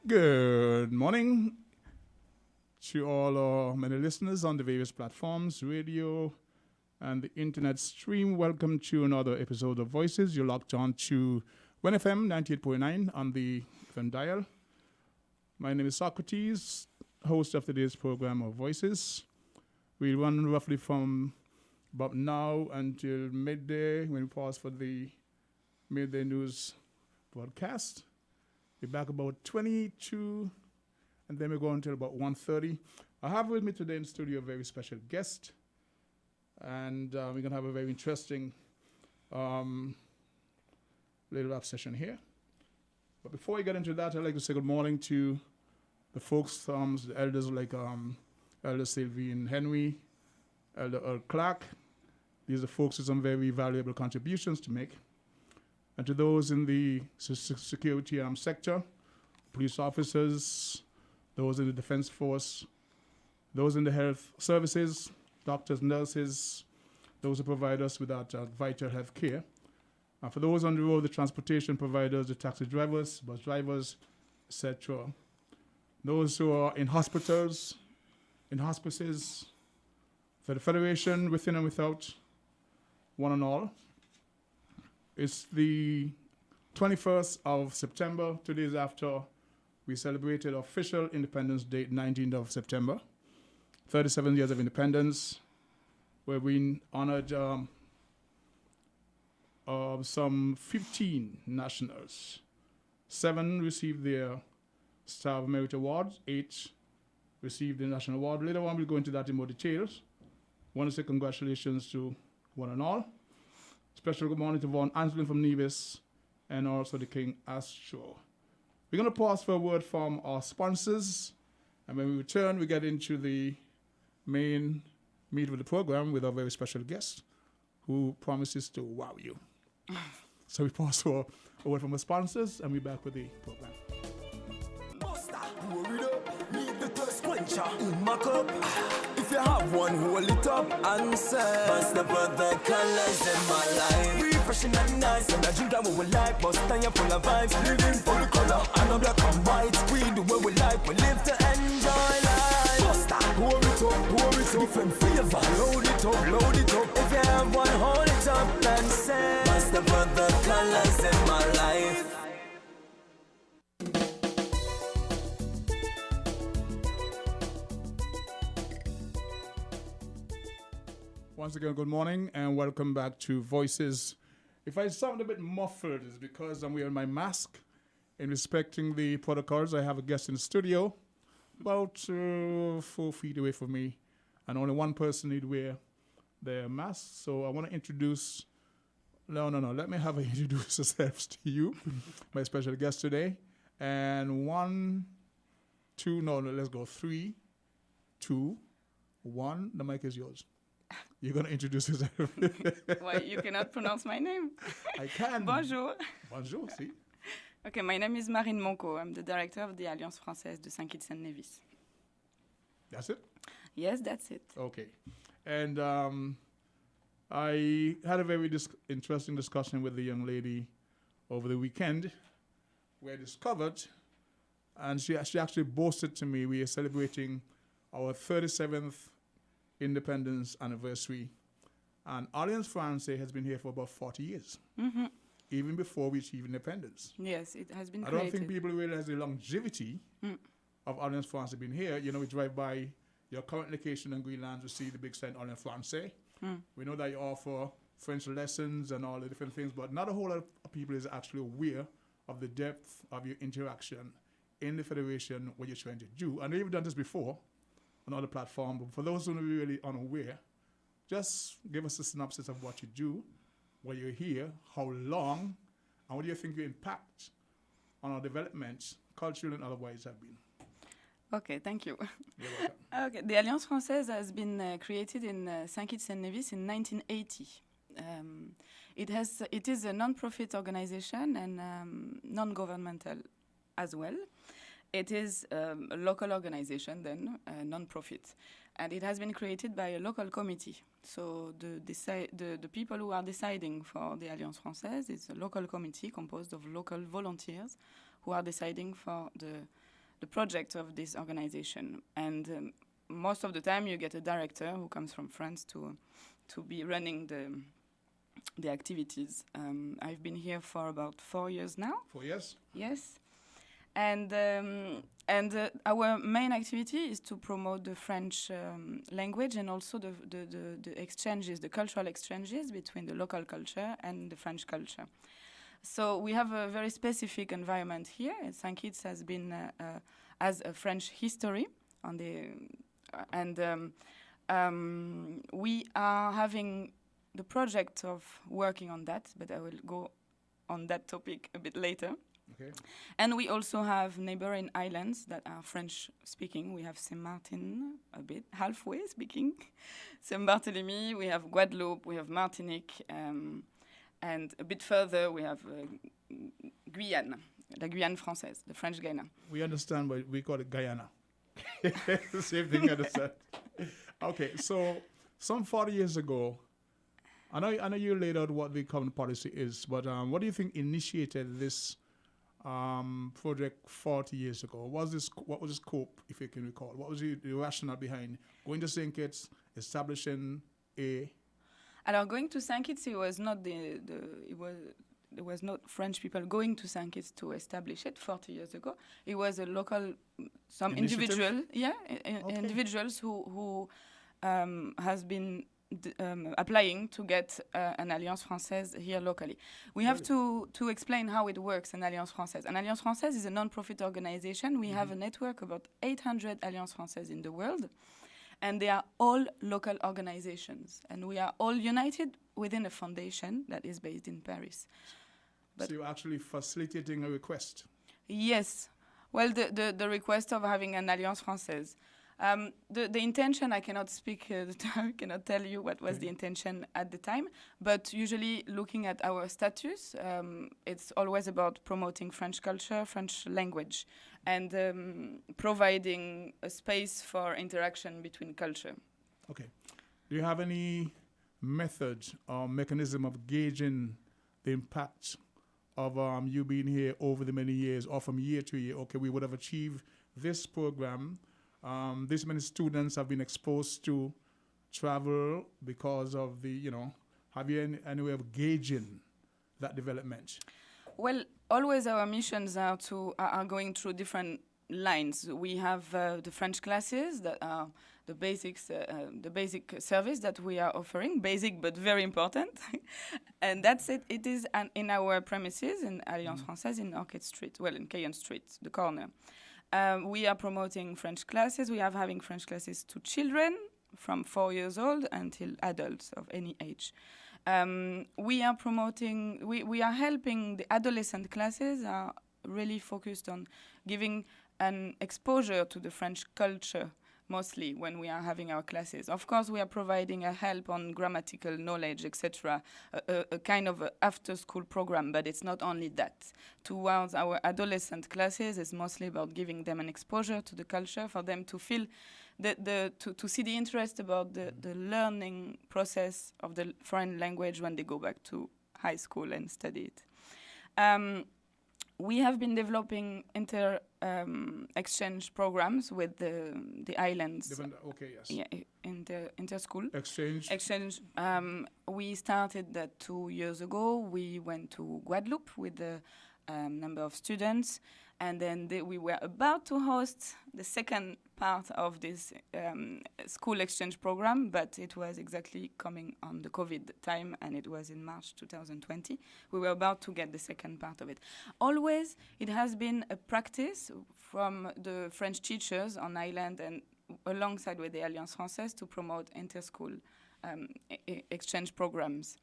Good morning to all our many listeners on the various platforms, radio, and the internet stream. Welcome to another episode of Voices. You're locked on to WNFM 98.9 on the FM dial. My name is Socrates, host of today's program of Voices. We run roughly from about now until midday when we pause for the midday news broadcast. We're back about 22, and then we go until about 1:30. I have with me today in the studio a very special guest, and we're going to have a very interesting little rap session here. But before we get into that, I'd like to say good morning to the folks, the elders like Elder Sylvie Henry, Elder Earl Clark. These are folks with some very valuable contributions to make. And to those in the security sector, police officers, those in the defense force, those in the health services, doctors, nurses, those who provide us with that vital health care. And for those on the road, the transportation providers, the taxi drivers, bus drivers, etc. Those who are in hospitals, in hospices, for the Federation, within and without, one and all. It's the 21st of September, 2 days after we celebrated official Independence Day, 19th of September. 37 years of independence, where we honored some 15 nationals. 7 received their Star of Merit Awards, 8 received the National Award. Later on, we'll go into that in more details. I want to say congratulations to one and all. Special good morning to Vaughn Anslin from Nevis and also the King Astro. We're going to pause for a word from our sponsors, and when we return, we get into the main meat of the program with our very special guest who promises to wow you. So we pause for a word from our sponsors, and we're back with the program. If you have one, hold it up and say, what's the brother colors in my life? Refreshing and nice, and I drink that what we like, but stay full of vibes. Living for the color, and I'm black and white. We do what we like, we live to enjoy life. Buster, pour it up, different flavor. Load it up. If you have one, hold it up and say, what's the brother colors in my life? Once again, good morning and welcome back to Voices. If I sound a bit muffled, it's because I'm wearing my mask. In respecting the protocols, I have a guest in the studio about 4 feet away from me, and only one person need wear their mask. So I want to introduce, let me have her introduce herself to you, my special guest today. And 1, 2, let's go 3, 2, 1, the mic is yours. You're going to introduce yourself. Why, you cannot pronounce my name? I can. Bonjour. Bonjour, see. Okay, my name is Marine Monco. I'm the director of the Alliance Française de Saint-Kitts-and-Nevis. That's it? Yes, that's it. Okay. And I had a very interesting discussion with the young lady over the weekend. We discovered, and she actually boasted to me, we are celebrating our 37th independence anniversary, and Alliance Française has been here for about 40 years, even before we achieved independence. Yes, it has been I created. don't think people realize the longevity of Alliance Française being here. You know, we drive by your current location in Greenland to see the big sign Alliance Française. We know that you offer French lessons and all the different things, but not a whole lot of people is actually aware of the depth of your interaction in the Federation, what you're trying to do. I know you've done this before on other platforms, but for those who are really unaware, just give us a synopsis of what you do, why you're here, how long, and what do you think your impact on our development, cultural and otherwise, have been. Okay, thank you. You're welcome. Okay, the Alliance Française has been created in Saint-Kitts-and-Nevis in 1980. It is a non-profit organization and non-governmental as well. It is a local organization, then, non-profit. And it has been created by a local committee. So the people who are deciding for the Alliance Française is a local committee composed of local volunteers who are deciding for the the project of this organization. And most of the time, you get a director who comes from France to be running the activities. I've been here for about 4 years now. 4 years? Yes. And our main activity is to promote the French language and also the exchanges, the cultural exchanges between the local culture and the French culture. So we have a very specific environment here. St. Kitts has a French history we are having the project of working on that, but I will go on that topic a bit later. Okay. And we also have neighboring islands that are French speaking. We have Saint Martin, a bit halfway speaking, Saint Barthélemy, we have Guadeloupe, we have Martinique, and a bit further we have Guyane, la Guyane française, the French Guyana. We understand, but we call it Guyana. Same thing, understand. Okay, so some 40 years ago, I know you laid out what the common policy is, but what do you think initiated this project 40 years ago? What was the scope, if you can recall? What was the rationale behind going to St. Kitts, establishing a... Alors, going to St. Kitts, it was not there was not French people going to St. Kitts to establish it 40 years ago. It was a local, some Initiative? individuals who has been applying to get an Alliance Française here locally. We have to explain how it works, an Alliance Française. An Alliance Française is a non-profit organization. We have a network about 800 Alliance Françaises in the world, and they are all local organizations. And we are all united within a foundation that is based in Paris. So you're actually facilitating a request? Yes. Well, the request of having an Alliance Française. The intention, I cannot speak, I cannot tell you what was the intention at the time, but usually looking at our status, it's always about promoting French culture, French language, and providing a space for interaction between culture. Okay. Do you have any method or mechanism of gauging the impact of you being here over the many years, or from year to year? Okay, we would have achieved this program. This many students have been exposed to travel because of the, have you any way of gauging that development? Well, always our missions are going through different lines. We have the French classes that are the basic service that we are offering, basic but very important. And that's it. It is in our premises in Alliance Française in Orchid Street, in Cayenne Street, the corner. We are promoting French classes. We are having French classes to children from 4 years old until adults of any age. We are promoting, we are helping the adolescent classes are really focused on giving an exposure to the French culture, mostly when we are having our classes. Of course, we are providing a help on grammatical knowledge, etc., a kind of after-school program, but it's not only that. Towards our adolescent classes, it's mostly about giving them an exposure to the culture, for them to feel, to see the interest about the learning process of the foreign language when they go back to high school and study it. We have been developing exchange programs with the islands. Okay, yes. Yeah, inter-school. Exchange. We started that 2 years ago. We went to Guadeloupe with a number of students, and then we were about to host the second part of this school exchange program, but it was exactly coming on the COVID time, and it was in March 2020. We were about to get the second part of it. Always, it has been a practice from the French teachers on island and alongside with the Alliance Française to promote inter-school exchange programs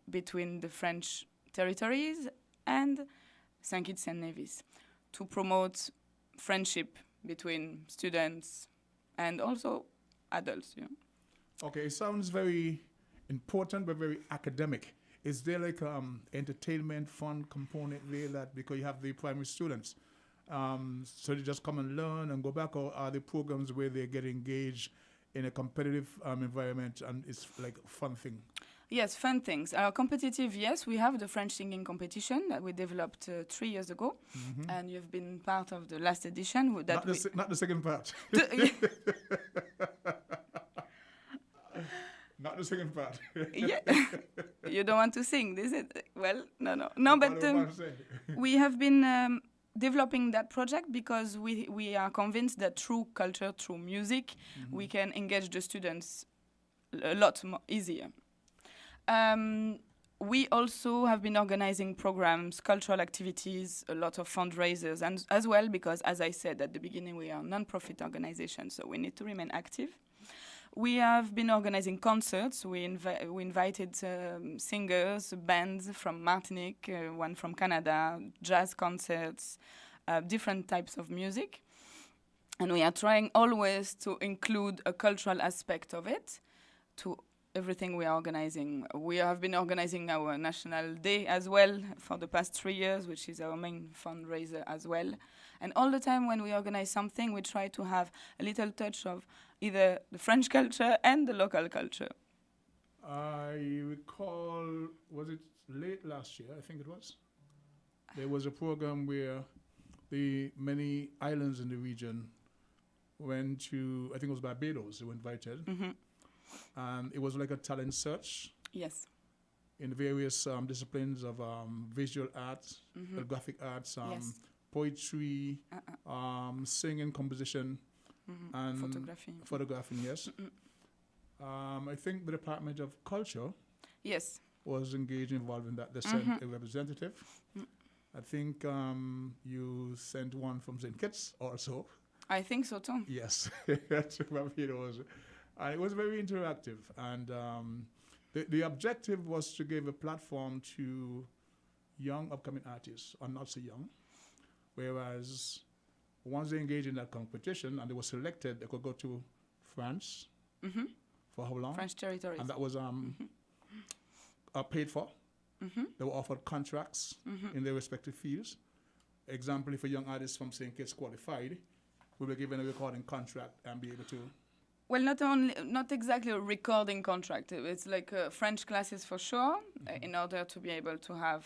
between the French territories and St. Kitts and Nevis to promote friendship between students and also adults. Okay, it sounds very important but very academic. Is there like entertainment fun component there, that because you have the primary students, so they just come and learn and go back, or are there programs where they get engaged in a competitive environment and it's like a fun thing? Yes, fun things. Competitive, yes, we have the French singing competition that we developed 3 years ago, and you've been part of the last edition. Not the second part. Not the second part. Yeah, you don't want to sing, is it? Well, no. But What do I want to say? we have been developing that project because we are convinced that through culture, through music, we can engage the students a lot more easier. We also have been organizing programs, cultural activities, a lot of fundraisers, and as well because, as I said at the beginning, we are a non-profit organization, so we need to remain active. We have been organizing concerts. We invited singers, bands from Martinique, one from Canada, jazz concerts, different types of music. And we are trying always to include a cultural aspect of it to everything we are organizing. We have been organizing our National Day as well for the past 3 years, which is our main fundraiser as well. And all the time when we organize something, we try to have a little touch of either the French culture and the local culture. I recall, was it late last year, I think it was? There was a program where the many islands in the region went to, I think it was Barbados, they were invited. And it was like a talent search. Yes. In various disciplines of visual arts, graphic arts, Yes. poetry, singing, composition, and Photography. yes. I think the Department of Culture Yes. was involved in that. They sent a representative. I think you sent one from St. Kitts also. I think so too. Yes, to Barbados. And it was very interactive. And the objective was to give a platform to young upcoming artists, or not so young. Whereas once they engaged in that competition and they were selected, they could go to France for how long? French territories. And that was paid for. They were offered contracts in their respective fields. Example, if a young artist from St. Kitts qualified, we were given a recording contract and be able to. Well, not exactly a recording contract. It's like French classes for sure, in order to be able to have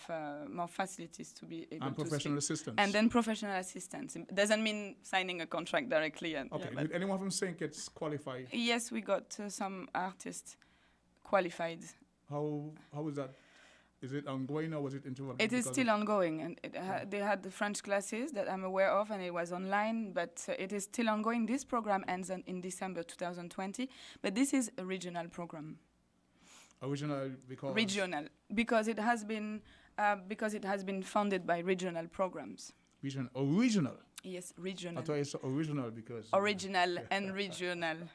more facilities to be able and to professional speak. assistance. And then professional assistance. It doesn't mean signing a contract directly. And Okay, yeah, did anyone from St. Kitts qualify? yes, we got some artists qualified. How is that? Is it ongoing or was it interrupted? It is still ongoing, and they had the French classes that I'm aware of, and it was online, but it is still ongoing. This program ends in December 2020, but this is a regional program. Original because? Regional, because it has been funded by regional programs. Original? Yes, regional. I thought it's original because... Original and regional.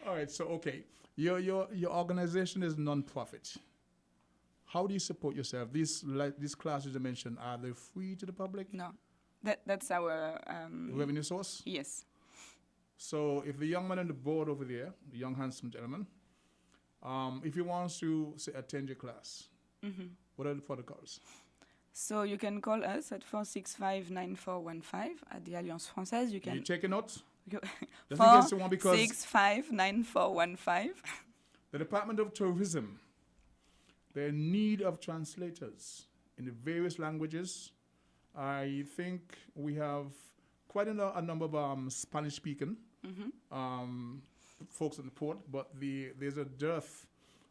All right, so okay. Your organization is non-profit. How do you support yourself? These classes you mentioned, are they free to the public? No, that's our revenue source? Yes. So if the young man on the board over there, the young handsome gentleman, if he wants to say attend your class, what are the protocols? So you can call us at 465-9415 at the Alliance Française. You can. You taking notes? 465-9415. The Department of Tourism. The need of translators in the various languages. I think we have quite a number of Spanish-speaking folks in the port, but there's a dearth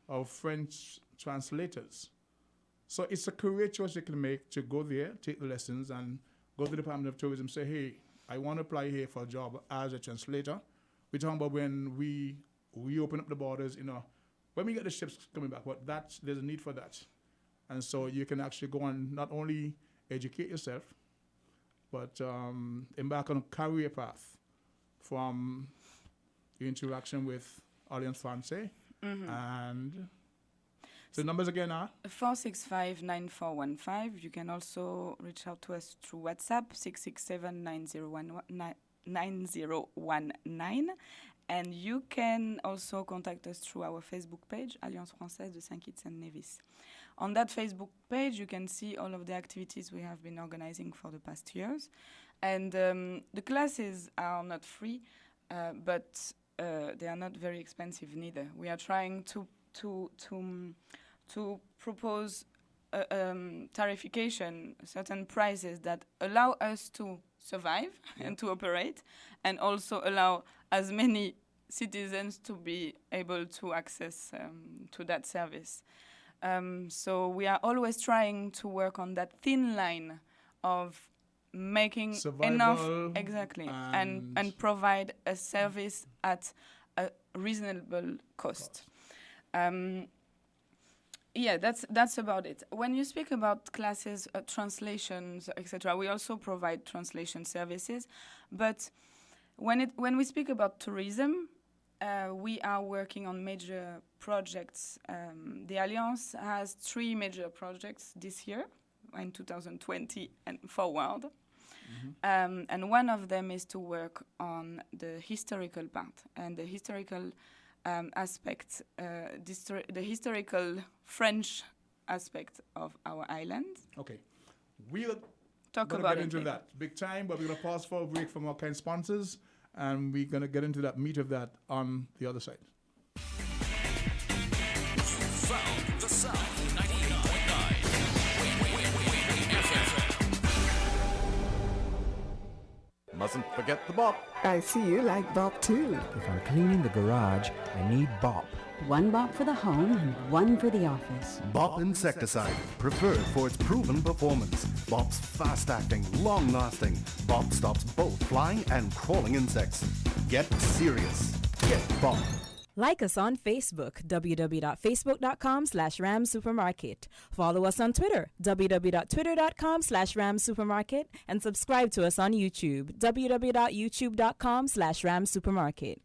of French translators. So it's a career choice you can make to go there, take the lessons, and go to the Department of Tourism, say, hey, I want to apply here for a job as a translator. We're talking about when we open up the borders, when we get the ships coming back, but there's a need for that. And so you can actually go and not only educate yourself, but embark on a career path from your interaction with Alliance Française. And so the numbers again are? 465-9415. You can also reach out to us through WhatsApp, 667-9019. And you can also contact us through our Facebook page, Alliance Française de St. Kitts and Nevis. On that Facebook page, you can see all of the activities we have been organizing for the past years. And the classes are not free, but they are not very expensive neither. We are trying to to propose tarification, certain prices that allow us to survive and to operate, and also allow as many citizens to be able to access to that service. So we are always trying to work on that thin line of making Survival enough, exactly, and provide a service at a reasonable cost. Yeah, that's about it. When you speak about classes, translations, etc., we also provide translation services. But when we speak about tourism, we are working on major projects. The Alliance has 3 major projects this year, in 2020 and forward. And one of them is to work on the historical part and the historical aspect, the historical French aspect of our island. Okay. We'll Talk get about it into later. that big time, but we're going to pause for a break from our kind sponsors, and we're going to get into that meat of that on the other side. Found the sound 98.9 FM. Mustn't forget the bop. I see you like bop too. If I'm cleaning the garage, I need Bop. One bop for the home and one for the office. Bop insecticide, preferred for its proven performance. Bop's fast-acting, long-lasting. Bop stops both flying and crawling insects. Get serious. Get Bop. Like us on Facebook, www.facebook.com/ramsupermarket. Follow us on Twitter, www.twitter.com/ramsupermarket. And subscribe to us on YouTube, www.youtube.com/ramsupermarket.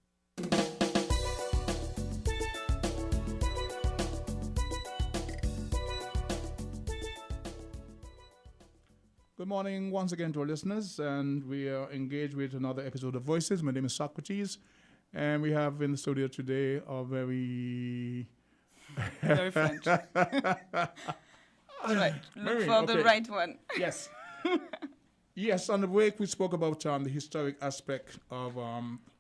Good morning once again to our listeners, and we are engaged with another episode of Voices. My name is Socrates, and we have in the studio today a very... Very French. Right. Look Very, for the okay. right one. Yes. Yes, on the break we spoke about the historic aspect of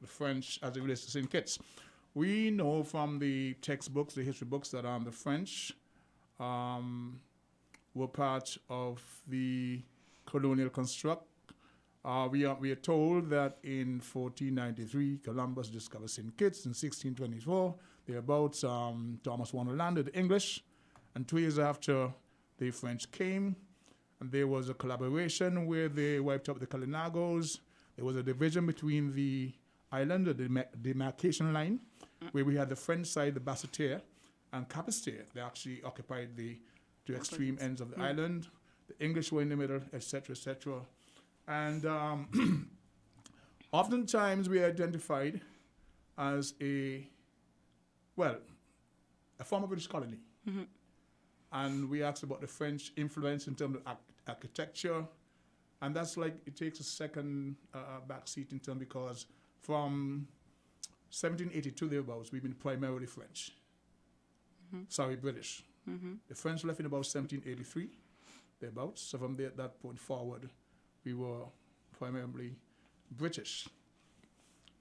the French as it relates to St. Kitts. We know from the textbooks, the history books, that the French were part of the colonial construct. We are told that in 1493, Columbus discovered St. Kitts. In 1624, thereabouts, Thomas Warner landed the English. And 2 years after, the French came. And there was a collaboration where they wiped out the Kalinagos. There was a division between the island, the demarcation line, where we had the French side, the Basseterre, and Capesterre. They actually occupied the two extreme ends of the island. The English were in the middle, etc., etc. And oftentimes we are identified as a former British colony. And we asked about the French influence in terms of architecture. And that's like, it takes a second backseat in terms, because from 1782 thereabouts, we've been primarily French. Sorry, British. The French left in about 1783 thereabouts. So from there, that point forward, we were primarily British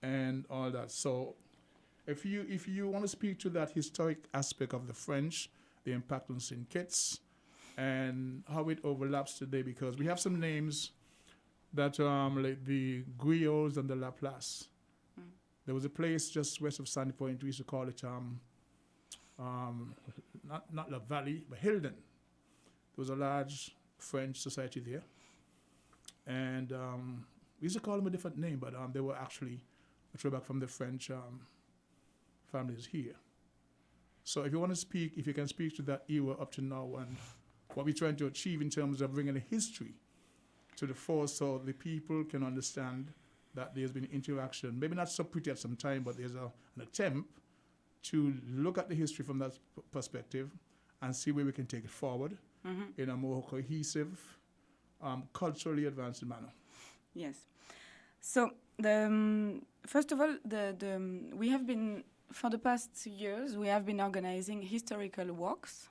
and all that. So if you want to speak to that historic aspect of the French, the impact on St. Kitts, and how it overlaps today, because we have some names that like the Griots and the Laplace. There was a place just west of Sandy Point, we used to call it not La Valley, but Hilden. There was a large French society there. And we used to call them a different name, but they were actually a throwback from the French families here. So if you want to speak, if you can speak to that era up to now and what we're trying to achieve in terms of bringing the history to the fore, so the people can understand that there's been interaction, maybe not so pretty at some time, but there's an attempt to look at the history from that perspective and see where we can take it forward in a more cohesive, culturally advanced manner. Yes. So first of all, we have been, for the past years, we have been organizing historical walks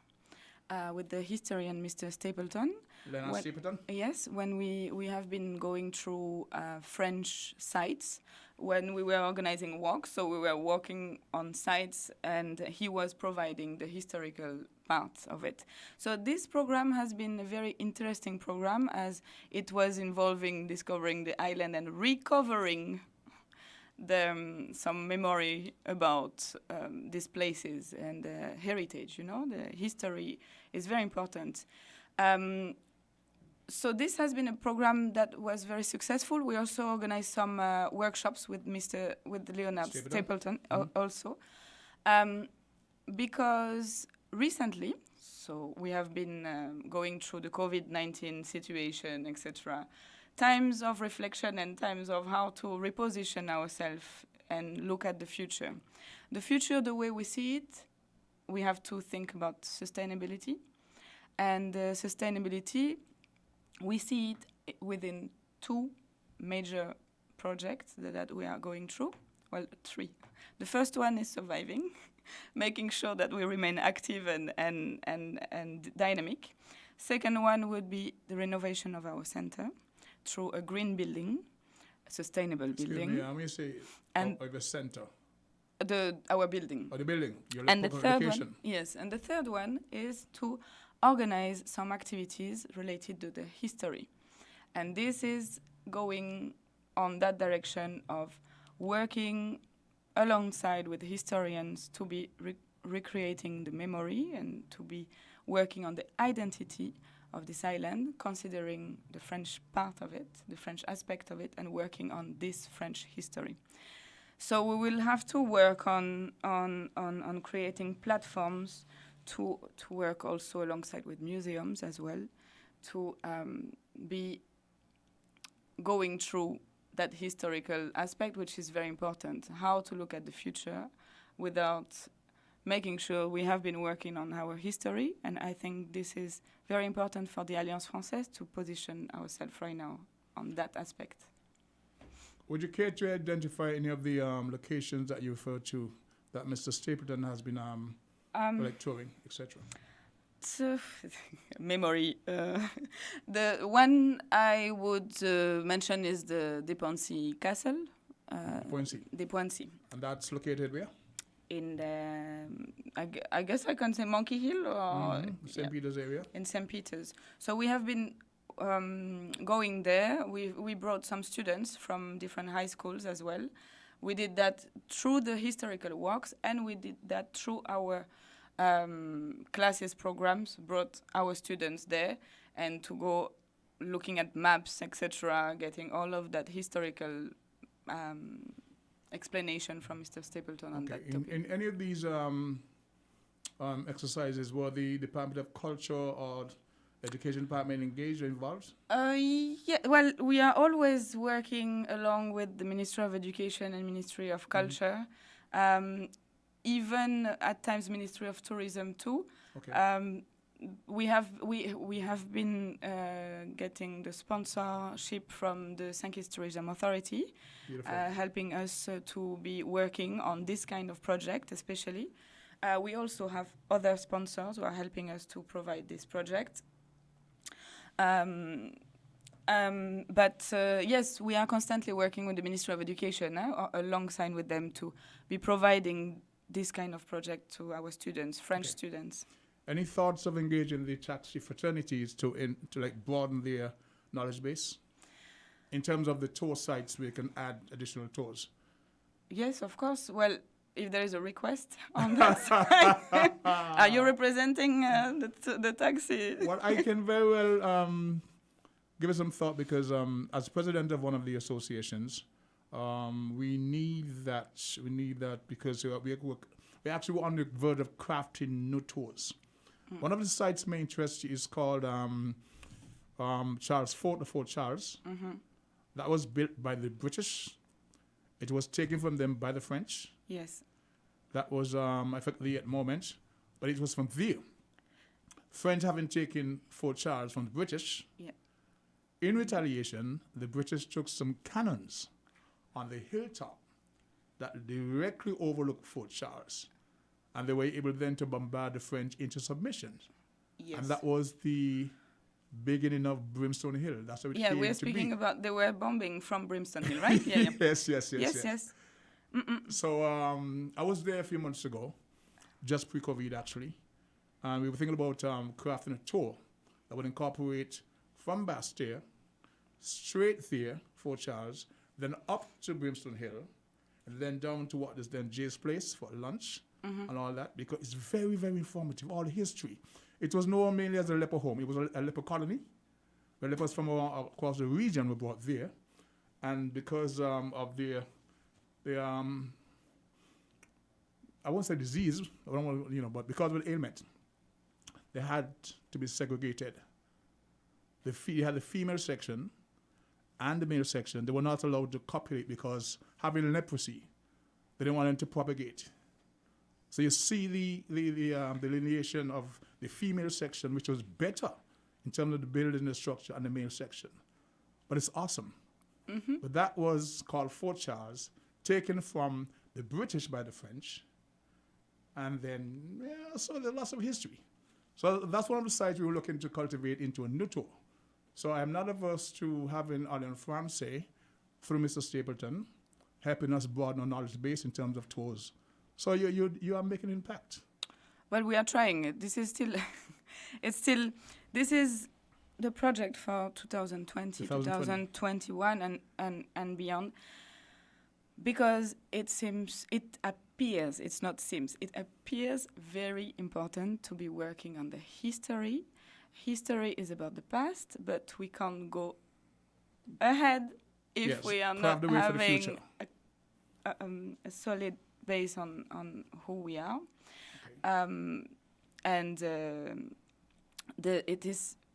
with the historian Mr. Stapleton. Leonard Stapleton? Yes, when we have been going through French sites when we were organizing walks. So we were walking on sites, and he was providing the historical part of it. So this program has been a very interesting program, as it was involving discovering the island and recovering some memory about these places and heritage. The history is very important. So this has been a program that was very successful. We also organized some workshops with Leonard Stapleton also, because recently, so we have been going through the COVID-19 situation, etc. Times of reflection and times of how to reposition ourselves and look at the future. The future, the way we see it, we have to think about sustainability. And sustainability, we see it within two major projects that we are going through. Well, three. The first one is surviving, making sure that we remain active and dynamic. Second one would be the renovation of our center through a green building, a sustainable building. Excuse me, when you say and the center? Our building. Or the building? And the third one, yes, and the third one is to organize some activities related to the history. And this is going on that direction of working alongside with historians to be recreating the memory and to be working on the identity of this island, considering the French part of it, the French aspect of it, and working on this French history. So we will have to work on creating platforms to work also alongside with museums as well, to be going through that historical aspect, which is very important, how to look at the future without making sure we have been working on our history. And I think this is very important for the Alliance Française to position ourselves right now on that aspect. Would you care to identify any of the locations that you referred to that Mr. Stapleton has been like touring, etc.? So, memory. The one I would mention is the Depency Castle. Depency. And that's located where? In the, I guess I can say Monkey Hill or St. Peter's area. In St. Peter's. So we have been going there. We brought some students from different high schools as well. We did that through the historical walks, and we did that through our classes programs, brought our students there and to go looking at maps, etc., getting all of that historical explanation from Mr. Stapleton on that topic. In any of these exercises, were the Department of Culture or Education Department engaged or involved? Yeah, well, we are always working along with the Ministry of Education and Ministry of Culture. Even at times Ministry of Tourism too. Okay. We have been getting the sponsorship from the St. Kitts Tourism Authority, helping us to be working on this kind of project especially. We also have other sponsors who are helping us to provide this project. But yes, we are constantly working with the Ministry of Education alongside with them to be providing this kind of project to our students, French students. Any thoughts of engaging the taxi fraternities to like broaden their knowledge base in terms of the tour sites? We can add additional tours. Yes, of course. Well, if there is a request on that side, are you representing the taxi? Well, I can very well give it some thought because as president of one of the associations, we need that. We need that because we actually were on the verge of crafting new tours. One of the sites my interest is called Charles Fort, the Fort Charles. That was built by the British. It was taken from them by the French. Yes. That was effectively at the moment, but it was from there. French having taken Fort Charles from the British. Yeah. In retaliation, the British took some cannons on the hilltop that directly overlooked Fort Charles. And they were able then to bombard the French into submission. Yes. And that was the beginning of Brimstone Hill. That's how it Yeah, came we're to speaking be. about they were bombing from Brimstone Hill, right? Yeah, yeah. Yes. So I was there a few months ago, just pre-COVID actually, and we were thinking about crafting a tour that would incorporate from Bastille, straight there, Fort Charles, then up to Brimstone Hill, and then down to what is then Jay's Place for lunch and all that, because it's very, very informative, all the history. It was known mainly as a leper home. It was a leper colony. The lepers from across the region were brought there, and because of the I won't say disease, I don't want, but because of the ailment, they had to be segregated. They had the female section and the male section. They were not allowed to copulate because having leprosy, they didn't want them to propagate. So you see the delineation of the female section, which was better in terms of the building, the structure, and the male section. But it's awesome. But that was called Fort Charles, taken from the British by the French. And then, so there's lots of history. So that's one of the sites we were looking to cultivate into a new tour. So I'm not averse to having Alain Francais, through Mr. Stapleton, helping us broaden our knowledge base in terms of tours. So you are making an impact. Well, we are trying it. This is still, this is the project for 2020, 2021 and beyond. Because it appears very important to be working on the history. History is about the past, but we can't go ahead if we are not having a solid base on who we are.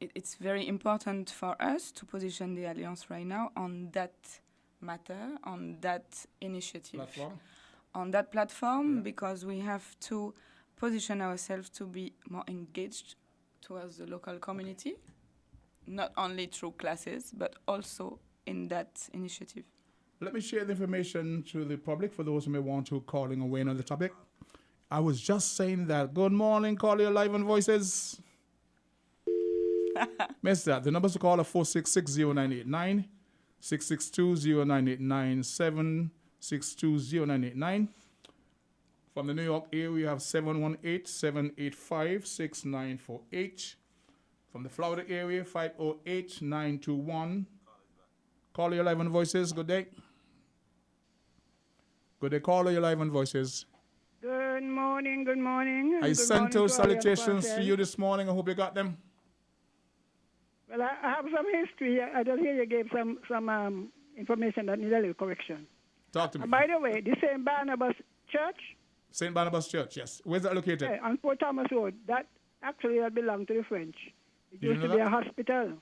It's very important for us to position the Alliance right now on that matter, on that initiative, on that platform, because we have to position ourselves to be more engaged towards the local community, not only through classes, but also in that initiative. Let me share the information to the public for those who may want to call in or weigh in on the topic. I was just saying that. Good morning, call your live on voices. Miss that. The numbers to call are 4660989. 662-0989, 762-0989. From the New York area, we have 718-785-6948. From the Florida area, 508-921. Call your live on voices. Good day. Good day. Call your live on voices. Good morning. Good morning. I sent those salutations to you this morning. I hope you got them. Well, I have some history. I just hear you gave some information that needs a little correction. Talk to me. By the way, the St. Barnabas Church? St. Barnabas Church, yes. Where's that located? Yeah, on Fort Thomas Road. That actually belonged to the French. It used to be a hospital.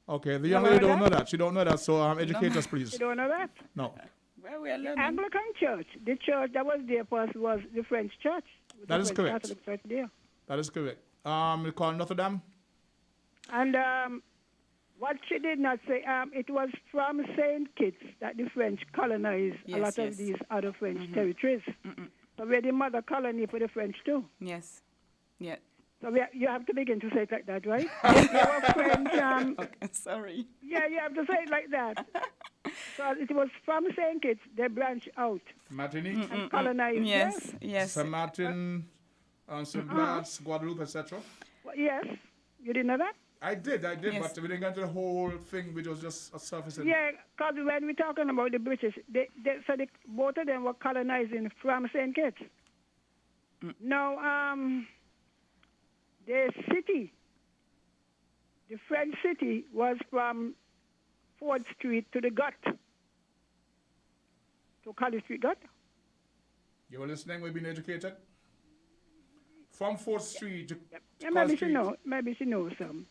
Okay, the young lady don't know that. She don't know that, so educate us, please. You don't know that? No. Well, we are learning. Anglican Church. The church that was there first was the French church. That is correct. Catholic church there. That is correct. We call Notre Dame. And what she did not say, it was from St. Kitts that the French colonized a lot of these other French territories. So we're the mother colony for the French too. Yes. Yeah. So you have to begin to say it like that, right? They were French. Okay, sorry. Yeah, you have to say it like that. So it was from St. Kitts, they branched out. Martinique. And colonized. Yes. Saint Martin, St. Blas, Guadeloupe, etc. Well, yes. You didn't know that? I did, Yes. but we didn't get into the whole thing, which was just a surface. Yeah, because when we're talking about the British, both of them were colonizing from St. Kitts. Now, the city, the French city, was from Ford Street to the Gut, to College Street Gut. You were listening, we've been educated? From 4th Street to maybe she knows some.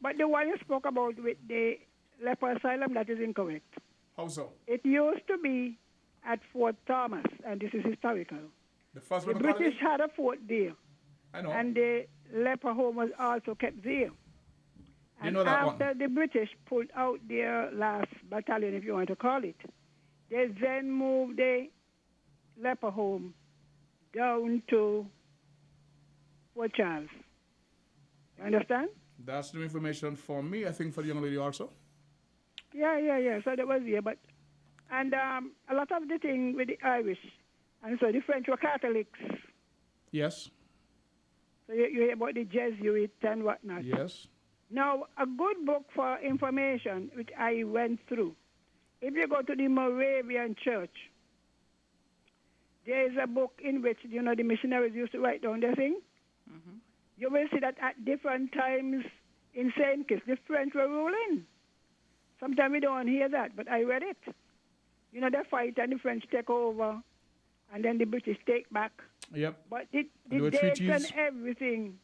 But the one you spoke about with the leper asylum, that is incorrect. How so? It used to be at Fort Thomas, and this is historical. The first The British had a fort there. I know. And the leper home was also kept there. And know that after the British pulled out their last battalion, if you want to call it, they then moved the leper home down to Fort Charles. You understand? That's new information for me. I think for the young lady also. Yeah. So that was here, but and a lot of the thing with the Irish, and so the French were Catholics. Yes. So you hear about the Jesuits and whatnot. Yes. Now, a good book for information, which I went through, if you go to the Moravian Church, there is a book in which, the missionaries used to write down their thing. Mm-hmm. You will see that at different times in St. Kitts, the French were ruling. Sometimes we don't hear that, but I read it. They fight and the French take over, and then the British take back. Yep. But the dates and everything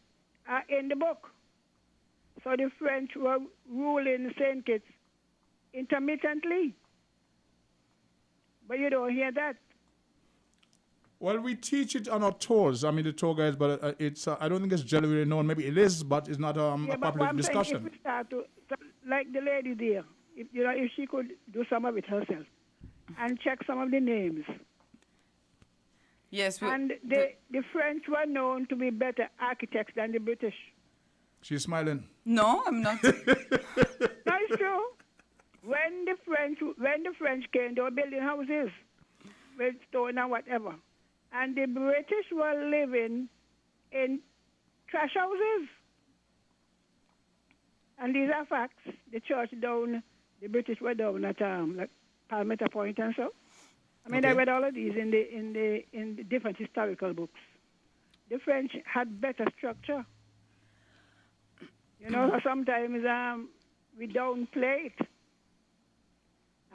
are in the book. So the French were ruling St. Kitts intermittently. But you don't hear that. Well, we teach it on our tours. I mean, the tour guides, but it's I don't think it's generally known. Maybe it is, but it's not a popular discussion. If we start to, like the lady there, if she could do some of it herself and check some of the names. Yes. And the French were known to be better architects than the British. She's smiling. No, I'm not. No, it's true. When the French came, they were building houses with stone and whatever. And the British were living in trash houses. And these are facts. The church down, the British were down at like Palmetto Point and so. I mean, I read all of these in the different historical books. The French had better structure. Sometimes we downplay it,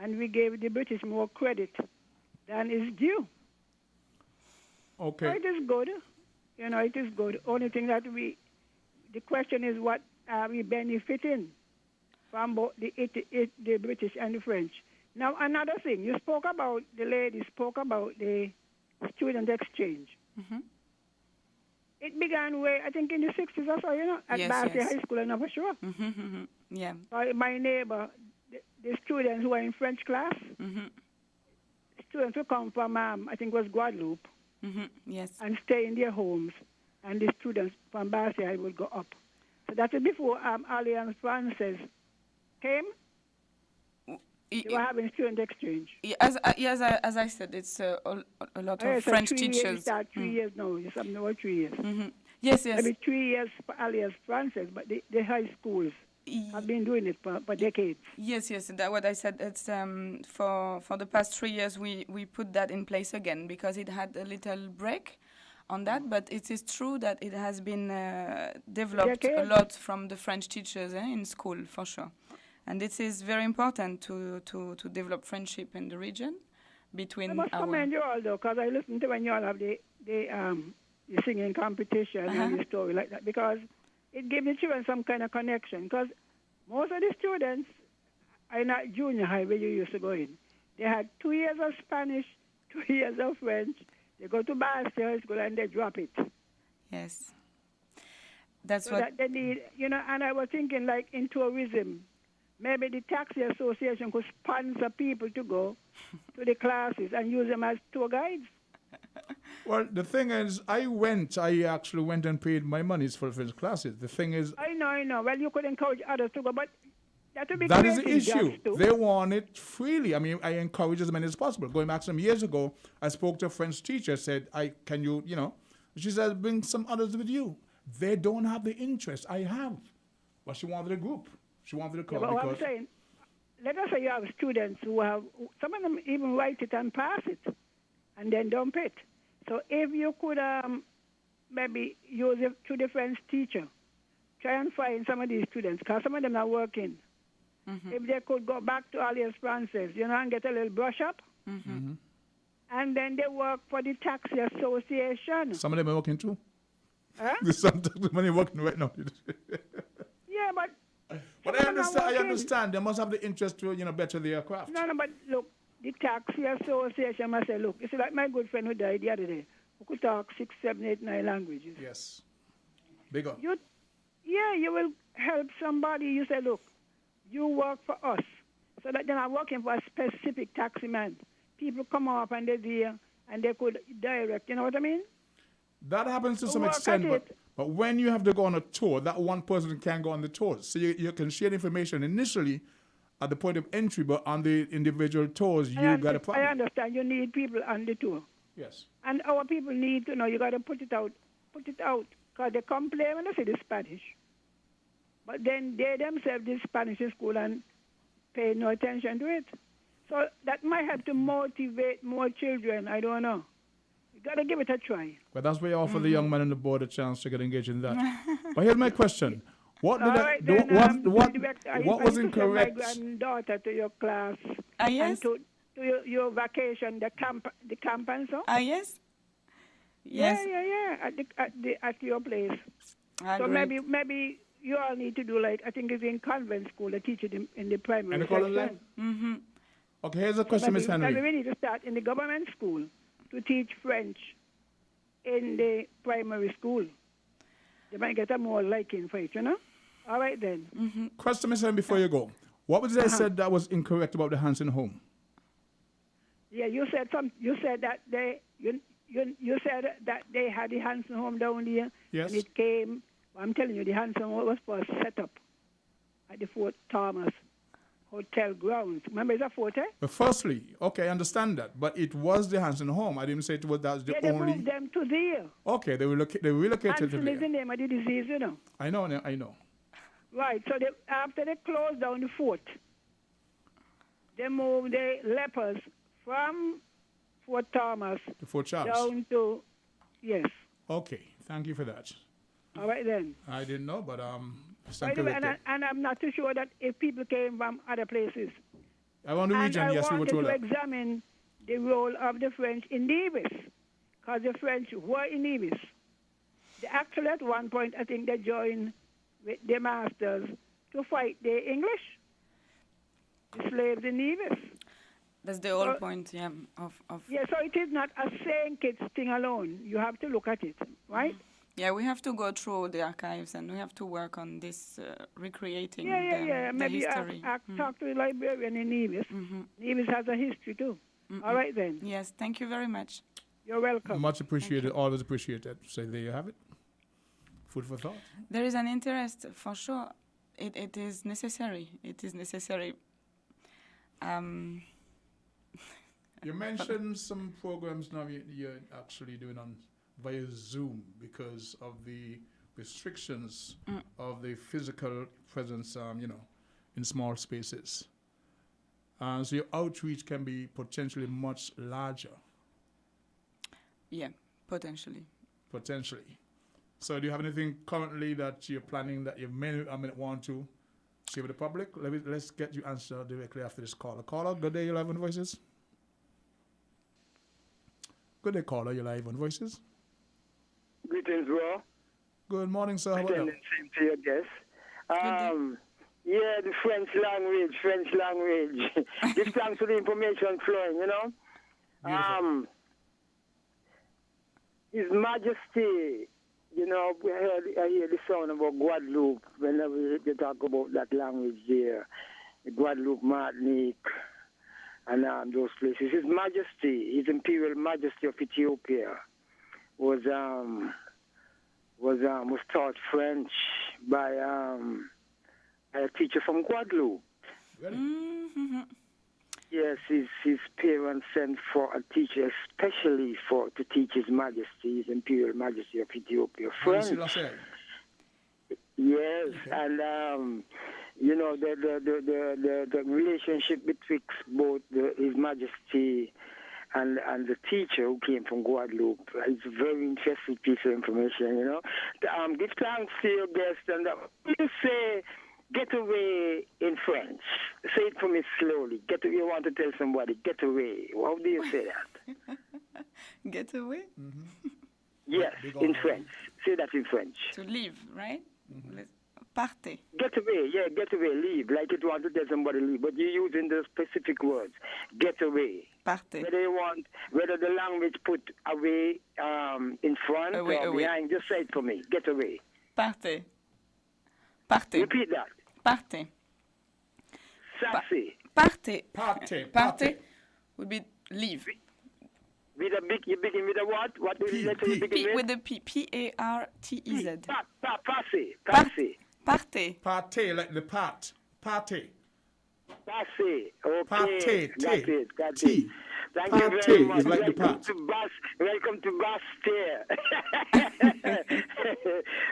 and we gave the British more credit than is due. Okay. So it is good. It is good. Only thing that the question is, what are we benefiting from both the British and the French? Now, another thing, the lady spoke about the student exchange. Mm-hmm. It began I think in the 60s or so, at Barclay High School in Nova Shore. Mm-hmm. Yeah. My neighbor, the students who were in French class, students who come from, I think it was Guadeloupe, yes, and stay in their homes, and the students from Barclay would go up. So that was before Alliance Française came. They were having student exchange. As I said, it's a lot of French teachers. 3 years now. Something about 3 years. Mm-hmm. Yes. Maybe 3 years for Alliance Française, but the high schools have been doing it for decades. Yes. That's what I said. It's for the past 3 years we put that in place again because it had a little break on that, but it is true that it has been developed a lot from the French teachers in school, for sure. And it is very important to develop friendship in the region between. I must commend you all, though, because I listened to when you all have the singing competition and the story like that, because it gives the children some kind of connection. Because most of the students are not junior high where you used to go in. They had 2 years of Spanish, 2 years of French. They go to Barclay High School and they drop it. Yes, that's so what that they need. And I was thinking, like in tourism. Maybe the taxi association could sponsor people to go to the classes and use them as tour guides. Well, the thing is, I actually went and paid my monies for French classes. The thing is... I know. Well, you could encourage others to go, but that would be that is the issue. They want it freely. I mean, I encourage as many as possible. Going back some years ago, I spoke to a French teacher, said, can you, she said, bring some others with you. They don't have the interest I have. But she wanted a group. She wanted to come but what I'm saying, let us say you have students who have, some of them even write it and pass it, and then dump it. So if you could maybe use it to the French teacher, try and find some of these students, because some of them are working. Mm-hmm. If they could go back to Alliance Française, and get a little brush up, and then they work for the taxi association. Some of them are working too. Huh? Some are working right now. Yeah, but... But I understand. They must have the interest to, better their craft. No, but look, the taxi association must say, look, it's like my good friend who died the other day, who could talk 6, 7, 8, 9 languages. Yes. Bigger. You will help somebody. You say, look, you work for us. So that then I'm working for a specific taxi man. People come up and they're there and they could direct, you know what I mean? That happens to some extent, But when you have to go on a tour, that one person can go on the tour. So you can share the information initially at the point of entry, but on the individual tours, you got a problem. I understand. You need people on the tour. Yes. And our people need to know. You got to put it out. Because they complain when they say the Spanish. But then they themselves did Spanish in school and pay no attention to it. So that might have to motivate more children. I don't know. You got to give it a try. But that's why you offer the young man on the board a chance to get engaged in that. But here's my question. What did what was incorrect? My granddaughter to your class. Yes. And to your vacation, the camp and so. Yes. Yes. Yeah. At your place. So Great. maybe you all need to do like, I think it's in convent school, they teach it in the primary And they call it section. Mm-hmm. Okay, here's a question, Miss Henry. Maybe we need to start in the government school to teach French in the primary school. They might get a more liking for it, you know? All right, then. Mm-hmm. Question, Miss Henry, before you go. What was I said that was incorrect about the Hanson home? Yeah, you said that you said that they had the Hanson home down there. Yes. And it came. I'm telling you, the Hanson home was first set up at the Fort Thomas Hotel grounds. Remember, it's a fort, eh? But firstly, okay, I understand that, but it was the Hanson home. I didn't say it was that was the they only. moved them to there. Okay, they relocated to Hanson is the there. name of the disease, you know. I know. Right, so after they closed down the fort, they moved the lepers from Fort Thomas To Fort Charles. down to, yes. Okay, thank you for that. All right then. I didn't know, but By the way, and I'm not too sure that if people came from other places. Around the region, yes, we were told I that. wanted to examine the role of the French in Nevis, because the French were in Nevis. They actually, at one point, I think they joined with the masters to fight the English, the slaves in Nevis. That's the whole point, yeah, of... Yeah, so it is not a St. Kitts thing alone. You have to look at it, right? Yeah, we have to go through the archives and we have to work on this, recreating Yeah. the Maybe history. talk to the librarian in Nevis. Nevis has a history too. All right then. Yes, thank you very much. You're welcome. Much appreciated, always appreciated. So there you have it. Food for thought. There is an interest, for sure. It is necessary. It is necessary. You mentioned some programs now you're actually doing on via Zoom because of the restrictions of the physical presence, in small spaces. So your outreach can be potentially much larger. Yeah, potentially. Potentially. So do you have anything currently that you're planning that you may want to share with the public? Let's get you answer directly after this caller. Caller, good day, you're live on Voices. Good day, caller, you're live on Voices. Greetings, bro. Good morning, sir. How are you? Same to your guest. Yeah, the French language. This thanks for the information flowing, you know. Beautiful. His Majesty, you know, I hear the sound about Guadeloupe whenever they talk about that language there. Guadeloupe, Martinique, and those places. His Majesty, His Imperial Majesty of Ethiopia, was taught French by a teacher from Guadeloupe. Really? Mm-hmm. Yes, his parents sent for a teacher especially to teach His Majesty, His Imperial Majesty of Ethiopia, French. Yes, okay. And you know the relationship betwixt both His Majesty and the teacher who came from Guadeloupe. It's a very interesting piece of information, you know. Give thanks to your guest, and you say get away in French. Say it for me slowly. Get away. You want to tell somebody, get away. How do you say that? Get away? Mm-hmm. Yes, in French. Say that in French. To leave, right? Mm-hmm. Partez. Get away, yeah, get away, leave. Like you want to tell somebody leave, but you're using the specific words. Get away. Partez. Whether the language put away in front or behind, just say it for me. Get away. Partez. Partez. Repeat that. Partez. Sassy. Partez. Partez. Partez would be leave. With a big, you begin with a what? What is it you begin P with? with the P. P-A-R-T-E-Z. Passe. Parte. Parte, like the part. Parte. Passe. Okay. Parte. Got it. T. Thank Parte you very much. is like the Welcome part. to Welcome to Bastille.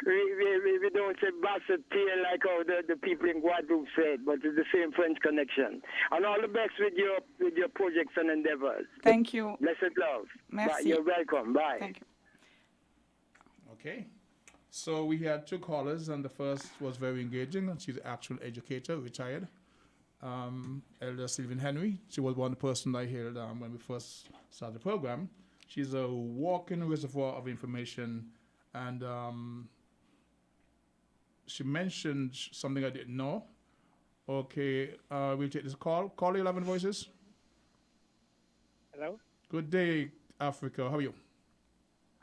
we don't say Bastille like how the people in Guadeloupe said, but it's the same French connection. And all the best with your projects and endeavors. Thank you. Blessed love. Merci. Bye. You're welcome. Bye. Thank you. Okay. So we had 2 callers, and the first was very engaging. She's an actual educator, retired. Elder Sylvian Henry. She was one person I heard when we first started the program. She's a walking reservoir of information, and she mentioned something I didn't know. Okay, we'll take this call. Call 11 Voices. Hello. Good day, Africa. How are you?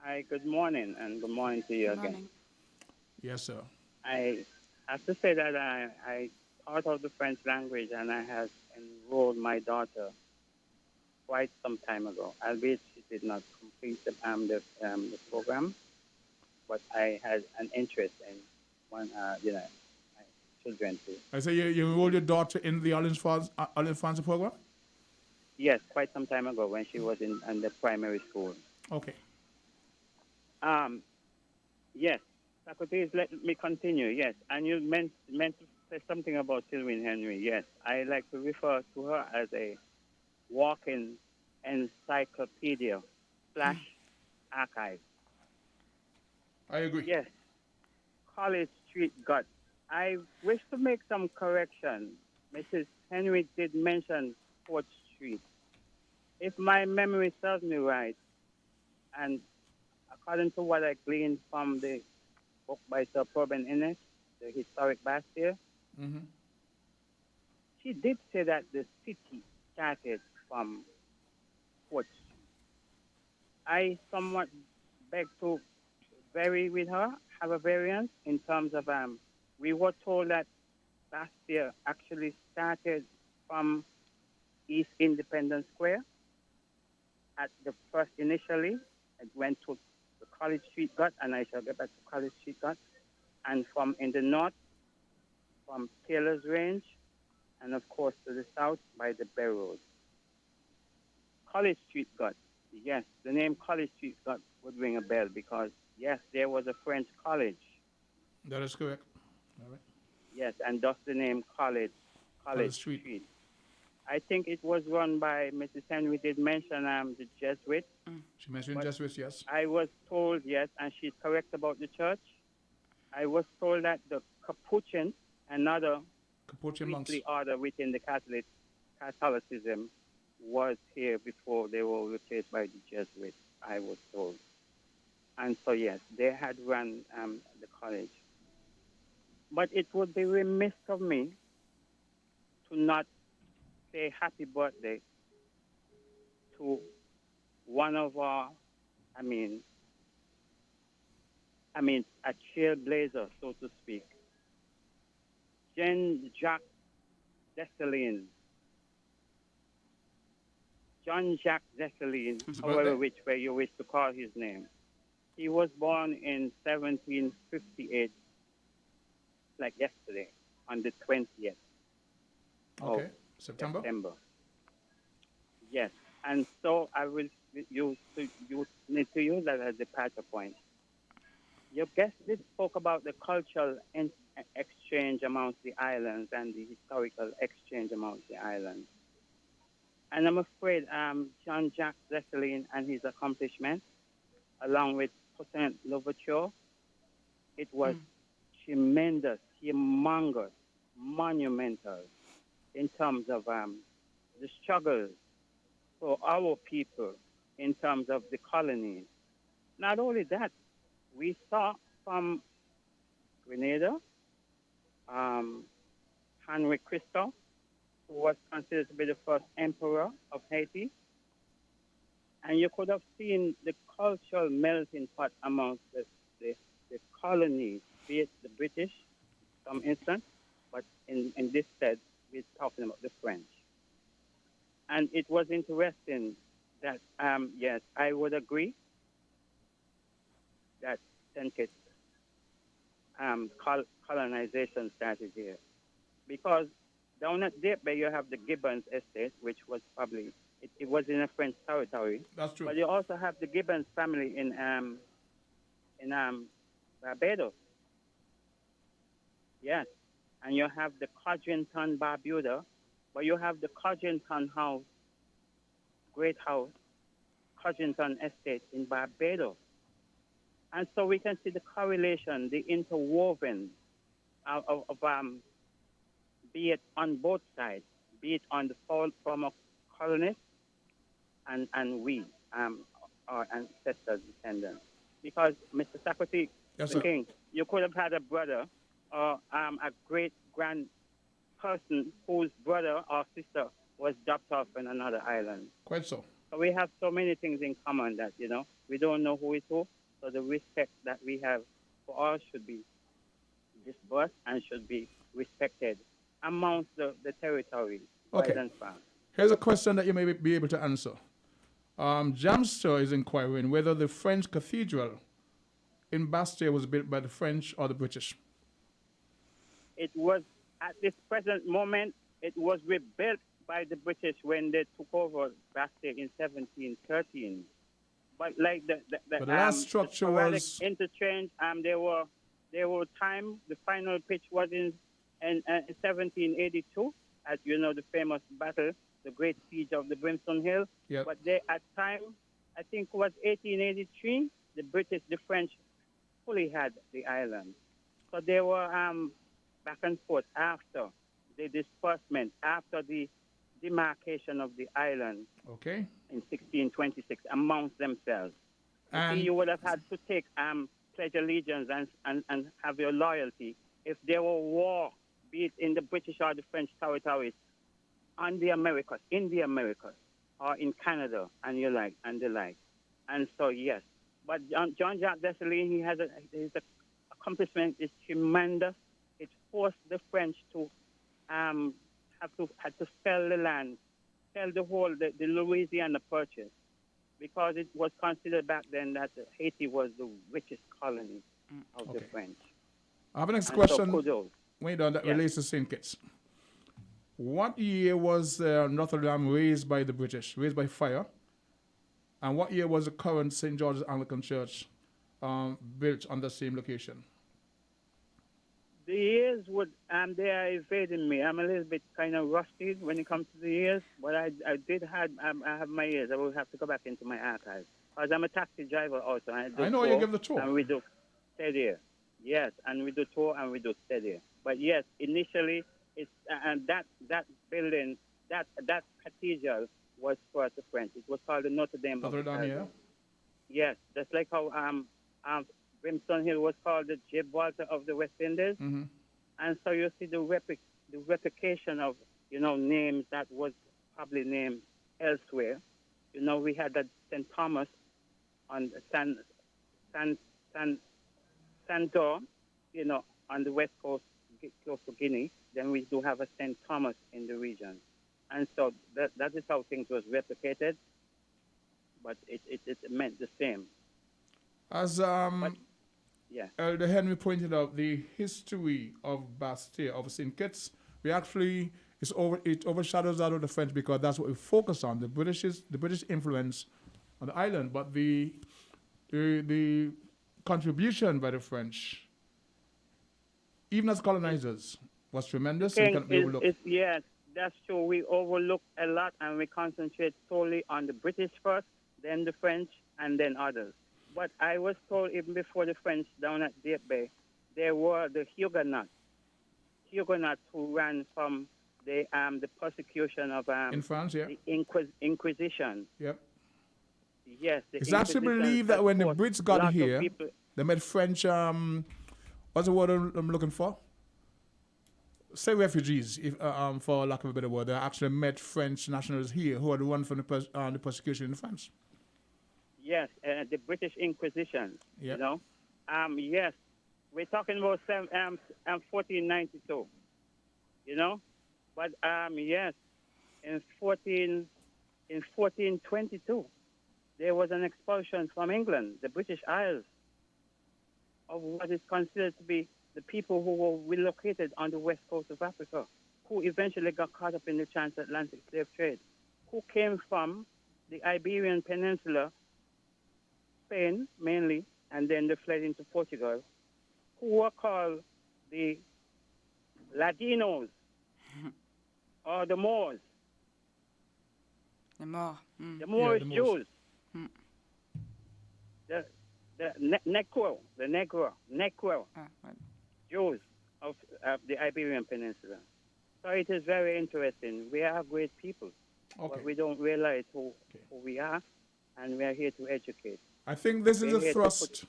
Hi, good morning, and good morning to you Good again. morning. Yes, sir. I have to say that I taught of the French language, and I have enrolled my daughter quite some time ago, albeit she did not complete the program, but I had an interest in one, my children too. I say you enrolled your daughter in the All Infancy program? Yes, quite some time ago when she was in the primary school. Okay. Yes, Socrates, let me continue. Yes, and you meant to say something about Sylvian Henry. Yes, I like to refer to her as a walking encyclopedia / archive. I agree. Yes, College Street Gut. I wish to make some correction. Mrs. Henry did mention 4th Street. If my memory serves me right, and according to what I gleaned from the book by Sir Proben Innes, The Historic Bastille, she did say that the city started from 4th Street. I somewhat beg to vary with her, have a variance in terms of, we were told that Bastille actually started from East Independence Square. At the first, initially, it went to the College Street Gut, and I shall get back to College Street Gut. And from in the north, from Taylor's Range, and of course to the south by the Bay Road. College Street Gut. Yes, the name College Street Gut would ring a bell because, yes, there was a French college. That is correct. All right. Yes, and thus the name College Street. I think it was run by Mrs. Henry did mention the Jesuits. She mentioned Jesuits, yes. I was told, yes, and she's correct about the church. I was told that the Capuchin, another priestly order within the Catholicism, was here before they were replaced by the Jesuits, I was told. And so, yes, they had run the college. But it would be remiss of me to not say happy birthday to one of our, a trailblazer, so to speak, Jean-Jacques Dessalines. Jean-Jacques Dessalines, however which way you wish to call his name. He was born in 1758, like yesterday, on the 20th of September. Yes, and so I will need to use that as a departure point. Your guest did spoke about the cultural exchange amongst the islands and the historical exchange amongst the islands. And I'm afraid Jean-Jacques Dessalines and his accomplishments, along with Toussaint Louverture, it was tremendous, humongous, monumental in terms of the struggles for our people in terms of the colonies. Not only that, we saw from Grenada, Henry Christophe, who was considered to be the first emperor of Haiti. And you could have seen the cultural melting pot amongst the colonies, be it the British, some instance, but in this stead, we're talking about the French. And it was interesting that yes, I would agree that St. Kitts colonization started here because down at Deep Bay you have the Gibbons estate, which was probably it was in a French territory. That's true. But you also have the Gibbons family in Barbados. Yes, and you have the Codrington Barbuda, but you have the Codrington House, Great House, Codrington Estate in Barbados. And so we can see the correlation, the interwoven of be it on both sides, be it on the former colonists and we, our ancestors, descendants. Because, Mr. Socrates, Yes, the sir. King, you could have had a brother or a great-grand person whose brother or sister was dropped off in another island. Quite so. So we have so many things in common that, we don't know who is who. So the respect that we have for all should be disbursed and should be respected amongst the territories, Okay. wide and far. Here's a question that you may be able to answer. Jamster is inquiring whether the French cathedral in Bastille was built by the French or the British. It was, at this present moment, it was rebuilt by the British when they took over Bastille in 1713. But like the last structure the sporadic was interchange, there were time. The final pitch was in 1782, at the famous battle, the Great Siege of the Brimstone Hill. Yep. But they at time, I think it was 1883, the French fully had the island. So they were back and forth after the disbursement, after the demarcation of the island. Okay. In 1626 amongst themselves. And you would have had to take pledge allegiance and have your loyalty if there were war, be it in the British or the French territories, on the Americas, in the Americas, or in Canada, and the like. And so yes, but John Jacques Dessalines, his accomplishment is tremendous. It forced the French to had to sell the land, sell the Louisiana Purchase, because it was considered back then that Haiti was the richest colony of the French. I have a next And question. So kudos. Wait on that Yes. relates to St. Kitts. What year was Notre Dame raised by the British, raised by fire? And what year was the current St. George's Anglican Church built on the same location? The years they are evading me. I'm a little bit kind of rusty when it comes to the years, but I have my years. I will have to go back into my archives. Because I'm a taxi driver also. I know you give the tour. And we do stay there. Yes, and we do tour and we do stay there. But yes, initially, it's and that building, that cathedral was for the French. It was called the Notre Dame. Notre Dame, yeah. Yes, just like how Brimstone Hill was called the Gibraltar of the West Indies. Mm-hmm. And so you see the replication of, names that was probably named elsewhere. We had that St. Thomas on Santor, on the west coast, close to Guinea. Then we do have a St. Thomas in the region. And so that is how things was replicated, but it meant the same. As Yeah. Elder Henry pointed out, the history of Bastille, of St. Kitts, it overshadows that of the French because that's what we focus on, the British influence on the island. But the contribution by the French, even as colonizers, was tremendous. And cannot be overlooked. Yes, that's true. We overlook a lot and we concentrate solely on the British first, then the French, and then others. But I was told even before the French down at Deep Bay, there were the Huguenots who ran from the persecution of in France, yeah. the Inquisition. Yep. Yes, the It's actually Inquisition believed that when the forced Brits got lots of here, people- they made French, what's the word I'm looking for? Say refugees, if, for lack of a better word. They actually met French nationals here who had run from the persecution in France. Yes, the British Inquisition. Yep. Yes, we're talking about 1492. But yes, in in 1422, there was an expulsion from England, the British Isles, of what is considered to be the people who were relocated on the west coast of Africa, who eventually got caught up in the transatlantic slave trade, who came from the Iberian Peninsula, Spain mainly, and then they fled into Portugal, who were called the Ladinos or the Moors. The Moor. The Moorish the Moors. Jews. The Negro Jews of the Iberian Peninsula. So it is very interesting. We are great people, but we don't realize who we are, and we are here to educate. I think this is We're the here to thrust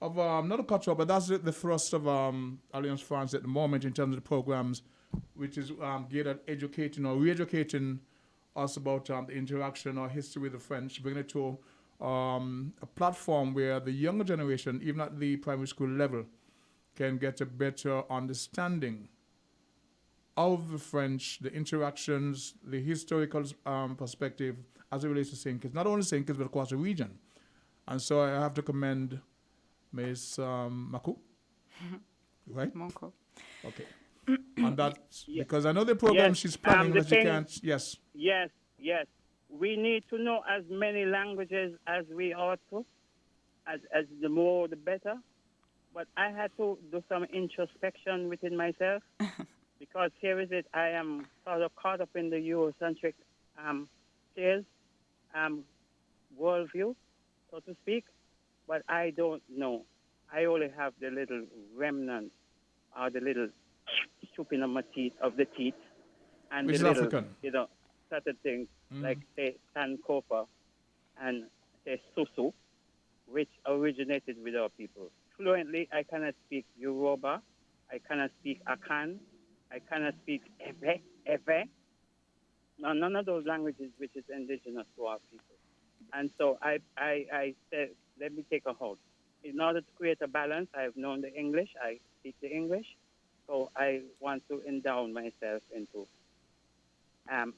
of, not a culture, but that's the thrust of Alliance France at the moment in terms of the programs, which is geared at educating or re-educating us about the interaction or history with the French, bringing it to a platform where the younger generation, even at the primary school level, can get a better understanding of the French, the interactions, the historical perspective as it relates to St. Kitts. Not only St. Kitts, but across the region. And so I have to commend Ms. Maku, right? Monko. Okay. And that, because I know the program she's planning, the but she thing- can't, yes. Yes. We need to know as many languages as we ought to, as the more the better. But I had to do some introspection within myself because here is it, I am sort of caught up in the Eurocentric sales worldview, so to speak, but I don't know. I only have the little remnant or the little chooping of the teeth, and Which the is little, African. certain things like say Sankofa and say Susu, which originated with our people. Fluently, I cannot speak Yoruba, I cannot speak Akan, I cannot speak Ewe. No, none of those languages which is indigenous to our people. And so I said, let me take a hold. In order to create a balance, I have known the English, I speak the English, so I want to endow myself into an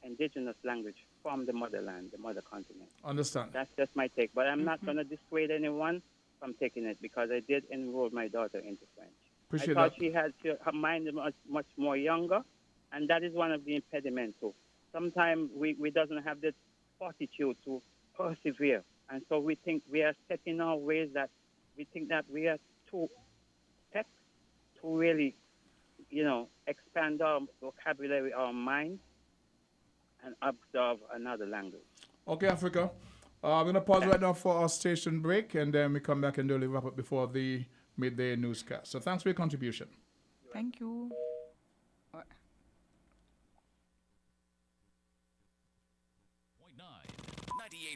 indigenous language from the motherland, the mother continent. Understand. That's just my take. But I'm not going to dissuade anyone from taking it because I did enroll my daughter into French. Appreciate I thought that. her mind was much more younger, and that is one of the impediments too. Sometimes we doesn't have the fortitude to persevere, and so we think we are set in our ways that we think that we are too set to really, expand our vocabulary, our mind, and observe another language. Okay, Africa. I'm going to pause right now for our station break, and then we come back and do a wrap up before the midday newscast. So thanks for your contribution. Thank you.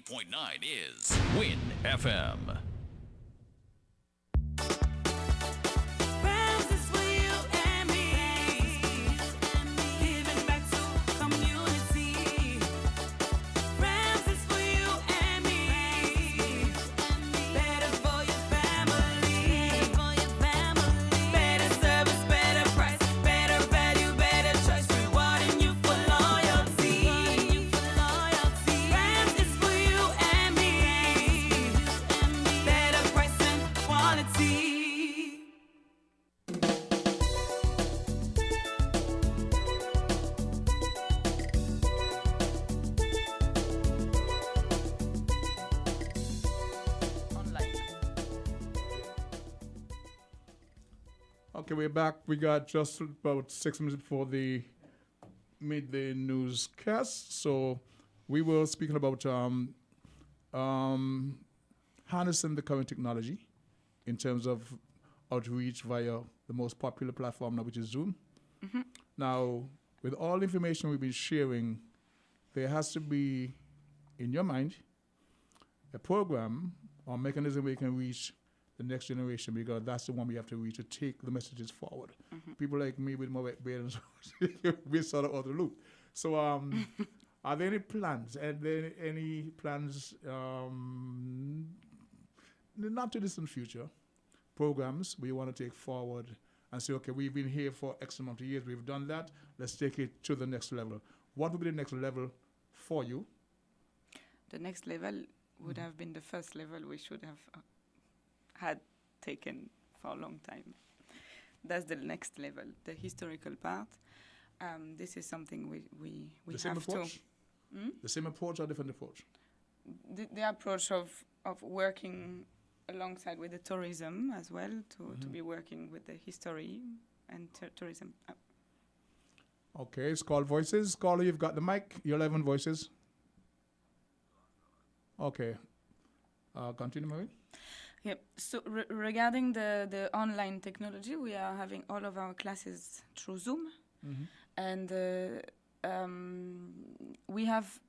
98.9 is Win FM. Okay, we're back. We got just about 6 minutes before the midday newscast. So we were speaking about harnessing the current technology in terms of outreach via the most popular platform now, which is Zoom. Mm-hmm. Now, with all the information we've been sharing, there has to be, in your mind, a program or mechanism where you can reach the next generation, because that's the one we have to reach to take the messages forward. Mm-hmm. People like me with more brains, we're sort of out of the loop. So are there any plans? Are there any plans, not too distant future, programs where you want to take forward and say, okay, we've been here for X amount of years, we've done that, let's take it to the next level. What would be the next level for you? The next level would have been the first level we should have had taken for a long time. That's the next level, the historical part. This is something we the have same approach? to... The same approach or different approach? The approach of working alongside with the tourism as well, to be working with the history and tourism. Okay, it's called Voices. Caller, you've got the mic. You're 11 voices. Okay. Continue, Marie. Yeah. So regarding the online technology, we are having all of our classes through Zoom, and we have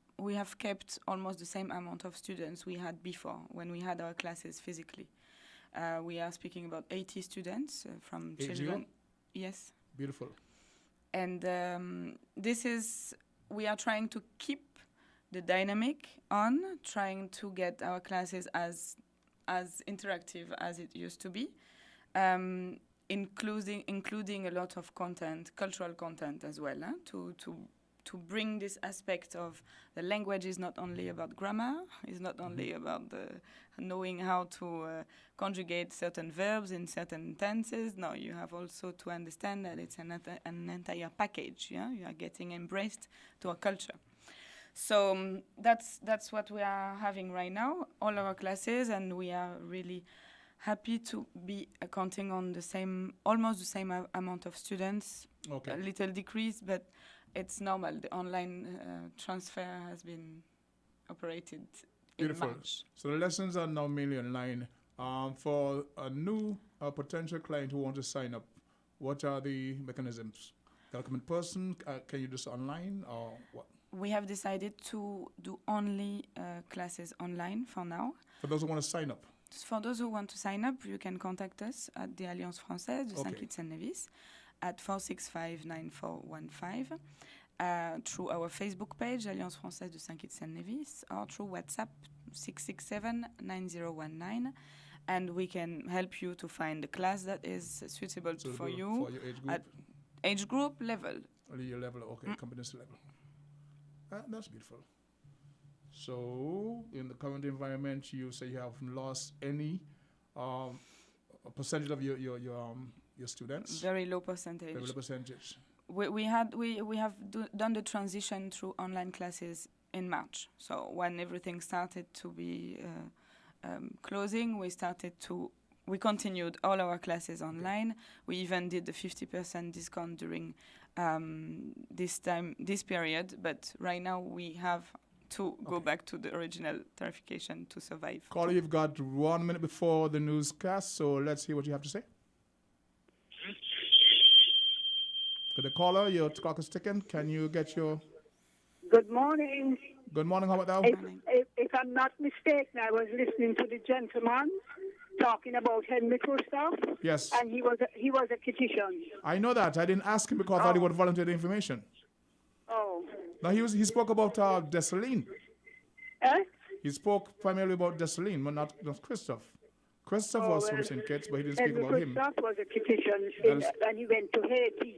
kept almost the same amount of students we had before when we had our classes physically. We are speaking about 80 students from children. Yes. Beautiful. And we are trying to keep the dynamic on, trying to get our classes as interactive as it used to be, including a lot of content, cultural content as well, to bring this aspect of the language is not only about grammar, it's not only about knowing how to conjugate certain verbs in certain tenses. No, you have also to understand that it's an entire package. Yeah, you are getting embraced to a culture. So that's what we are having right now, all our classes, and we are really happy to be counting on almost the same amount of students. Okay. A little decrease, but it's normal. The online transfer has been operated in March. So the lessons are now mainly online. For a new potential client who wants to sign up, what are the mechanisms? Can I come in person? Can you do this online or what? We have decided to do only classes online for now. For those who want to sign up? For those who want to sign up, you can contact us at the Alliance Française de Saint-Kitts-and-Nevis at 465-9415 through our Facebook page, Alliance Française de Saint-Kitts-and-Nevis, or through WhatsApp 667-9019. And we can help you to find a class that is suitable for you. For your age group? At age group level. Your level, okay, competency level. That's beautiful. So, in the current environment, you say you haven't lost any percentage of your students? Very low percentage. Very low percentage. We have done the transition through online classes in March. So when everything started to be closing, we continued all our classes online. We even did the 50% discount during this period, but right now we have to go back to the original tarification to survive. Caller, you've got 1 minute before the newscast, so let's hear what you have to say. To the caller, your clock is ticking. Can you get your... Good morning. Good morning, how about that? If I'm not mistaken, I was listening to the gentleman talking about Henry Christoph. Yes. And he was a Kittitian. I know that. I didn't ask him because I thought he would volunteer the information. Oh. No, he spoke about Dessalines. Eh? He spoke primarily about Dessalines, but not Christoph. Christoph was from St. Kitts, but he didn't speak about him. Christoph was a Kittitian and he went to Haiti.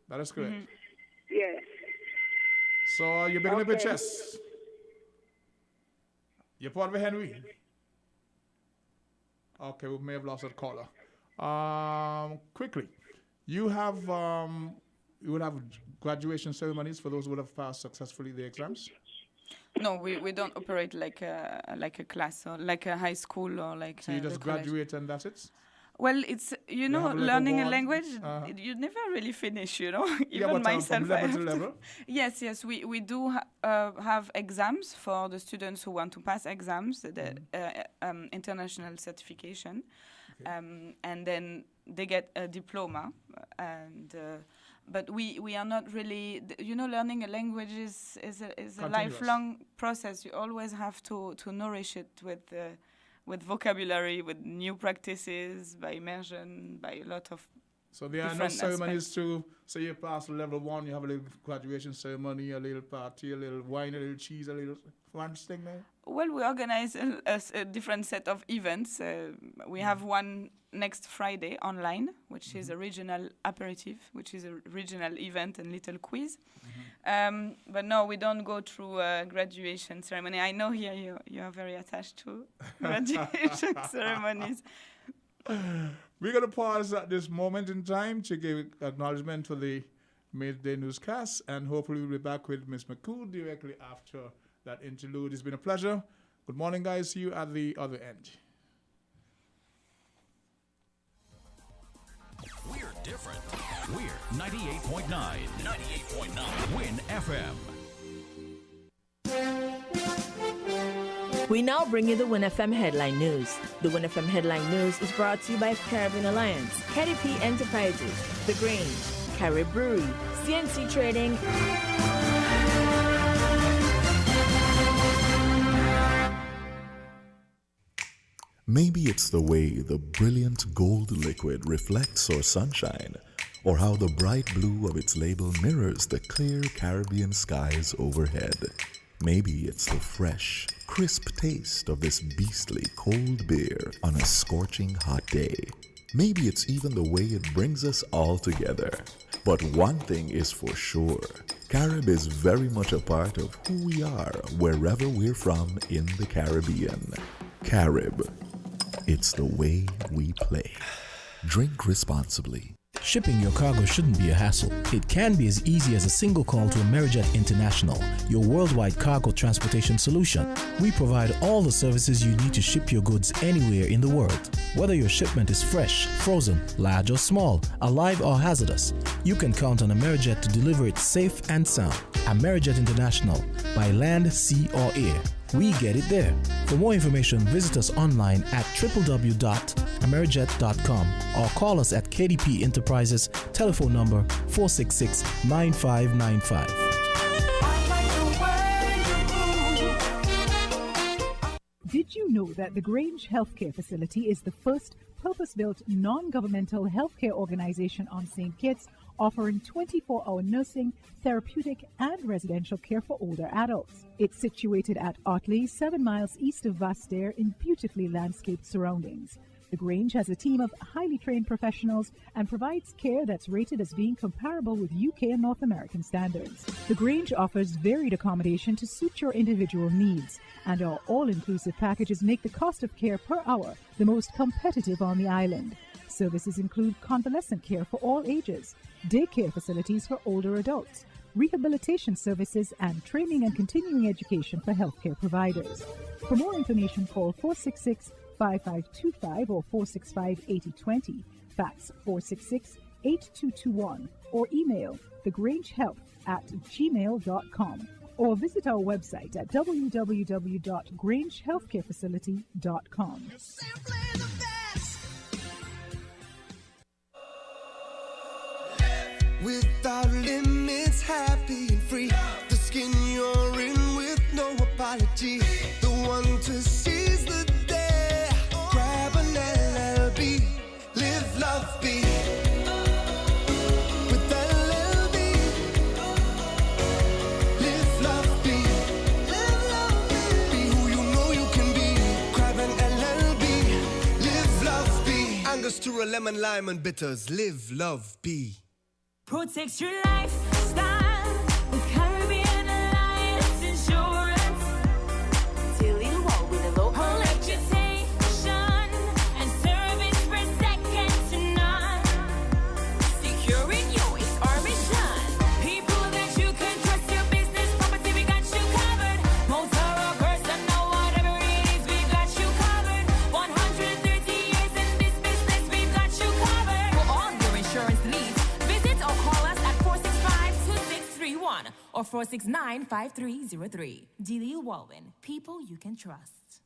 That is correct. Yes. So you're bigging up your chest. You're part of Henry. Okay, we may have lost that caller. Quickly, you would have graduation ceremonies for those who would have passed successfully the exams? No, we don't operate like a class or like a high school or like. So you just graduate and that's it? Well, it's learning a language. You never really finish, Even myself. From level to level? Yes, we do have exams for the students who want to pass exams, the international certification, and then they get a diploma. But we are not really, learning a language is a lifelong process. You always have to nourish it with vocabulary, with new practices, by immersion, by a lot of So there are no different ceremonies aspects. too. So you pass level 1, you have a little graduation ceremony, a little party, a little wine, a little cheese, a little fun thing there. Well, we organize a different set of events. We have one next Friday online, which is a regional aperitif, which is a regional event and little quiz. But no, we don't go through a graduation ceremony. I know here you are very attached to graduation ceremonies. We're going to pause at this moment in time to give acknowledgement for the midday newscast, and hopefully we'll be back with Ms. McCool directly after that interlude. It's been a pleasure. Good morning, guys. See you at the other end. We're different. We're 98.9. 98.9. Win FM. We now bring you the Win FM Headline News. The Win FM Headline News is brought to you by Caribbean Alliance, KDP Enterprises, The Grange, Carib Brewery, CNC Trading. Maybe it's the way the brilliant gold liquid reflects our sunshine, or how the bright blue of its label mirrors the clear Caribbean skies overhead. Maybe it's the fresh, crisp taste of this beastly cold beer on a scorching hot day. Maybe it's even the way it brings us all together. But one thing is for sure, Carib is very much a part of who we are wherever we're from in the Caribbean. Carib. It's the way we play. Drink responsibly. Shipping your cargo shouldn't be a hassle. It can be as easy as a single call to Amerijet International, your worldwide cargo transportation solution. We provide all the services you need to ship your goods anywhere in the world. Whether your shipment is fresh, frozen, large or small, alive or hazardous, you can count on Amerijet to deliver it safe and sound. Amerijet International, by land, sea or air. We get it there. For more information, visit us online at www.amerijet.com or call us at KDP Enterprises, telephone number 466-9595. Did you know that the Grange Healthcare Facility is the first purpose-built non-governmental healthcare organization on St. Kitts, offering 24-hour nursing, therapeutic, and residential care for older adults? It's situated at Otley, 7 miles east of Vastair in beautifully landscaped surroundings. The Grange has a team of highly trained professionals and provides care that's rated as being comparable with UK and North American standards. The Grange offers varied accommodation to suit your individual needs, and our all-inclusive packages make the cost of care per hour the most competitive on the island. Services include convalescent care for all ages, daycare facilities for older adults, rehabilitation services, and training and continuing education for healthcare providers. For more information, call 466-5525 or 465-8020, fax 466-8221, or email thegrangehealth@gmail.com, or visit our website at www.grangehealthcarefacility.com. Without limits, happy and free. The skin you're in with no apology. The one to seize the day. Grab an LLB. Live, love, be. With LLB. Live, love, be. Live, love, be. Be who you know you can be. Grab an LLB. Live, love, be. Angostura, lemon, lime, and bitters. Live, love, be. Protect your lifestyle with Caribbean Alliance Insurance. Daily low with a low reputation and service for second to none. Securing you is our mission. People that you can trust, your business, property, we got you covered. Motor or personal, whatever it is, we got you covered. 130 years in this business, we got you covered. For all your insurance needs, visit or call us at 465-2631 or 469-5303. Dealey Walwyn, people you can trust.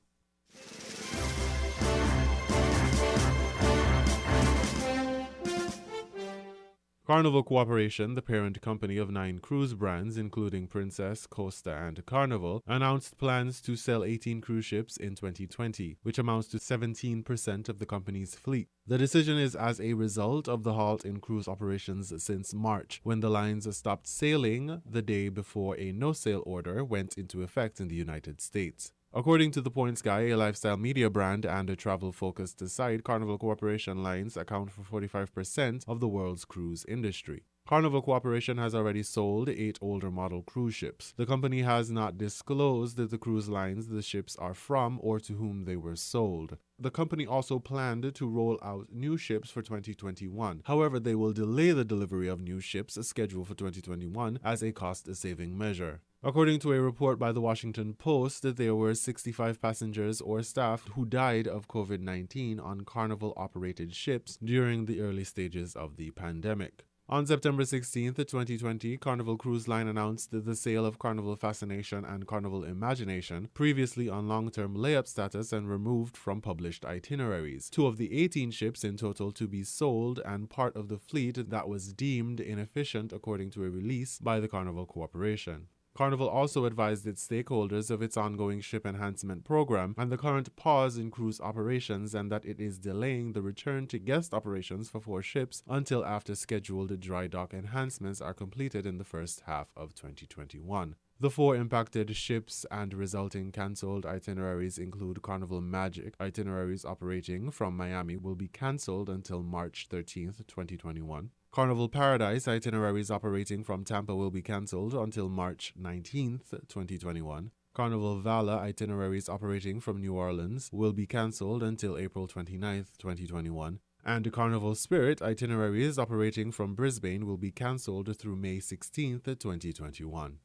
Carnival Corporation, the parent company of 9 cruise brands, including Princess, Costa, and Carnival, announced plans to sell 18 cruise ships in 2020, which amounts to 17% of the company's fleet. The decision is as a result of the halt in cruise operations since March, when the lines stopped sailing the day before a no-sail order went into effect in the United States. According to The Points Guy, a lifestyle media brand and a travel-focused site, Carnival Corporation lines account for 45% of the world's cruise industry. Carnival Corporation has already sold 8 older model cruise ships. The company has not disclosed the cruise lines the ships are from or to whom they were sold. The company also planned to roll out new ships for 2021. However, they will delay the delivery of new ships scheduled for 2021 as a cost-saving measure. According to a report by the Washington Post, there were 65 passengers or staff who died of COVID-19 on Carnival-operated ships during the early stages of the pandemic. On September 16, 2020, Carnival Cruise Line announced the sale of Carnival Fascination and Carnival Imagination, previously on long-term layup status and removed from published itineraries. 2 of the 18 ships in total to be sold and part of the fleet that was deemed inefficient according to a release by the Carnival Corporation. Carnival also advised its stakeholders of its ongoing ship enhancement program and the current pause in cruise operations, and that it is delaying the return to guest operations for 4 ships until after scheduled dry dock enhancements are completed in the first half of 2021. The 4 impacted ships and resulting cancelled itineraries include Carnival Magic. Itineraries operating from Miami will be cancelled until March 13, 2021. Carnival Paradise itineraries operating from Tampa will be cancelled until March 19, 2021. Carnival Vala itineraries operating from New Orleans will be cancelled until April 29, 2021. And Carnival Spirit itineraries operating from Brisbane will be cancelled through May 16, 2021.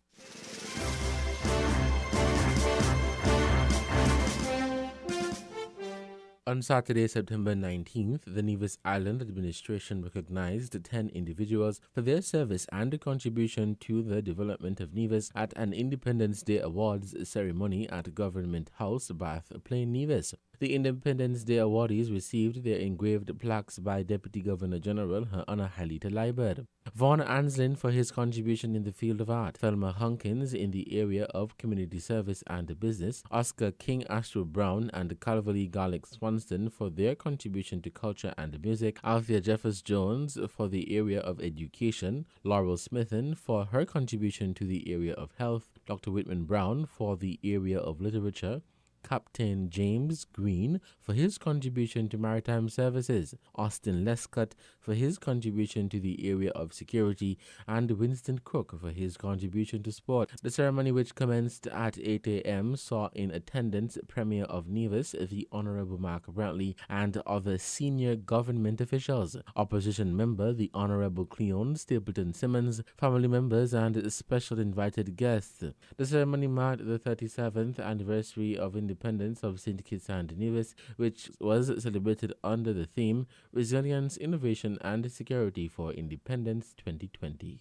On Saturday, September 19th, the Nevis Island Administration recognized 10 individuals for their service and contribution to the development of Nevis at an Independence Day Awards ceremony at Government House, Bath Plain, Nevis. The Independence Day awardees received their engraved plaques by Deputy Governor General Her Honor Halita Liebert. Vaughn Anslin for his contribution in the field of art, Thelma Hunkins in the area of community service and business, Oscar King Astro Brown and Calvary Garlic Swanston for their contribution to culture and music, Althea Jeffers Jones for the area of education, Laurel Smithen for her contribution to the area of health, Dr. Whitman Brown for the area of literature, Captain James Green for his contribution to maritime services, Austin Lescott for his contribution to the area of security, and Winston Cook for his contribution to sport. The ceremony, which commenced at 8 a.m., saw in attendance Premier of Nevis, the Honorable Mark Brantley, and other senior government officials, opposition member the Honorable Cleon Stapleton Simmons, family members, and special invited guests. The ceremony marked the 37th anniversary of independence of St. Kitts and Nevis, which was celebrated under the theme Resilience, Innovation and Security for Independence 2020.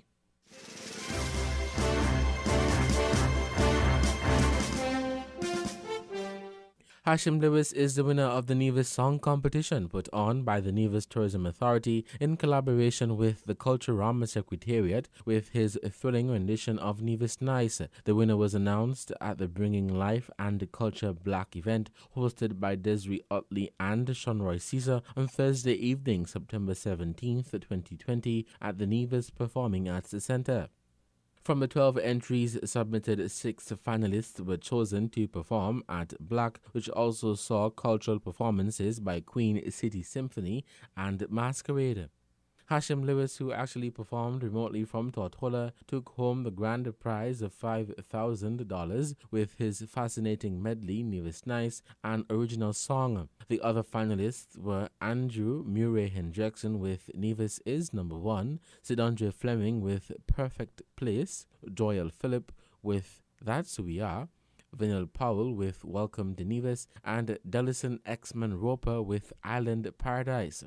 Hashim Lewis is the winner of the Nevis Song Competition put on by the Nevis Tourism Authority in collaboration with the Culturama Secretariat with his thrilling rendition of Nevis Nice. The winner was announced at the Bringing Life and Culture Black event hosted by Desiree Utley and Shonroy Caesar on Thursday evening, September 17th, 2020 at the Nevis Performing Arts Centre. From the 12 entries submitted, 6 finalists were chosen to perform at Black, which also saw cultural performances by Queen City Symphony and Masquerade. Hashim Lewis, who actually performed remotely from Tortola, took home the grand prize of $5,000 with his fascinating medley, Nevis Nice, an original song. The other finalists were Andrew Murray Hendrickson with Nevis is Number 1, Sidondre Fleming with Perfect Place, Joyal Phillip with That's Who We Are, Vinyl Powell with Welcome to Nevis, and Delison Exman Roper with Island Paradise.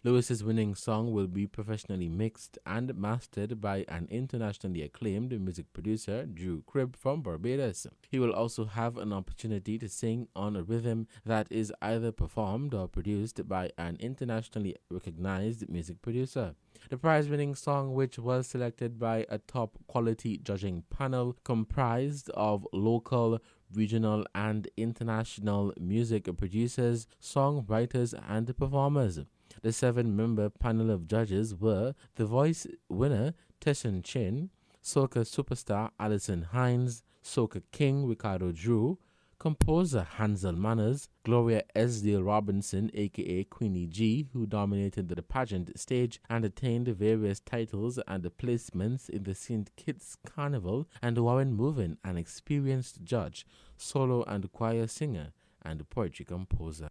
Lewis's winning song will be professionally mixed and mastered by an internationally acclaimed music producer, Drew Cribb from Barbados. He will also have an opportunity to sing on a rhythm that is either performed or produced by an internationally recognized music producer. The prize-winning song, which was selected by a top-quality judging panel comprised of local, regional, and international music producers, songwriters, and performers. The 7-member panel of judges were The Voice winner Tessin Chin, soca superstar Alison Hines, soca king Ricardo Drew, composer Hansel Manners, Gloria Esdale Robinson aka Queenie G, who dominated the pageant stage and attained various titles and placements in the St. Kitts Carnival, and Warren Movin, an experienced judge, solo and choir singer, and poetry composer.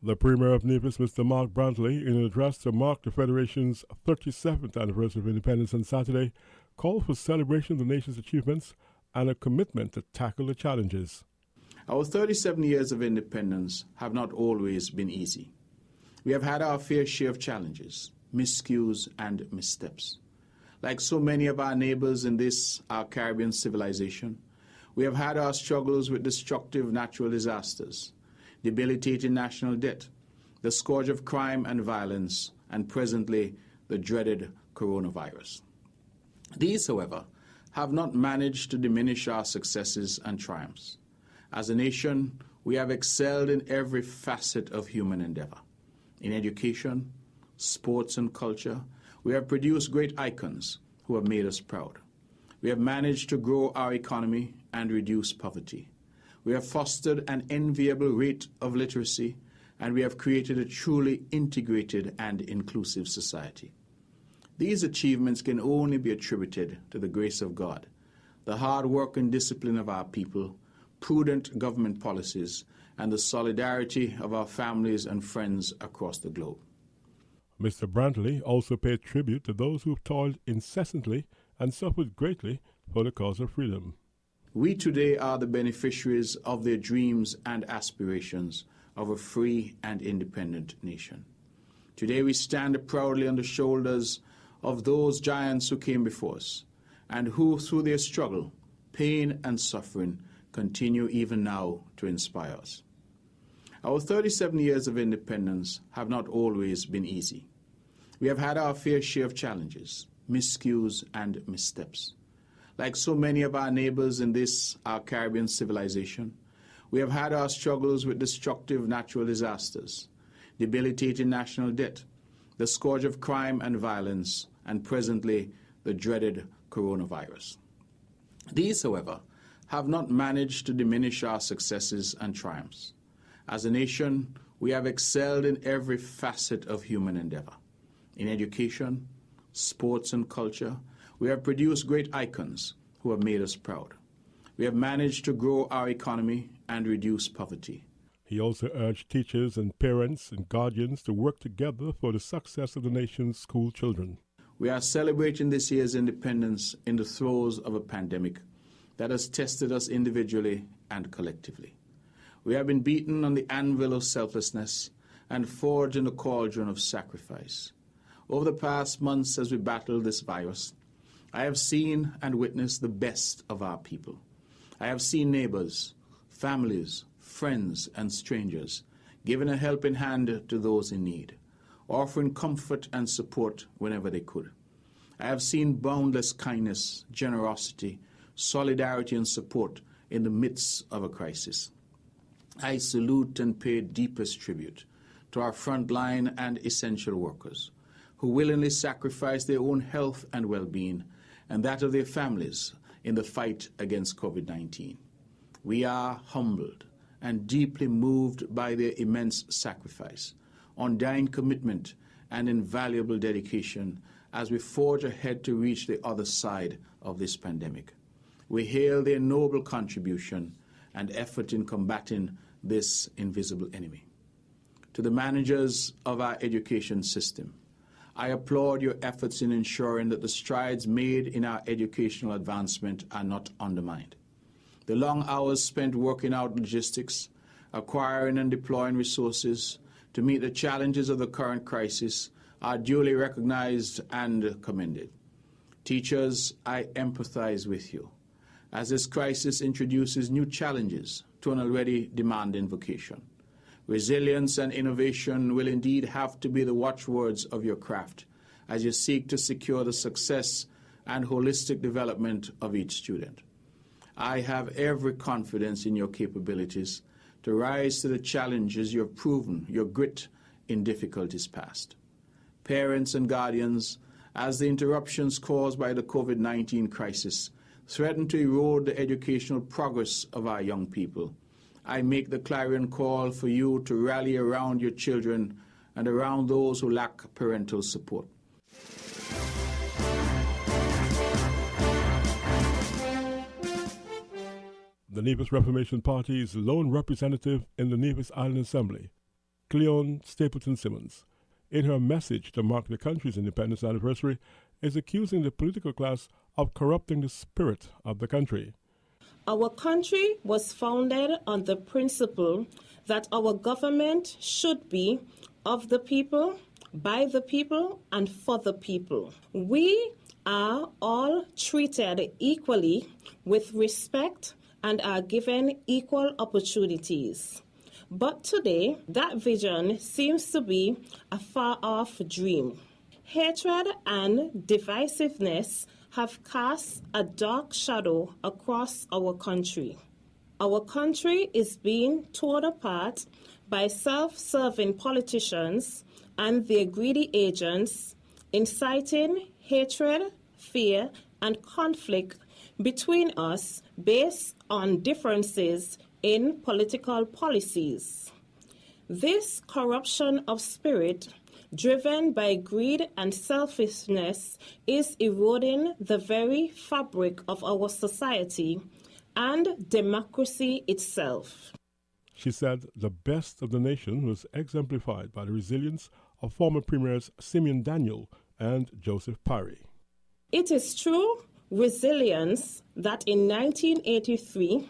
The Premier of Nevis, Mr. Mark Brantley, in an address to mark the Federation's 37th anniversary of independence on Saturday, called for celebration of the nation's achievements and a commitment to tackle the challenges. Our 37 years of independence have not always been easy. We have had our fair share of challenges, miscues, and missteps. Like so many of our neighbors in this, our Caribbean civilization, we have had our struggles with destructive natural disasters, debilitating national debt, the scourge of crime and violence, and presently the dreaded coronavirus. These, however, have not managed to diminish our successes and triumphs. As a nation, we have excelled in every facet of human endeavor. In education, sports, and culture, we have produced great icons who have made us proud. We have managed to grow our economy and reduce poverty. We have fostered an enviable rate of literacy, and we have created a truly integrated and inclusive society. These achievements can only be attributed to the grace of God, the hard work and discipline of our people, prudent government policies, and the solidarity of our families and friends across the globe. Mr. Brantley also paid tribute to those who have toiled incessantly and suffered greatly for the cause of freedom. We today are the beneficiaries of their dreams and aspirations of a free and independent nation. Today we stand proudly on the shoulders of those giants who came before us and who, through their struggle, pain, and suffering, continue even now to inspire us. Our 37 years of independence have not always been easy. We have had our fair share of challenges, miscues, and missteps. Like so many of our neighbors in this, our Caribbean civilization, we have had our struggles with destructive natural disasters, debilitating national debt, the scourge of crime and violence, and presently the dreaded coronavirus. These, however, have not managed to diminish our successes and triumphs. As a nation, we have excelled in every facet of human endeavor. In education, sports, and culture, we have produced great icons who have made us proud. We have managed to grow our economy and reduce poverty. He also urged teachers and parents and guardians to work together for the success of the nation's school children. We are celebrating this year's independence in the throes of a pandemic that has tested us individually and collectively. We have been beaten on the anvil of selflessness and forged in the cauldron of sacrifice. Over the past months as we battled this virus, I have seen and witnessed the best of our people. I have seen neighbors, families, friends, and strangers giving a helping hand to those in need, offering comfort and support whenever they could. I have seen boundless kindness, generosity, solidarity, and support in the midst of a crisis. I salute and pay deepest tribute to our frontline and essential workers who willingly sacrifice their own health and well-being and that of their families in the fight against COVID-19. We are humbled and deeply moved by their immense sacrifice, undying commitment, and invaluable dedication as we forge ahead to reach the other side of this pandemic. We hail their noble contribution and effort in combating this invisible enemy. To the managers of our education system, I applaud your efforts in ensuring that the strides made in our educational advancement are not undermined. The long hours spent working out logistics, acquiring and deploying resources to meet the challenges of the current crisis are duly recognized and commended. Teachers, I empathize with you, as this crisis introduces new challenges to an already demanding vocation. Resilience and innovation will indeed have to be the watchwords of your craft as you seek to secure the success and holistic development of each student. I have every confidence in your capabilities to rise to the challenges you have proven your grit in difficulties past. Parents and guardians, as the interruptions caused by the COVID-19 crisis threaten to erode the educational progress of our young people, I make the clarion call for you to rally around your children and around those who lack parental support. The Nevis Reformation Party's lone representative in the Nevis Island Assembly, Cleone Stapleton Simmons, in her message to mark the country's independence anniversary, is accusing the political class of corrupting the spirit of the country. Our country was founded on the principle that our government should be of the people, by the people, and for the people. We are all treated equally with respect and are given equal opportunities. But today, that vision seems to be a far-off dream. Hatred and divisiveness have cast a dark shadow across our country. Our country is being torn apart by self-serving politicians and their greedy agents, inciting hatred, fear, and conflict between us based on differences in political policies. This corruption of spirit, driven by greed and selfishness, is eroding the very fabric of our society and democracy itself. She said the best of the nation was exemplified by the resilience of former Premiers Simeon Daniel and Joseph Parry. It is true resilience that in 1983,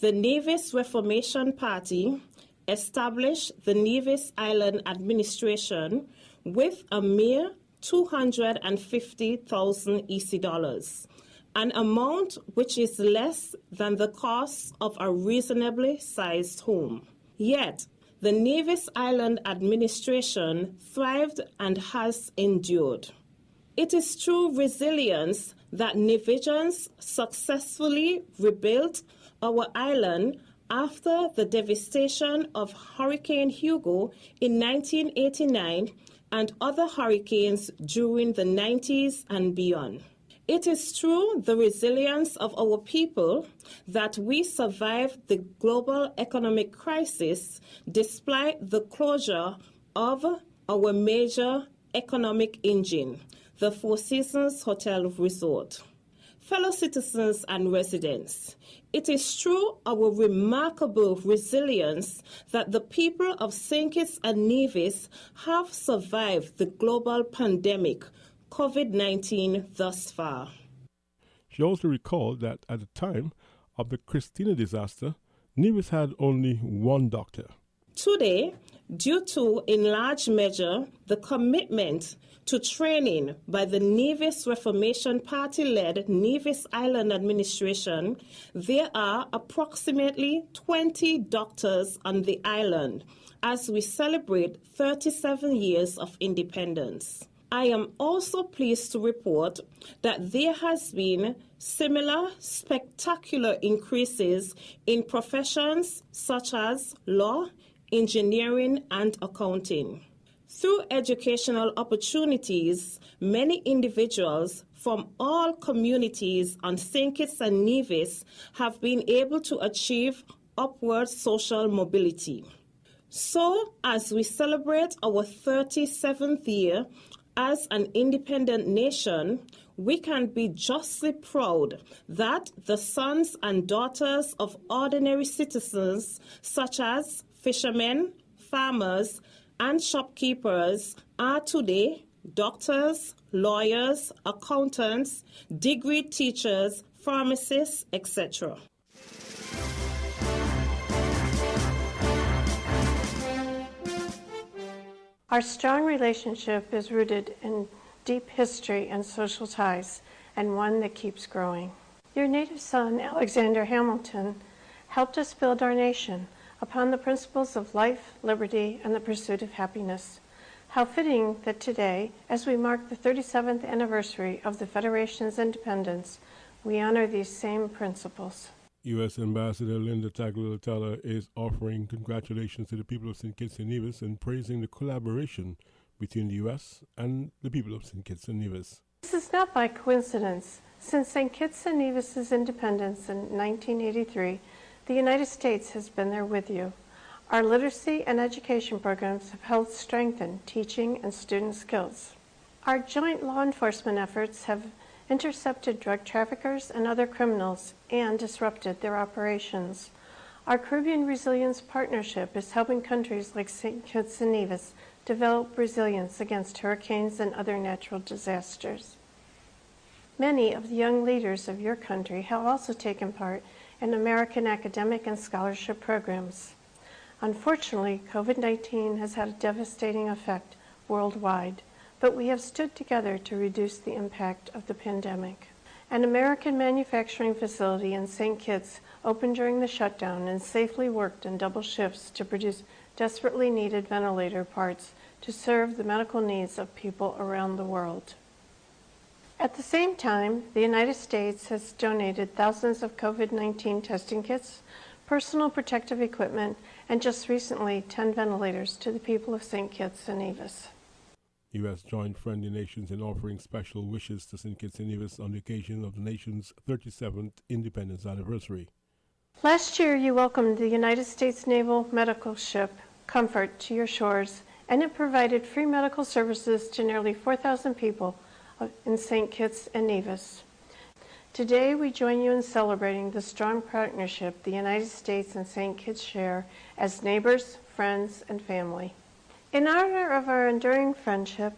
the Nevis Reformation Party established the Nevis Island Administration with a mere 250,000 EC dollars, an amount which is less than the cost of a reasonably sized home. Yet, the Nevis Island Administration thrived and has endured. It is true resilience that Nevisians successfully rebuilt our island after the devastation of Hurricane Hugo in 1989 and other hurricanes during the 90s and beyond. It is through the resilience of our people that we survived the global economic crisis despite the closure of our major economic engine, the Four Seasons Hotel Resort. Fellow citizens and residents, it is through our remarkable resilience that the people of St. Kitts and Nevis have survived the global pandemic, COVID-19, thus far. She also recalled that at the time of the Christina disaster, Nevis had only one doctor. Today, due to, in large measure, the commitment to training by the Nevis Reformation Party-led Nevis Island Administration, there are approximately 20 doctors on the island as we celebrate 37 years of independence. I am also pleased to report that there has been similar spectacular increases in professions such as law, engineering, and accounting. Through educational opportunities, many individuals from all communities on St. Kitts and Nevis have been able to achieve upward social mobility. So, as we celebrate our 37th year as an independent nation, we can be justly proud that the sons and daughters of ordinary citizens, such as fishermen, farmers, and shopkeepers, are today doctors, lawyers, accountants, degree teachers, pharmacists, etc. Our strong relationship is rooted in deep history and social ties, and one that keeps growing. Your native son, Alexander Hamilton, helped us build our nation upon the principles of life, liberty, and the pursuit of happiness. How fitting that today, as we mark the 37th anniversary of the Federation's independence, we honor these same principles. U.S. Ambassador Linda Tagliatella is offering congratulations to the people of St. Kitts and Nevis and praising the collaboration between the U.S. and the people of St. Kitts and Nevis. This is not by coincidence. Since St. Kitts and Nevis's independence in 1983, the United States has been there with you. Our literacy and education programs have helped strengthen teaching and student skills. Our joint law enforcement efforts have intercepted drug traffickers and other criminals and disrupted their operations. Our Caribbean Resilience Partnership is helping countries like St. Kitts and Nevis develop resilience against hurricanes and other natural disasters. Many of the young leaders of your country have also taken part in American academic and scholarship programs. Unfortunately, COVID-19 has had a devastating effect worldwide, but we have stood together to reduce the impact of the pandemic. An American manufacturing facility in St. Kitts opened during the shutdown and safely worked in double shifts to produce desperately needed ventilator parts to serve the medical needs of people around the world. At the same time, the United States has donated thousands of COVID-19 testing kits, personal protective equipment, and just recently 10 ventilators to the people of St. Kitts and Nevis. U.S. joined friendly nations in offering special wishes to St. Kitts and Nevis on the occasion of the nation's 37th independence anniversary. Last year, you welcomed the United States Naval medical ship, Comfort, to your shores, and it provided free medical services to nearly 4,000 people in St. Kitts and Nevis. Today, we join you in celebrating the strong partnership the United States and St. Kitts share as neighbors, friends, and family. In honor of our enduring friendship,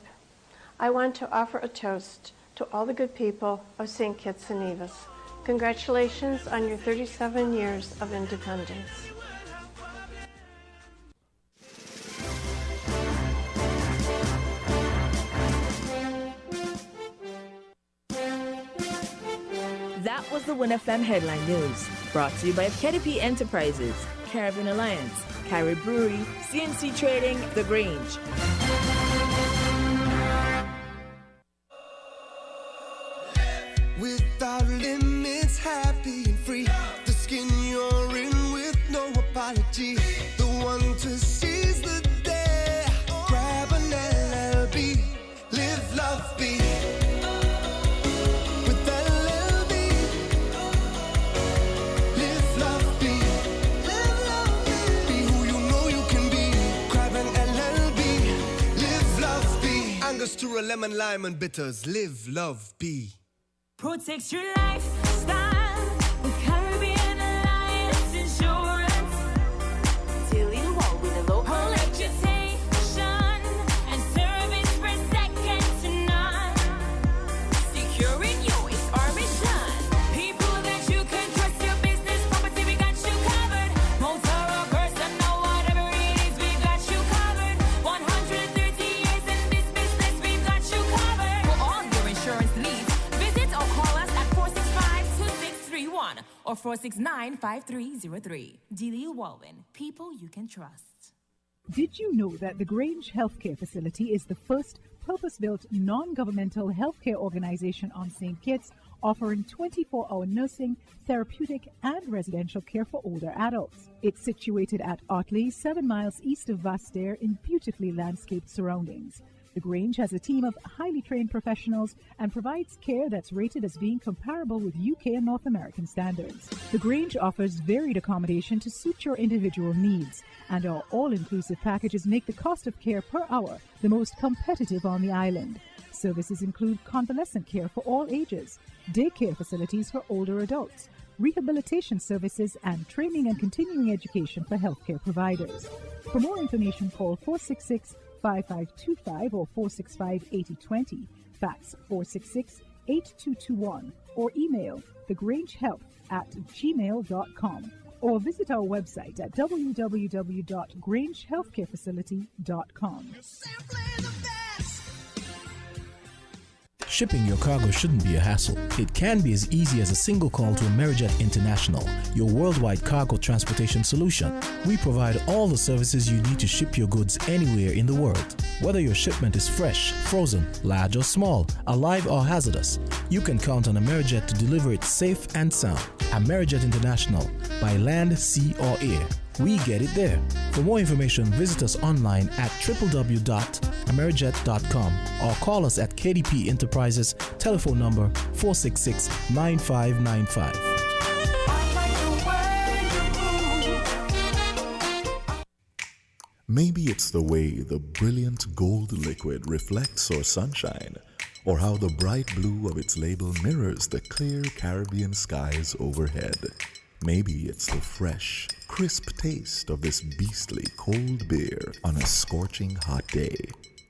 I want to offer a toast to all the good people of St. Kitts and Nevis. Congratulations on your 37 years of independence. That was the WinFM Headline News, brought to you by KDP Enterprises, Caribbean Alliance, Carrie Brewery, CNC Trading, The Grange. Without limits, happy and free. The skin you're in with no apology. The one to seize the day. Grab an LLB. Live, love, be. With LLB. Live, love, be. Live, love, be. Be who you know you can be. Grab an LLB. Live, love, be. Angostura, lemon, lime, and bitters. Live, love, be. Protect your lifestyle with Caribbean Alliance Insurance. Till you walk with a low reputation and service for second to none. Securing you is our mission. People that you can trust, your business, property, we got you covered. Motor or personal, whatever it is, we got you covered. 130 years in this business, we've got you covered. For all your insurance needs, visit or call us at 465-2631 or 469-5303. Dealey Walwyn, people you can trust. Did you know that the Grange Healthcare Facility is the first purpose-built non-governmental healthcare organization on St. Kitts, offering 24-hour nursing, therapeutic, and residential care for older adults? It's situated at Otley, 7 miles east of Vastair in beautifully landscaped surroundings. The Grange has a team of highly trained professionals and provides care that's rated as being comparable with UK and North American standards. The Grange offers varied accommodation to suit your individual needs, and our all-inclusive packages make the cost of care per hour the most competitive on the island. Services include convalescent care for all ages, daycare facilities for older adults, rehabilitation services, and training and continuing education for healthcare providers. For more information, call 466-5525 or 465-8020, fax 466-8221, or email thegrangehealth@gmail.com. or visit our website at www.grangehealthcarefacility.com. Shipping your cargo shouldn't be a hassle. It can be as easy as a single call to Amerijet International, your worldwide cargo transportation solution. We provide all the services you need to ship your goods anywhere in the world. Whether your shipment is fresh, frozen, large or small, alive or hazardous, you can count on Amerijet to deliver it safe and sound. Amerijet International, by land, sea or air. We get it there. For more information, visit us online at www.amerijet.com or call us at KDP Enterprises, telephone number 466-9595. Maybe it's the way the brilliant gold liquid reflects our sunshine, or how the bright blue of its label mirrors the clear Caribbean skies overhead. Maybe it's the fresh, crisp taste of this beastly cold beer on a scorching hot day.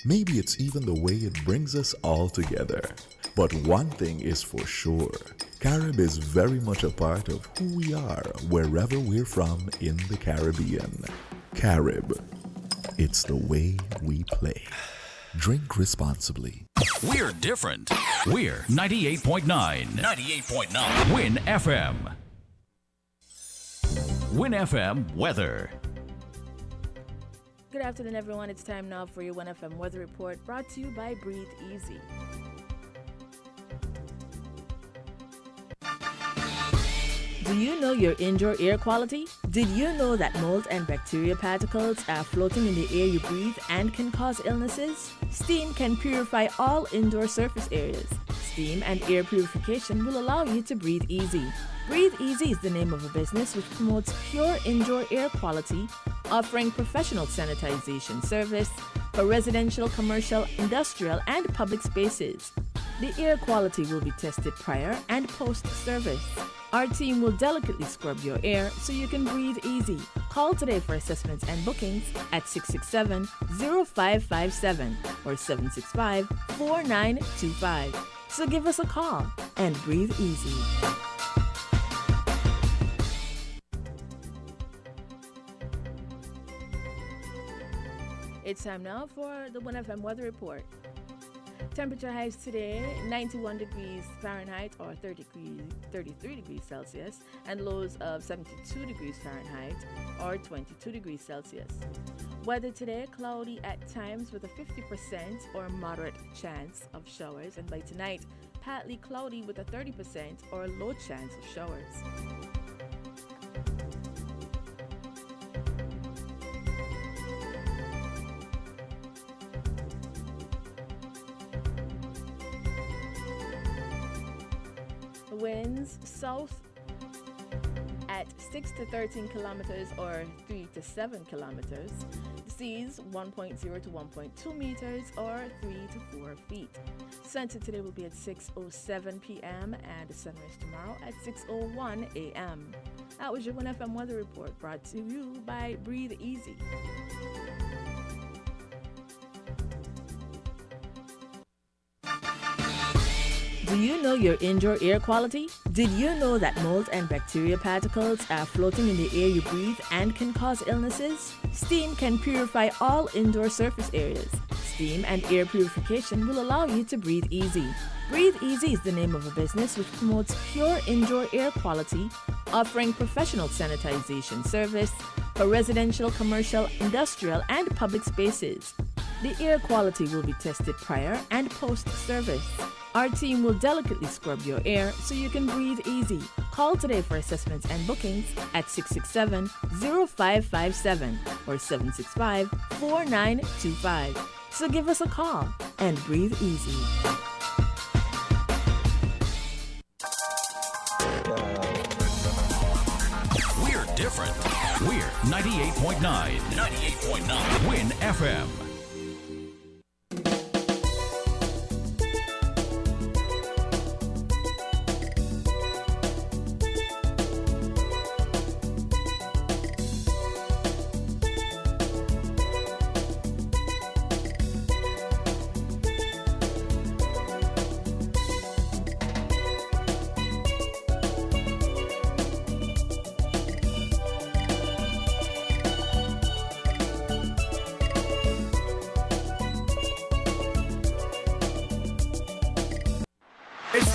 Maybe it's even the way it brings us all together. But one thing is for sure, Carib is very much a part of who we are wherever we're from in the Caribbean. Carib, it's the way we play. Drink responsibly. We're different. We're 98.9. 98.9. Win FM. Win FM weather. Good afternoon, everyone. It's time now for your 1FM weather report, brought to you by Breathe Easy. Do you know your indoor air quality? Did you know that mold and bacteria particles are floating in the air you breathe and can cause illnesses? Steam can purify all indoor surface areas. Steam and air purification will allow you to breathe easy. Breathe Easy is the name of a business which promotes pure indoor air quality, offering professional sanitization service for residential, commercial, industrial, and public spaces. The air quality will be tested prior and post-service. Our team will delicately scrub your air so you can breathe easy. Call today for assessments and bookings at 667-0557 or 765-4925. So give us a call and breathe easy. It's time now for the 1FM weather report. Temperature highs today, 91 degrees Fahrenheit or 33 degrees Celsius, and lows of 72 degrees Fahrenheit or 22 degrees Celsius. Weather today, cloudy at times with a 50% or moderate chance of showers, and by tonight, partly cloudy with a 30% or low chance of showers. Winds south at 6 to 13 kilometers or 3 to 7 kilometers. The seas 1.0 to 1.2 meters or 3 to 4 feet. Sunset today will be at 6:07 p.m. and the sunrise tomorrow at 6:01 a.m. That was your 1FM weather report, brought to you by Breathe Easy. Do you know your indoor air quality? Did you know that mold and bacteria particles are floating in the air you breathe and can cause illnesses? Steam can purify all indoor surface areas. Steam and air purification will allow you to breathe easy. Breathe Easy is the name of a business which promotes pure indoor air quality, offering professional sanitization service for residential, commercial, industrial, and public spaces. The air quality will be tested prior and post-service. Our team will delicately scrub your air so you can breathe easy. Call today for assessments and bookings at 667-0557 or 765-4925. So give us a call and breathe easy. We're different. We're 98.9. 98.9. Win FM.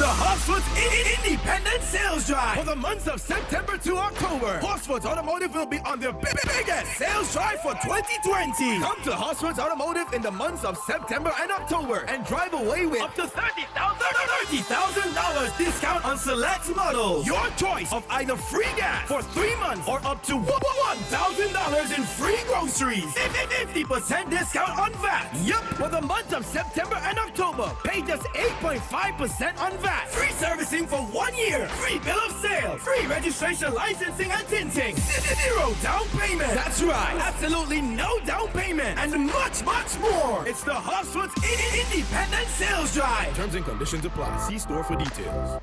Horseford's Independent Sales Drive for the months of September to October. Horseford's Automotive will be on their biggest sales drive for 2020. Come to Horseford's Automotive in the months of September and October and drive away with up to $30,000 discount on select models. Your choice of either free gas for 3 months or up to $1,000 in free groceries. 50% discount on VAT. Yup, for the months of September and October, pay just 8.5% on VAT. Free servicing for 1 year. Free bill of sale. Free registration, licensing, and tinting. 0 down payment. That's right. Absolutely no down payment. And much more. It's the Horseford's Independent Sales Drive. Terms and conditions apply. See store for details.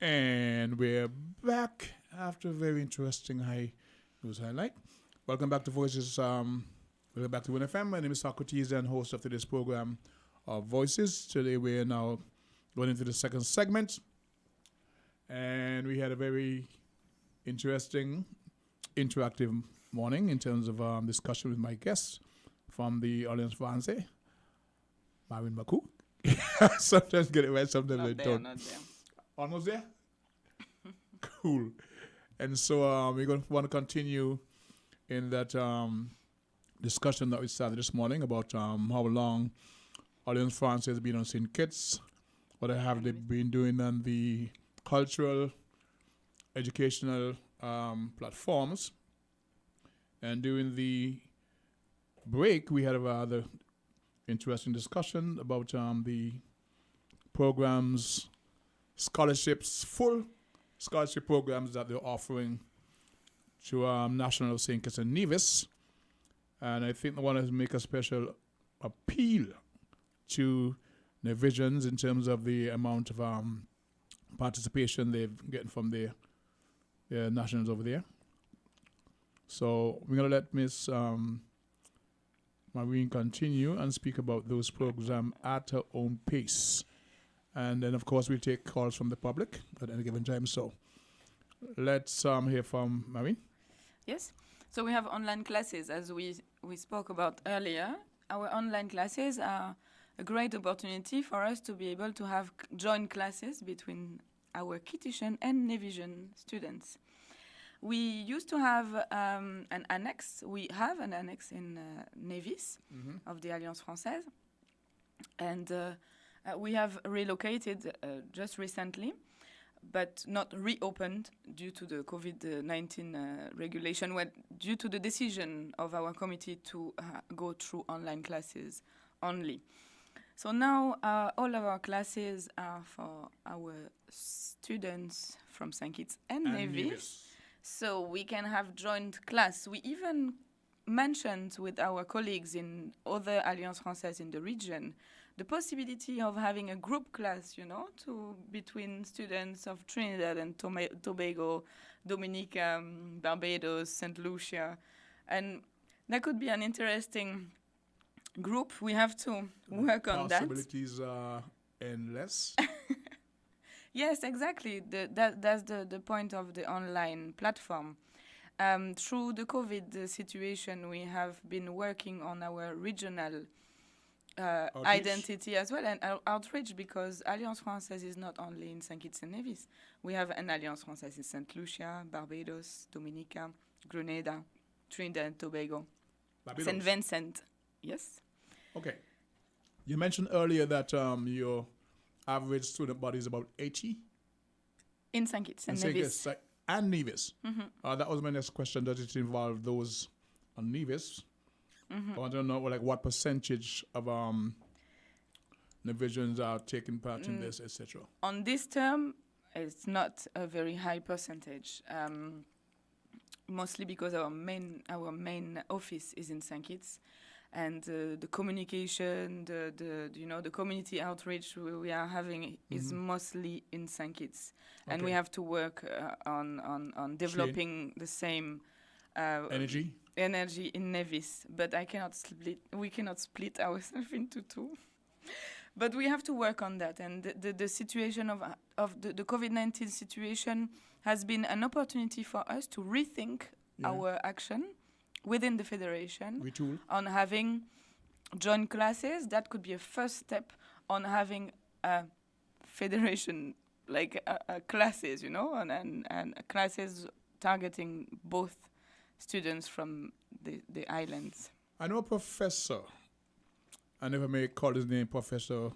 And we're back after a very interesting news highlight. Welcome back to Voices. Welcome back to WinFM. My name is Socrates and host of today's program of Voices. Today we're now going into the second segment. And we had a very interesting, interactive morning in terms of discussion with my guests from the Alliance Française, Marvin Baku. Sometimes get it right, sometimes I don't. Not there. Almost there? Cool. And so we're going to want to continue in that discussion that we started this morning about how long Alliance France has been on St. Kitts, what have they been doing on the cultural, educational platforms. And during the break, we had a rather interesting discussion about the programs, scholarships, full scholarship programs that they're offering to National St. Kitts and Nevis. And I think they want to make a special appeal to Nevisians in terms of the amount of participation they're getting from their nationals over there. So we're going to let Miss Maureen continue and speak about those programs at her own pace. And then, of course, we'll take calls from the public at any given time. So let's hear from Maureen. Yes. So we have online classes, as we spoke about earlier. Our online classes are a great opportunity for us to be able to have joint classes between our Kittitian and Nevisian students. We used to have an annex. We have an annex in Nevis of the Alliance Française. And we have relocated just recently, but not reopened due to the COVID-19 regulation, due to the decision of our committee to go through online classes only. So now all of our classes are for our students from St. Kitts and Nevis. So we can have joint class. We even mentioned with our colleagues in other Alliance Française in the region the possibility of having a group class, between students of Trinidad and Tobago, Dominica, Barbados, St. Lucia. And that could be an interesting group. We have to work on that. Possibilities are endless. Yes, exactly. That's the point of the online platform. Through the COVID situation, we have been working on our regional identity as well, and outreach, because Alliance Française is not only in St. Kitts and Nevis. We have an Alliance Française in St. Lucia, Barbados, Dominica, Grenada, Trinidad and Tobago, St. Vincent. Yes. Okay. You mentioned earlier that your average student body is about 80. In St. Kitts and St. Nevis. Kitts and Nevis. Mhm. That was my next question. Does it involve those on Nevis? Mhm. I don't know, like what percentage of Nevisians are taking part in this, etc. On this term, it's not a very high percentage. Mostly because our main office is in St. Kitts, and the communication, the community outreach we are having is mostly in St. Kitts, and we have to work on developing the same energy in Nevis. But we cannot split ourselves into two. But we have to work on that, and the situation of the COVID-19 situation has been an opportunity for us to rethink our action within the federation on having joint classes. That could be a first step on having a federation, like classes, and classes targeting both students from the islands. I know a professor, I never may call his name, Professor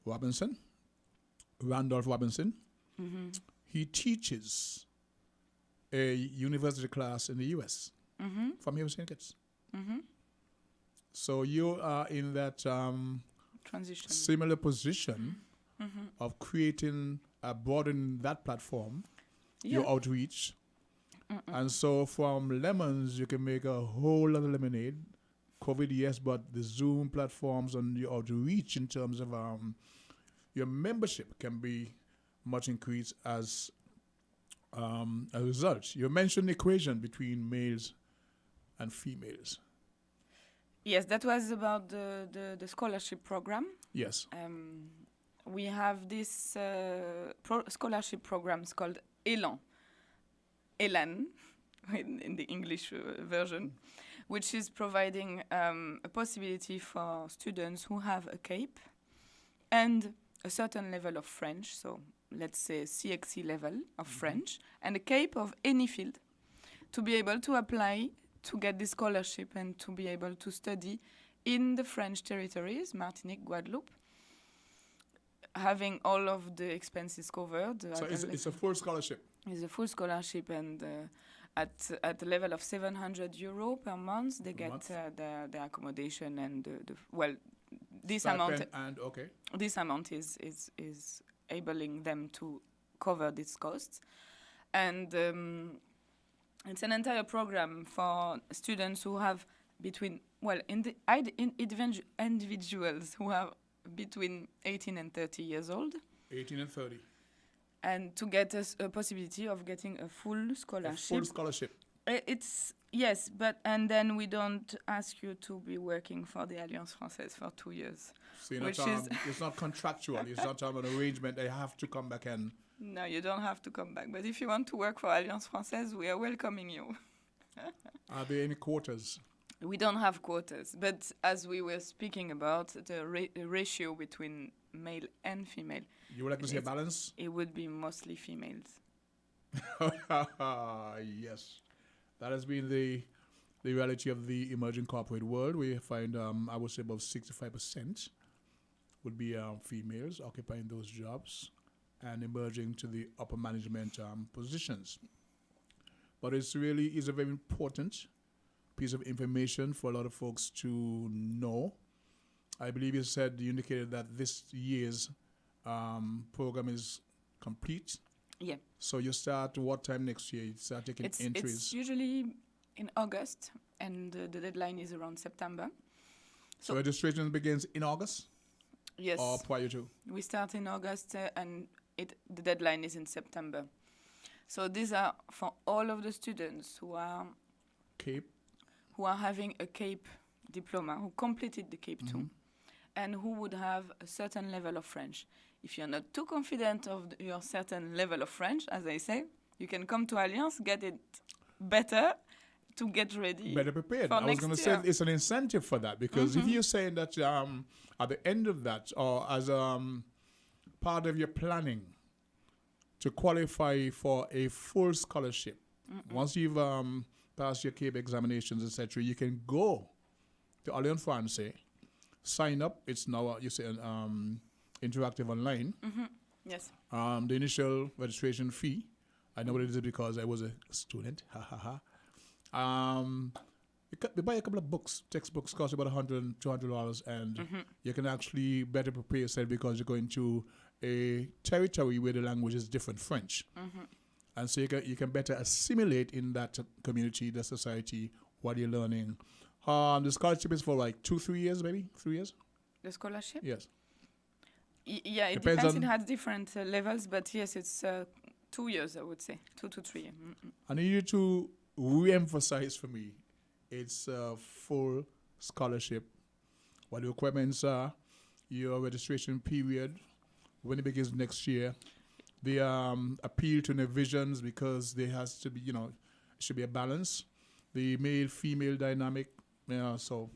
Robinson, Randolph Robinson. Mm-hmm. He teaches a university class in the U.S. from here in St. Kitts. Mm-hmm. So you are in that transition, similar position of creating, broadening that platform, your outreach. And so from lemons, you can make a whole lot of lemonade. COVID, yes, but the Zoom platforms and your outreach in terms of your membership can be much increased as a result. You mentioned the equation between males and females. Yes, that was about the scholarship program. Yes. We have this scholarship programs called Elan in the English version, which is providing a possibility for students who have a CAPE and a certain level of French, so let's say CXC level of French, and a CAPE of any field, to be able to apply to get this scholarship and to be able to study in the French territories, Martinique, Guadeloupe, having all of the expenses covered. So it's a full scholarship? It's a full scholarship, and at the level of €700 per month, they get the accommodation and this amount. And this amount is enabling them to cover these costs, and it's an entire program for students who have individuals who are between 18 and 30 years old. 18 and 30. And to get a possibility of getting a full scholarship. A full scholarship. It's yes, and then we don't ask you to be working for the Alliance Française for 2 years. So it's not contractual. It's not an arrangement. They have to come back and. No, you don't have to come back. But if you want to work for Alliance Française, we are welcoming you. Are there any quotas? We don't have quotas, but as we were speaking about, the ratio between male and female. You would like to see a balance? It would be mostly females. Yes. That has been the reality of the emerging corporate world. We find, I would say, about 65% would be females occupying those jobs and emerging to the upper management positions. But it's really is a very important piece of information for a lot of folks to know. I believe you indicated that this year's program is complete. Yeah. So you start what time next year? You start taking entries? It's usually in August, and the deadline is around September. So registration begins in August? Yes. Or prior to? We start in August, and the deadline is in September. So these are for all of the students who are CAPE, who are having a CAPE diploma, who completed the CAPE 2, and who would have a certain level of French. If you're not too confident of your certain level of French, as I say, you can come to Alliance, get it better to get ready. Better prepared. For I was going to say it's an incentive for that, because if you're saying that at the end of that, or as part of your planning to qualify for a full scholarship, once you've passed your CAPE examinations, etc., you can go to Alliance Française, sign up. It's now, interactive online. Yes. The initial registration fee, I know what it is because I was a student. Ha ha ha. You buy a couple of books. Textbooks cost about $100, $200, and you can actually better prepare yourself because you're going to a territory where the language is different, French. And so you can better assimilate in that community, the society, what you're learning. The scholarship is for like 2-3 years, maybe 3 years. The scholarship? Yes. Yeah, it depends. It has different levels, but yes, it's 2 years, I would say, 2 to 3 years. I need you to re-emphasize for me. It's a full scholarship. What the requirements are, your registration period, when it begins next year, the appeal to the visions because there has to be, it should be a balance. The male-female dynamic, so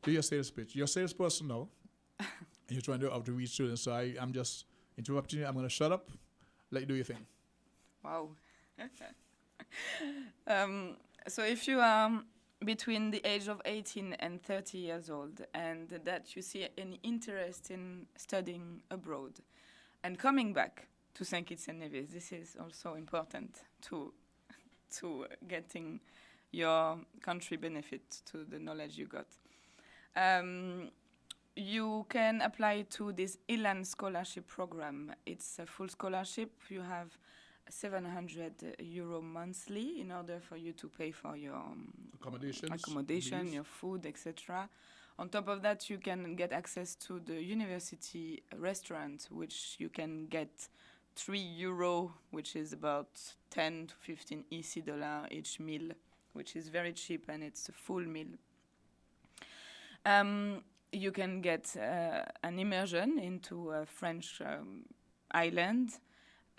do your sales pitch. You're a salesperson now, and you're trying to outreach students, so I'm just interrupting you. I'm going to shut up. Let you do your thing. Wow. So if you are between the age of 18 and 30 years old and that you see any interest in studying abroad and coming back to St. Kitts and Nevis, this is also important to getting your country benefit to the knowledge you got. You can apply to this ELAN scholarship program. It's a full scholarship. You have €700 monthly in order for you to pay for your accommodation, your food, etc. On top of that, you can get access to the university restaurant, which you can get €3, which is about 10 to 15 EC dollar each meal, which is very cheap, and it's a full meal. You can get an immersion into a French island,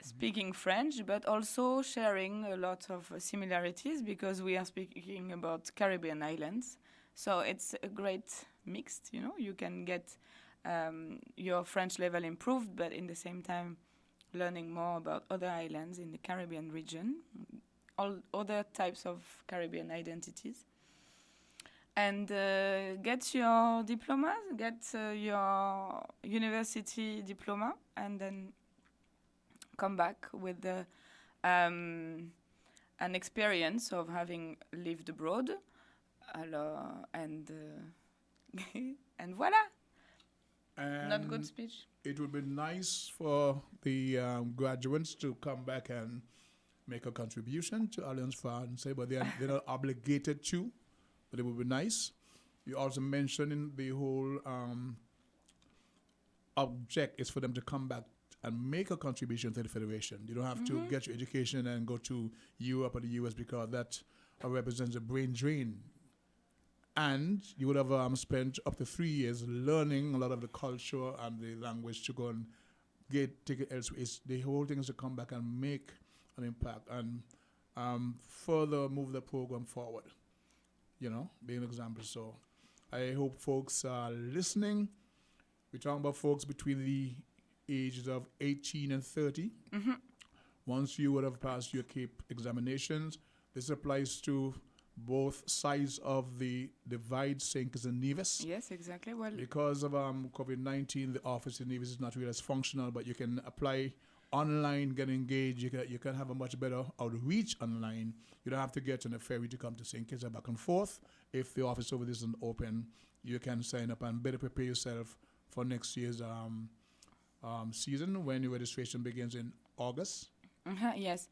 speaking French, but also sharing a lot of similarities because we are speaking about Caribbean islands. So it's a great mix, You can get your French level improved, but in the same time learning more about other islands in the Caribbean region, all other types of Caribbean identities. And get your diploma, get your university diploma, and then come back with an experience of having lived abroad, and voila. And not good speech. It would be nice for the graduates to come back and make a contribution to Alliance Francaise, but they're not obligated to. But it would be nice. You also mentioned in the whole object is for them to come back and make a contribution to the Federation. You don't have to get your education and go to Europe or the US because that represents a brain drain. And you would have spent up to 3 years learning a lot of the culture and the language to go and take it elsewhere. The whole thing is to come back and make an impact and further move the program forward. Being an example. So I hope folks are listening. We're talking about folks between the ages of 18 and 30. Once you would have passed your CAPE examinations, this applies to both sides of the divide, St. Kitts and Nevis. Yes, exactly. Well, because of COVID-19, the office in Nevis is not really as functional, but you can apply online, get engaged. You can have a much better outreach online. You don't have to get on a ferry to come to St. Kitts and back and forth. If the office over there isn't open, you can sign up and better prepare yourself for next year's season when your registration begins in August. Yes.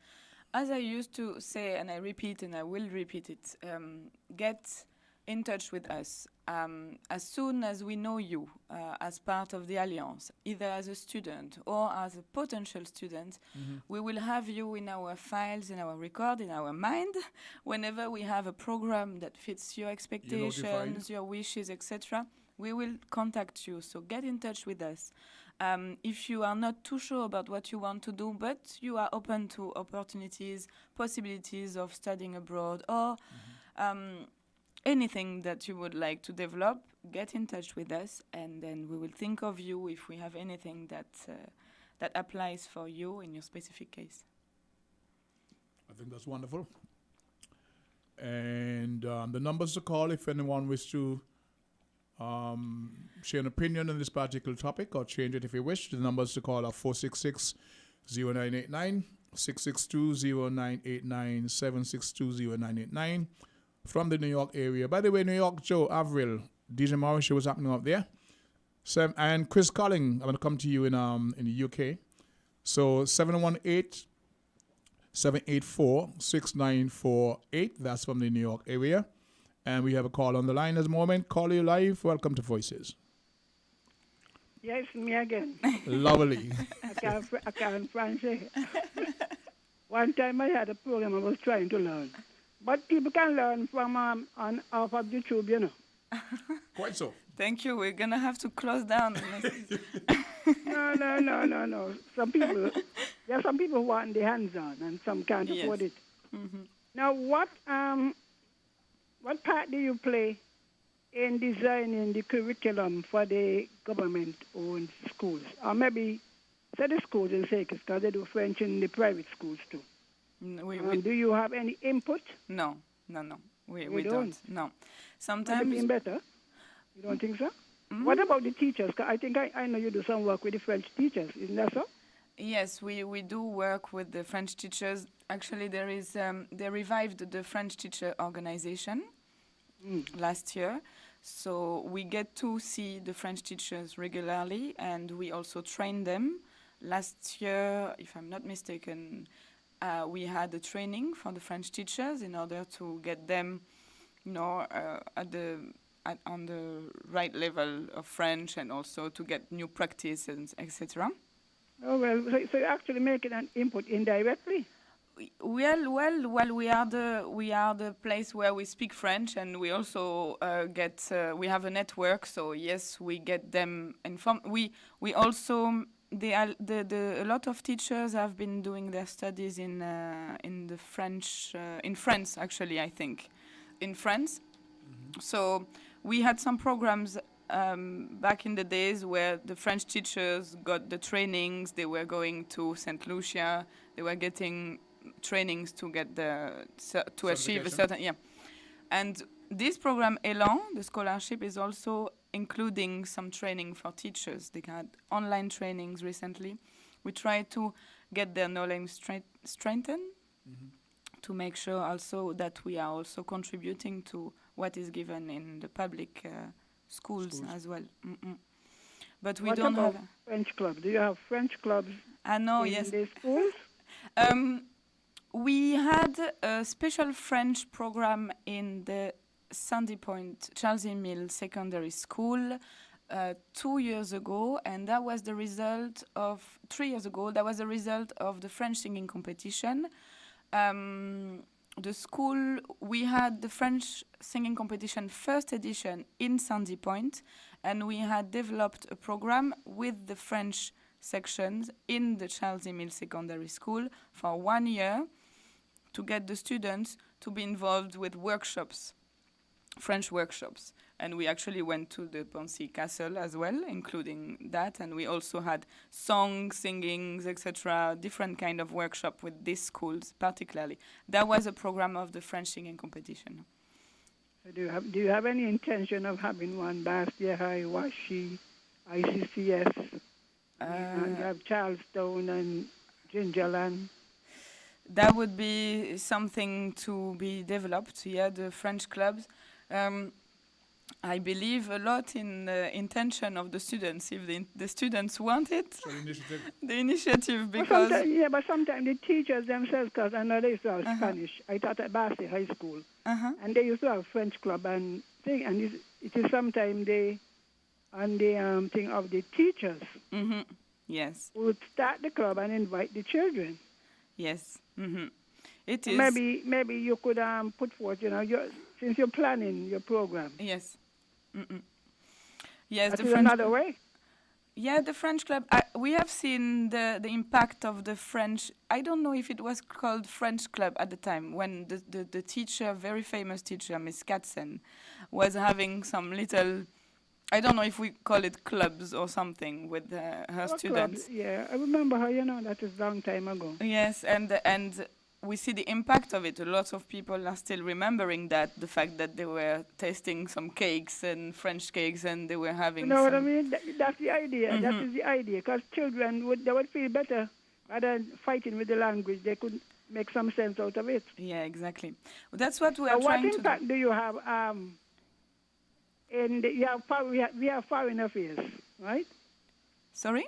As I used to say, and I repeat and I will repeat it, get in touch with us as soon as we know you as part of the Alliance, either as a student or as a potential student. We will have you in our files, in our record, in our mind, whenever we have a program that fits your expectations, your wishes, etc. We will contact you, so get in touch with us. If you are not too sure about what you want to do, but you are open to opportunities, possibilities of studying abroad, or anything that you would like to develop, get in touch with us, and then we will think of you if we have anything that applies for you in your specific case. I think that's wonderful. And the numbers to call if anyone wishes to share an opinion on this particular topic or change it if you wish. The numbers to call are 466-0989, 662-0989, 762-0989 from the New York area. By the way, New York, Joe, Avril, DJ Morris show was happening up there. And Chris Colling, I'm going to come to you in the UK. So 718-784-6948. That's from the New York area. And we have a call on the line at the moment. Call you live. Welcome to Voices. Yes, me again. Lovely. I can't French. One time I had a program I was trying to learn. But people can learn from off of YouTube, you know. Quite so. Thank you. We're going to have to close down. No. Some people who want the hands-on and some can't afford it. Mm-hmm. Now, what part do you play in designing the curriculum for the government-owned schools? Or maybe, say the schools in Socrates, because they do French in the private schools too. Do you have any input? No. We don't? No. Sometimes... Would it be better? You don't think so? Mm-hmm. What about the teachers? 'Cause I think I know you do some work with the French teachers. Isn't that so? Yes, we do work with the French teachers. Actually, there is they revived the French teacher organization last year. So we get to see the French teachers regularly, and we also train them. Last year, if I'm not mistaken, we had a training for the French teachers in order to get them, on the right level of French, and also to get new practice and etc. Oh well, so you're actually making an input indirectly. Well, we are the place where we speak French, and we also we have a network. So yes, we get them informed. We also a lot of teachers have been doing their studies in the French in France, actually, I think in France. Mm-hmm. So we had some programs back in the days where the French teachers got the trainings. They were going to St. Lucia. They were getting trainings to get to achieve a certain And this program Elan, the scholarship, is also including some training for teachers. They had online trainings recently. We try to get their knowledge strengthened to make sure also that we are also contributing to what is given in the public schools as well. But we don't have French clubs. Do you have French clubs? Yes. In the schools? We had a special French program in the Sandy Point Charles Emile Secondary School 2 years ago, and that was the result of 3 years ago. That was the result of the French singing competition. The school, we had the French singing competition first edition in Sandy Point, and we had developed a program with the French sections in the Charles Emile Secondary School for 1 year to get the students to be involved with workshops, French workshops. And we actually went to the Poncy Castle as well, including that. And we also had songs, singings, etc., different kind of workshop with these schools particularly. That was a program of the French singing competition. Do you have any intention of having one Bastia High, Washi, ICCS? And you have Charlestown and Gingerland. That would be something to be developed, the French clubs. I believe a lot in the intention of the students. If the students want it, the initiative, because... But sometimes the teachers themselves, because I know they used to have Spanish. I taught at Bastia High School. And they used to have French club and thing. And it is sometimes on the thing of the teachers. Yes. Who would start the club and invite the children. Yes. It is. Maybe you could put forth, since you're planning your program. Yes. Yes, that the is French another way. Yeah, the French club. We have seen the impact of the French. I don't know if it was called French club at the time when the teacher, very famous teacher, Miss Katzen, was having some little. I don't know if we call it clubs or something with her students. Clubs, yeah, I remember her. That is a long time ago. Yes, and we see the impact of it. A lot of people are still remembering that, the fact that they were tasting some cakes and French cakes, and they were having. You know what I some mean? That's the idea. That Mhm. is the idea. Because children would feel better rather than fighting with the language. They could make some sense out of it. Yeah, exactly. Well, that's what we Now, are what trying to do. impact do you have? We have foreign affairs, right? Sorry?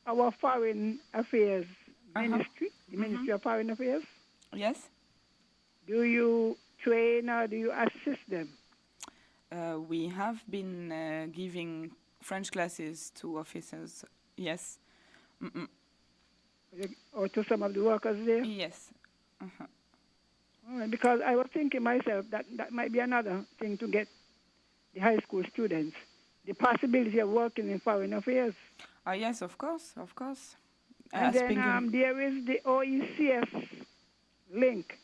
Our foreign affairs ministry, the Ministry of Foreign Affairs. Yes. Do you train or do you assist them? We have been giving French classes to officers. Yes. Mm-mm. Or to some of the workers there? Yes. Uh-huh. All right, because I was thinking myself that might be another thing to get the high school students, the possibility of working in foreign affairs. Yes, of course, of course. And then there is the OECS link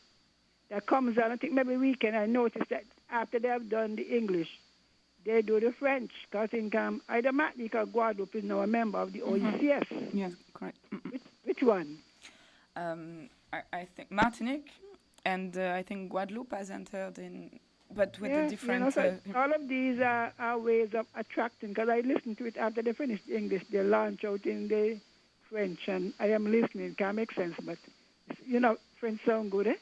that comes on. I think maybe weekend. I noticed that after they have done the English, they do the French. Because I think either Martinique or Guadeloupe is now a member of the OECS. Yes, correct. Which one? I think Martinique, and I think Guadeloupe has entered in, but with a different. You know, so all of these are ways of attracting. Because I listened to it after they finish the English, they launch out in the French, and I am listening. Can't make sense, but you know, French sound good, eh?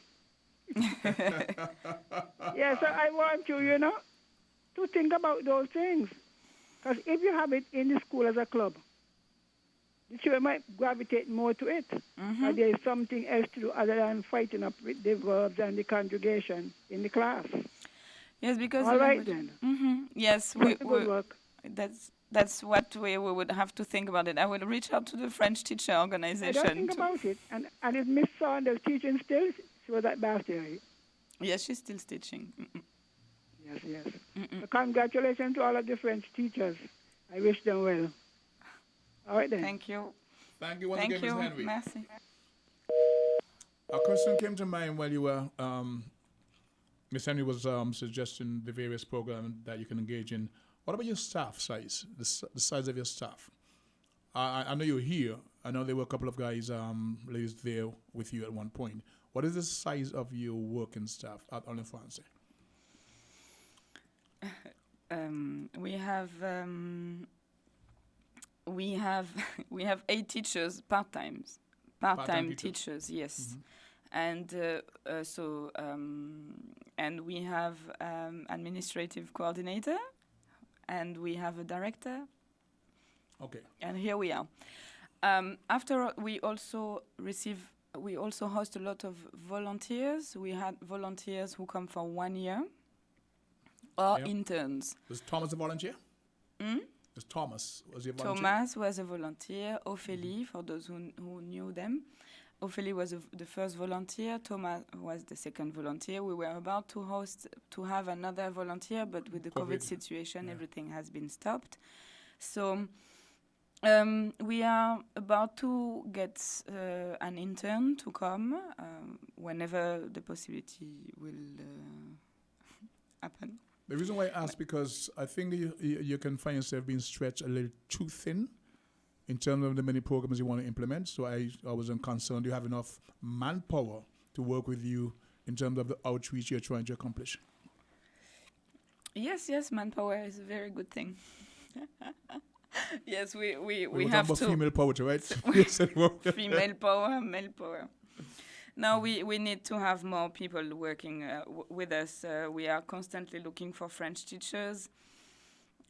Yeah, so I want you, to think about those things. Because if you have it in the school as a club, the children might gravitate more to it. Or there is something else to do other than fighting up with the verbs and the conjugation in the class. Yes, because all right then. Yes, Good work. That's what we would have to think about it. I will reach out to the French teacher I organization. don't think about it. And is Miss Saunders teaching still? She was at Bastille. Yes, she's still teaching. Yes. So congratulations to all of the French teachers. I wish them well. All right then. Thank you. Thank you once Thank again, you. Ms. Henry. Merci. A question came to mind while you were, Ms. Henry was suggesting the various programs that you can engage in. What about your staff size, the size of your staff? I know you're here. I know there were a couple of guys, ladies there with you at one point. What is the size of your working staff at Ole France? We have 8 teachers, part-time teachers, yes. And and we have administrative coordinator, and we have a director. Okay. And here we are. After we also host a lot of volunteers. We had volunteers who come for 1 year, or interns. Was Thomas a volunteer? Was Thomas was he a volunteer? Thomas was a volunteer. Ophélie, for those who knew them. Ophélie was the first volunteer. Thomas was the second volunteer. We were about to have another volunteer, but with the COVID situation, everything has been stopped. So we are about to get an intern to come whenever the possibility will happen. The reason why I ask, because I think you can find yourself being stretched a little too thin in terms of the many programs you want to implement. So I wasn't concerned you have enough manpower to work with you in terms of the outreach you're trying to accomplish. Yes, manpower is a very good thing. Yes, we have to. Female power, right? Female power, male power. Now we need to have more people working with us. We are constantly looking for French teachers.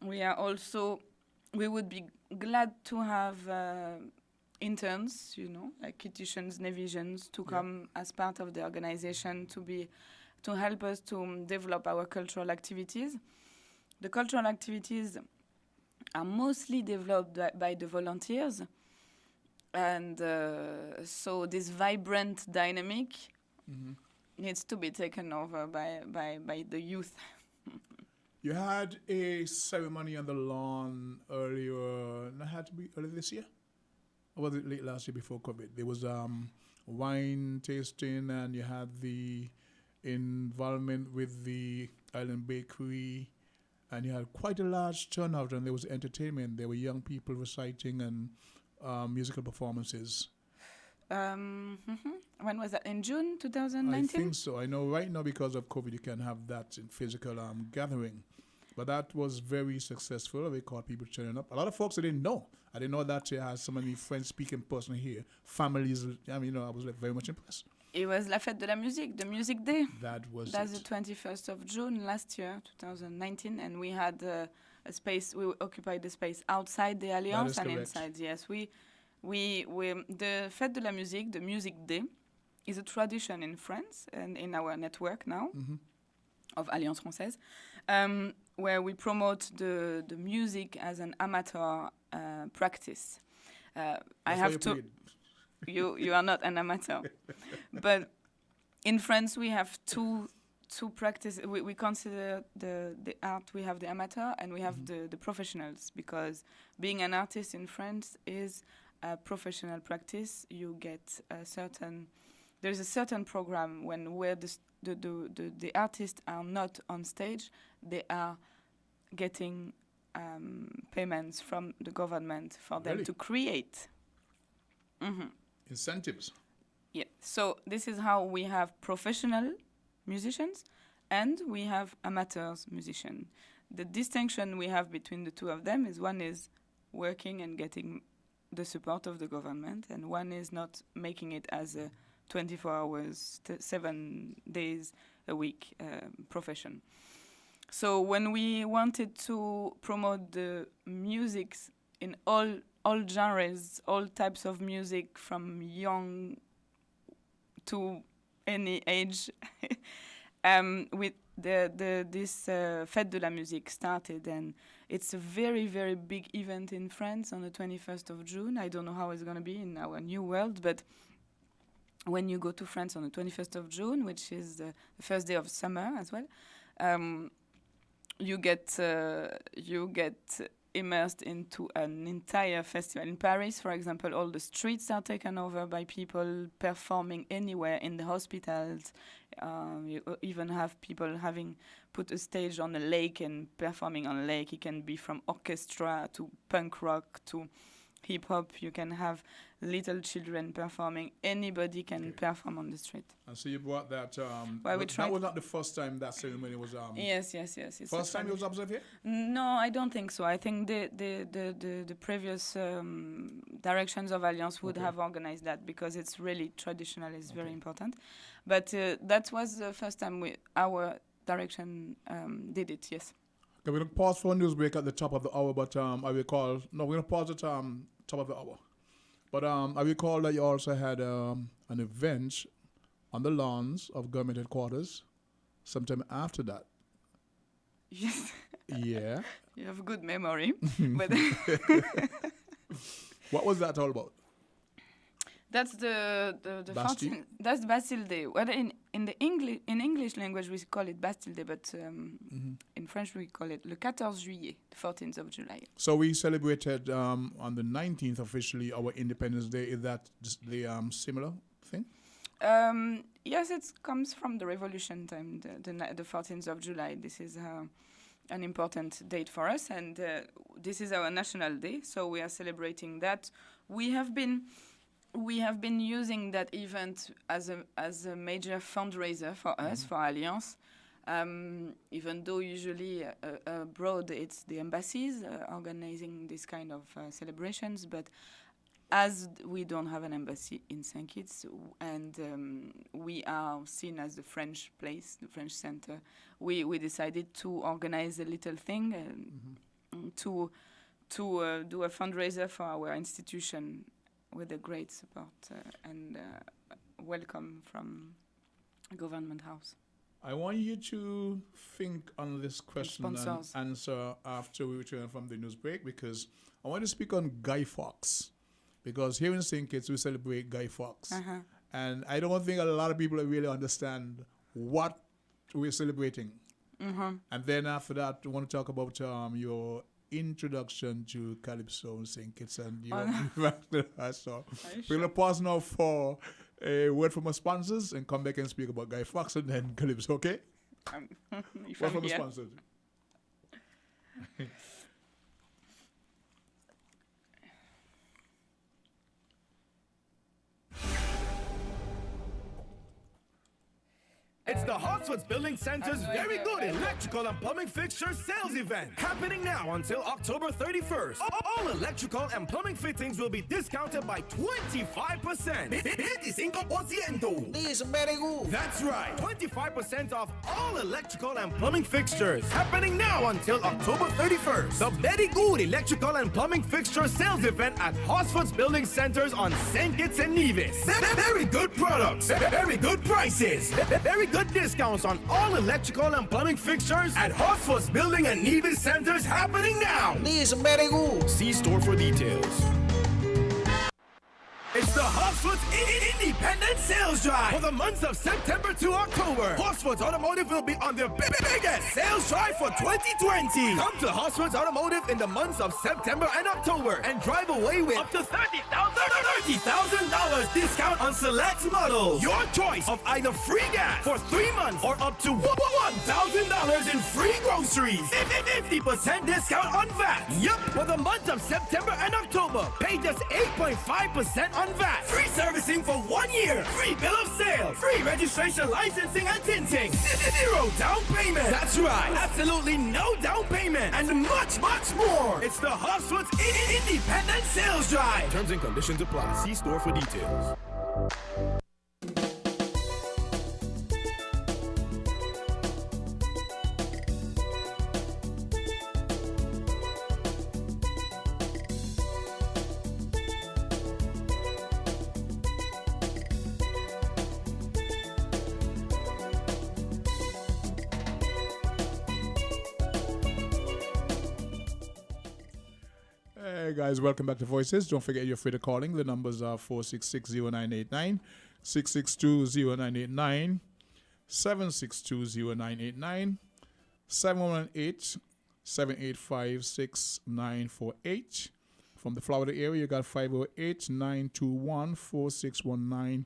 We would be glad to have interns, like kitchens, Nevisians, to come as part of the organization to help us to develop our cultural activities. The cultural activities are mostly developed by the volunteers. And so this vibrant dynamic needs to be taken over by the youth. You had a ceremony on the lawn earlier, not had to be earlier this year? Or was it late last year before COVID? There was wine tasting, and you had the involvement with the Island Bakery, and you had quite a large turnout, and there was entertainment. There were young people reciting and musical performances. When was that? In June I 2019? think so. I know right now because of COVID you can have that in physical gathering. But that was very successful. We caught people turning up. A lot of folks I didn't know. I didn't know that you had so many French speaking person here. Families, I mean, I was like very much impressed. It was La Fête de la Musique, the Music Day. That's the 21st of June last year, 2019, and we had a space. We occupied the space outside the Alliance and correct. inside. Yes, we the Fête de la Musique, the Music Day, is a tradition in France and in our network now of Alliance Française, where we promote the music as an amateur practice. I have to. You are not an amateur, but in France we have two practice. We consider the art. We have the amateur and we have the professionals, because being an artist in France is a professional practice. You get there's a certain program where the artists are not on stage. They are getting payments from the government for them Really? to create. Incentives. Yeah. So this is how we have professional musicians and we have amateurs musicians. The distinction we have between the two of them is one is working and getting the support of the government, and one is not making it as a 24 hours, 7 days a week profession. So when we wanted to promote the music in all genres, all types of music, from young to any age, with this Fête de la Musique started, and it's a very, very big event in France on the 21st of June. I don't know how it's going to be in our new world, but when you go to France on the 21st of June, which is the first day of summer as well, you get immersed into an entire festival. In Paris, for example, all the streets are taken over by people performing anywhere in the hospitals. You even have people having put a stage on a lake and performing on a lake. It can be from orchestra to punk rock to hip hop. You can have little children performing. Anybody can perform on the street. And so you brought that. Well, that was not the first time that ceremony was. Yes. It's first time it was observed here? No, I don't think so. I think the previous directions of Alliance would have organized that, because it's really traditional. It's very important. But that was the first time our direction did it. Yes. Okay, we're going to pause for a news break at the top of the hour, but I recall... No, we're going to pause at top of the hour. But I recall that you also had an event on the lawns of government headquarters sometime after that. Yes. Yeah. You have a good memory. But what was that all about? That's the Bastille? that's Bastille Day. Whether in English language we call it Bastille Day, but in French we call it le 14 juillet, the 14th of July. So we celebrated on the 19th officially our Independence Day. Is that the similar thing? Yes, it comes from the revolution time, the 14th of July. This is an important date for us, and this is our national day. So we are celebrating that. We have been using that event as a major fundraiser for us, for Alliance, even though usually abroad it's the embassies organizing this kind of celebrations. But as we don't have an embassy in St. Kitts, and we are seen as the French place, the French center, we decided to organize a little thing to do a fundraiser for our institution, with a great support and welcome from Government House. I want you to think on this question and answer after we return from the news break, because I want to speak on Guy Fawkes, because here in St. Kitts we celebrate Guy Fawkes, and I don't think a lot of people really understand what we're celebrating. And then after that, I want to talk about your introduction to Calypso in St. Kitts, and so we're going to pause now for a word from our sponsors and come back and speak about Guy Fawkes and then Calypso, okay? Word from the sponsors. It's the Hartsford's Building Center's Very Good Electrical and Plumbing Fixture Sales Event, happening now until October 31st. All electrical and plumbing fittings will be discounted by 25%. That's right, 25% off all electrical and plumbing fixtures, happening now until October 31st. The Very Good Electrical and Plumbing Fixture Sales Event at Hartsford's Building Centers on St. Kitts and Nevis. Very good products, very good prices, very good discounts on all electrical and plumbing fixtures at Hartsford's Building and Nevis Centers, happening now. This is very good. See store for details. It's the Hartsford's Independent Sales Drive for the months of September to October. Hartsford's Automotive will be on their biggest sales drive for 2020. Come to Hartsford's Automotive in the months of September and October and drive away with up to $30,000 discount on select models. Your choice of either free gas for 3 months or up to $1,000 in free groceries. 50% discount on VAT. Yup, for the months of September and October, pay just 8.5% on VAT. Free servicing for 1 year. Free bill of sale. Free registration, licensing, and tinting. 0 down payment. That's right. Absolutely no down payment. And much, much more. It's the Hartsford's Independent Sales Drive. Terms and conditions apply. See store for details. Hey guys, welcome back to Voices. Don't forget you're free to calling. The numbers are 466-0989, 662-0989, 762-0989, 718-785-6948. From the Florida area, you got 508-921-4619.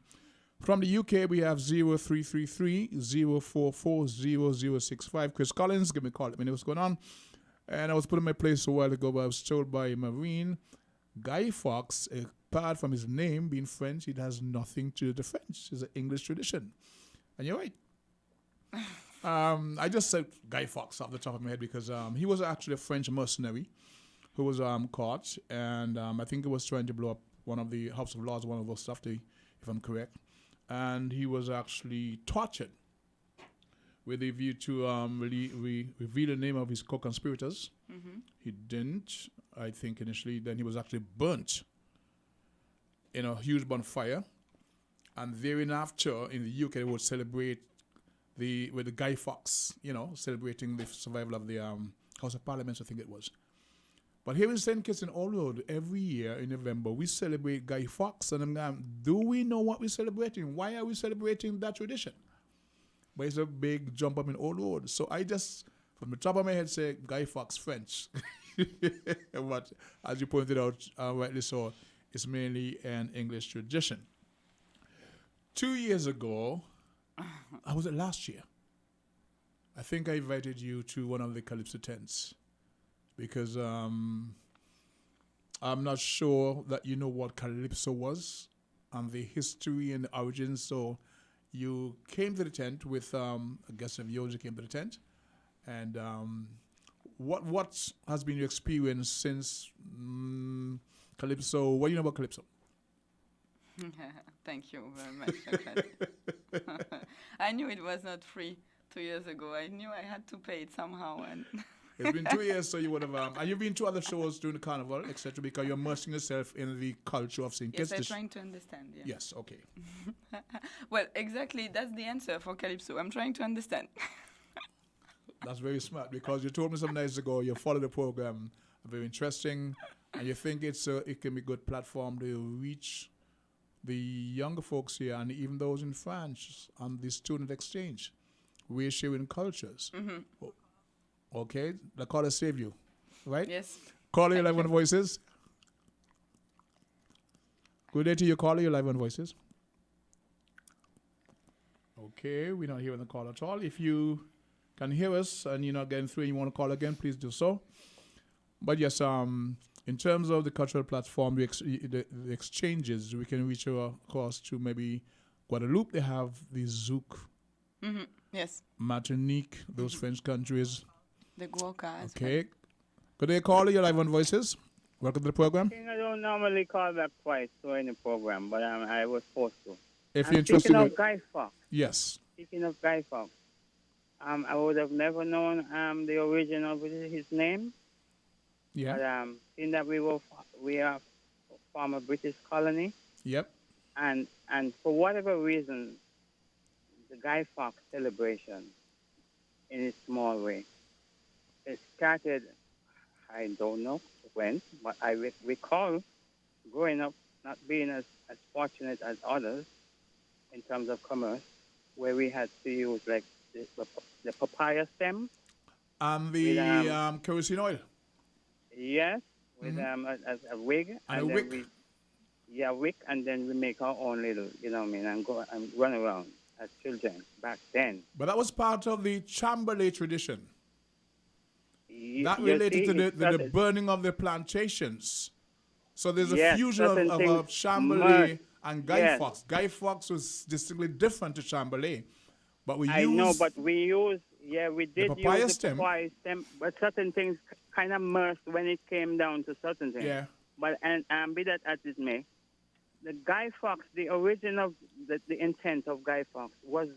From the UK, we have 0333-044-0065. Chris Collins, give me a call. Let me know what's going on. And I was put in my place a while ago, but I was told by a Marine, Guy Fawkes, apart from his name being French, it has nothing to do with the French. It's an English tradition. And you're right. I just said Guy Fawkes off the top of my head because he was actually a French mercenary who was caught. And I think he was trying to blow up one of the House of Lords, one of those stuff, if I'm correct. And he was actually tortured with a view to reveal the name of his co-conspirators. Mm-hmm. He didn't, I think, initially. Then he was actually burnt in a huge bonfire. And thereafter, in the UK, they would celebrate with the Guy Fawkes, celebrating the survival of the House of Parliament, I think it was. But here in St. Kitts and Road, every year in November, we celebrate Guy Fawkes. And I'm going, do we know what we're celebrating? Why are we celebrating that tradition? But it's a big jump up in Old Road. So I just, from the top of my head, say Guy Fawkes French. But as you pointed out, rightly so, it's mainly an English tradition. 2 years ago, was it last year? I think I invited you to one of the Calypso tents because I'm not sure that you know what Calypso was and the history and the origins. So you came to the tent with a guest of yours who came to the tent. And what has been your experience since Calypso? What do you know about Calypso? Thank you very much. I knew it was not free 2 years ago. I knew I had to pay it somehow. And it's been 2 years, so you would have... and you've been to other shows during the carnival, etc., because you're immersing yourself in the culture of St. Kitts. Yes, I'm trying to understand, yeah. Yes, okay. Well, exactly, that's the answer for Calypso. I'm trying to understand. That's very smart, because you told me some days ago you follow the program, very interesting, and you think it can be a good platform to reach the younger folks here and even those in France on the student exchange. We're sharing cultures. Mm-hmm. Okay, the caller save you, right? Yes. Caller, you live on Voices. Good day to you, caller. You live on Voices. Okay, we're not hearing the call at all. If you can hear us and you're not getting through and you want to call again, please do so. But yes, in terms of the cultural platform, the exchanges, we can reach across to maybe Guadeloupe. They have the Zouk. Mm-hmm. Yes. Martinique, those French countries. The Guoka as Okay. Good day, caller. You're live on Voices. Welcome to the program. I don't normally call back twice to any program, but I was forced to. If And you're interested speaking in- of Guy Fawkes. Yes. Speaking of Guy Fawkes, I would have never known the origin of his name. Yeah. But seeing that we are former British colony, Yep. and for whatever reason, the Guy Fawkes celebration, in a small way, it started. I don't know when, but I recall growing up not being as fortunate as others in terms of commerce, where we had to use like the papaya stem. And the with, kerosene oil. Yes, with as a wig. And a then wick. Wick, and then we make our own little, you know what I mean, and go and run around as children back then. But that was part of the Chamberlain tradition. That You related see, to it the started- burning of the plantations. So there's a Yes, fusion certain of things Chamberlain merged. and Guy Yes. Fawkes. Guy Fawkes was distinctly different to Chamberlain. But we I used know, but we did papaya use stem. the papaya stem, but certain things kind of merged when it came down to certain things. Yeah. But be that as it may, the Guy Fawkes, the origin of the intent of Guy Fawkes was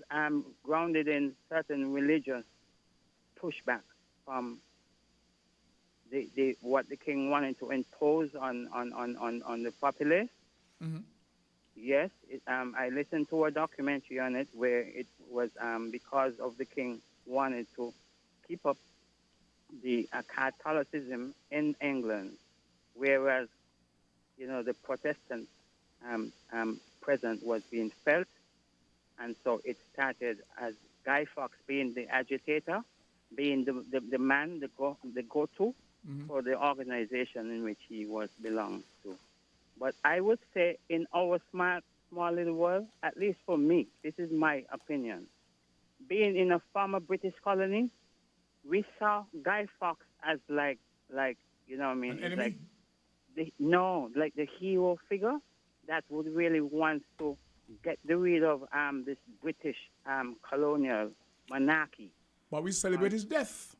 grounded in certain religious pushback from what the king wanted to impose on the populace. Mm-hmm. Yes, I listened to a documentary on it where it was because of the king wanted to keep up the Catholicism in England, whereas, you know, the Protestant presence was being felt, and so it started as Guy Fawkes being the agitator, being the man, the go-to Mhm. for the organization in which he belongs to. But I would say in our small little world, at least for me, this is my opinion, being in a former British colony, we saw Guy Fawkes as like you know what I mean? An enemy? Like the hero figure that would really want to get rid of this British colonial monarchy. But we celebrate his death.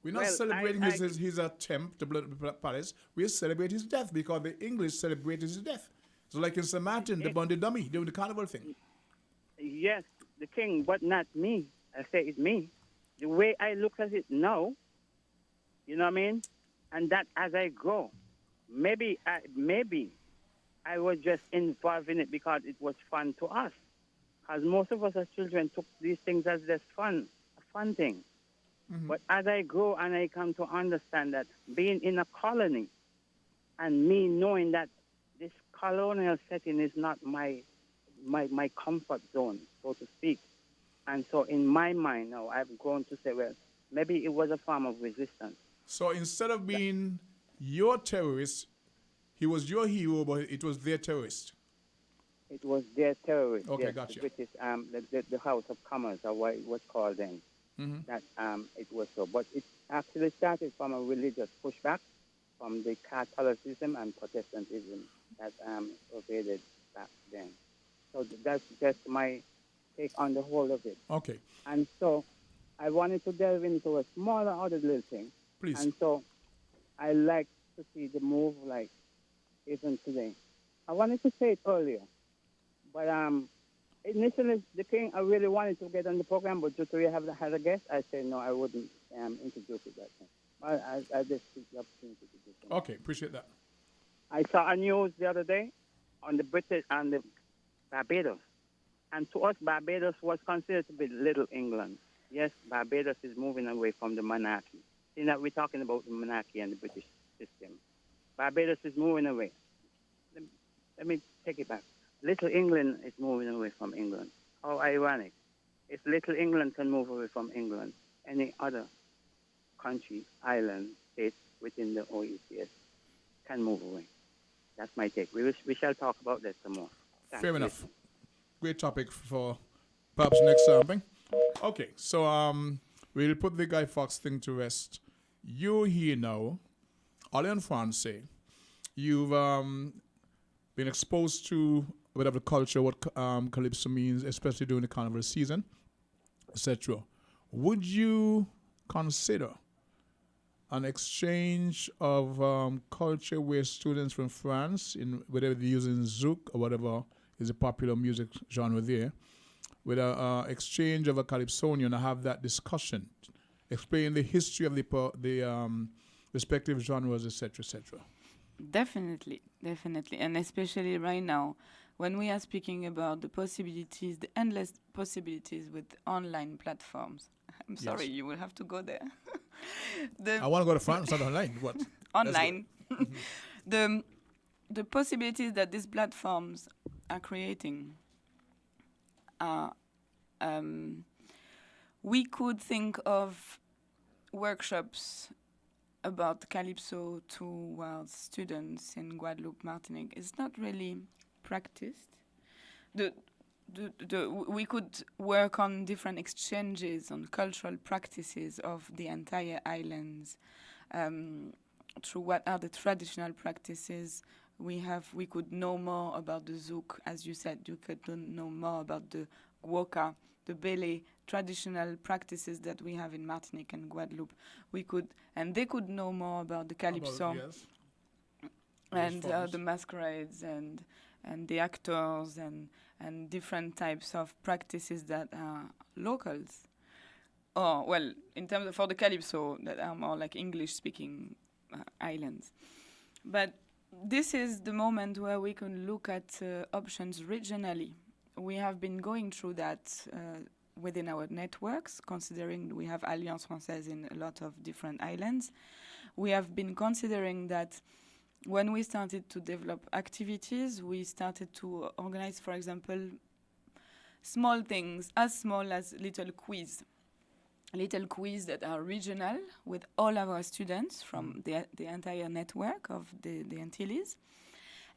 We're not Well, celebrating his attempt to blow up the palace. We celebrate his death because the English celebrated his death. So like in St. Martin, they burned the dummy doing the carnival thing. Yes, the king, but not me. I say it's me. The way I look at it now, you know what I mean? And that as I grow, maybe I was just involved in it because it was fun to us. Because most of us as children took these things as just fun, a fun thing. Mm-hmm. But as I grow and I come to understand that being in a colony and me knowing that this colonial setting is not my comfort zone, so to speak. And so in my mind now, I've grown to say, well, maybe it was a form of resistance. So instead of being your terrorist, he was your hero, but it was their terrorist. It was their terrorists. Okay, yes, gotcha. The British, the House of Commons, or what it was called then. Mm-hmm. That it was so. But it actually started from a religious pushback from the Catholicism and Protestantism that pervaded back then. So that's just my take on the whole of it. Okay. And so I wanted to delve into a smaller other little thing. Please. And so I like to see the move like even today. I wanted to say it earlier, but initially the king, I really wanted to get on the program, but due to we had a guest, I said no, I wouldn't introduce it that time. I just took the opportunity to do so. Okay, appreciate that. I saw a news the other day on the British and the Barbados. And to us, Barbados was considered to be Little England. Yes, Barbados is moving away from the monarchy. See, that we're talking about the monarchy and the British system. Barbados is moving away. Let me take it back. Little England is moving away from England. How ironic. If Little England can move away from England, any other country, island, state within the OECS can move away. That's my take. We shall talk about that some more. Thanks. Fair enough. Great topic for perhaps next something. Okay, so we'll put the Guy Fawkes thing to rest. You're here now, all in France. You've been exposed to bit of the culture, what calypso means, especially during the carnival season, etc. Would you consider an exchange of culture where students from France, in whether they're using zouk or whatever is a popular music genre there, with an exchange of a calypsonian and have that discussion, explain the history of the respective genres, etc., etc. Definitely, and especially right now, when we are speaking about the possibilities, the endless possibilities with online platforms. I'm sorry, you will have to go there. I want to go to France, not online. What? Online. The possibilities that these platforms are creating are, we could think of workshops about calypso towards students in Guadeloupe, Martinique. It's not really practiced. We could work on different exchanges on cultural practices of the entire islands, through what are the traditional practices we have. We could know more about the zouk, as you said. You could know more about the guoka, the belay, traditional practices that we have in Martinique and Guadeloupe. And they could know more about the calypso, and the masquerades and the actors and different types of practices that are locals. Or, well, in terms of for the calypso, that are more like English-speaking islands. But this is the moment where we can look at options regionally. We have been going through that within our networks, considering we have Alliance Française in a lot of different islands. We have been considering that when we started to develop activities, we started to organize, for example, small things, as small as little quiz that are regional with all of our students from the entire network of the Antilles.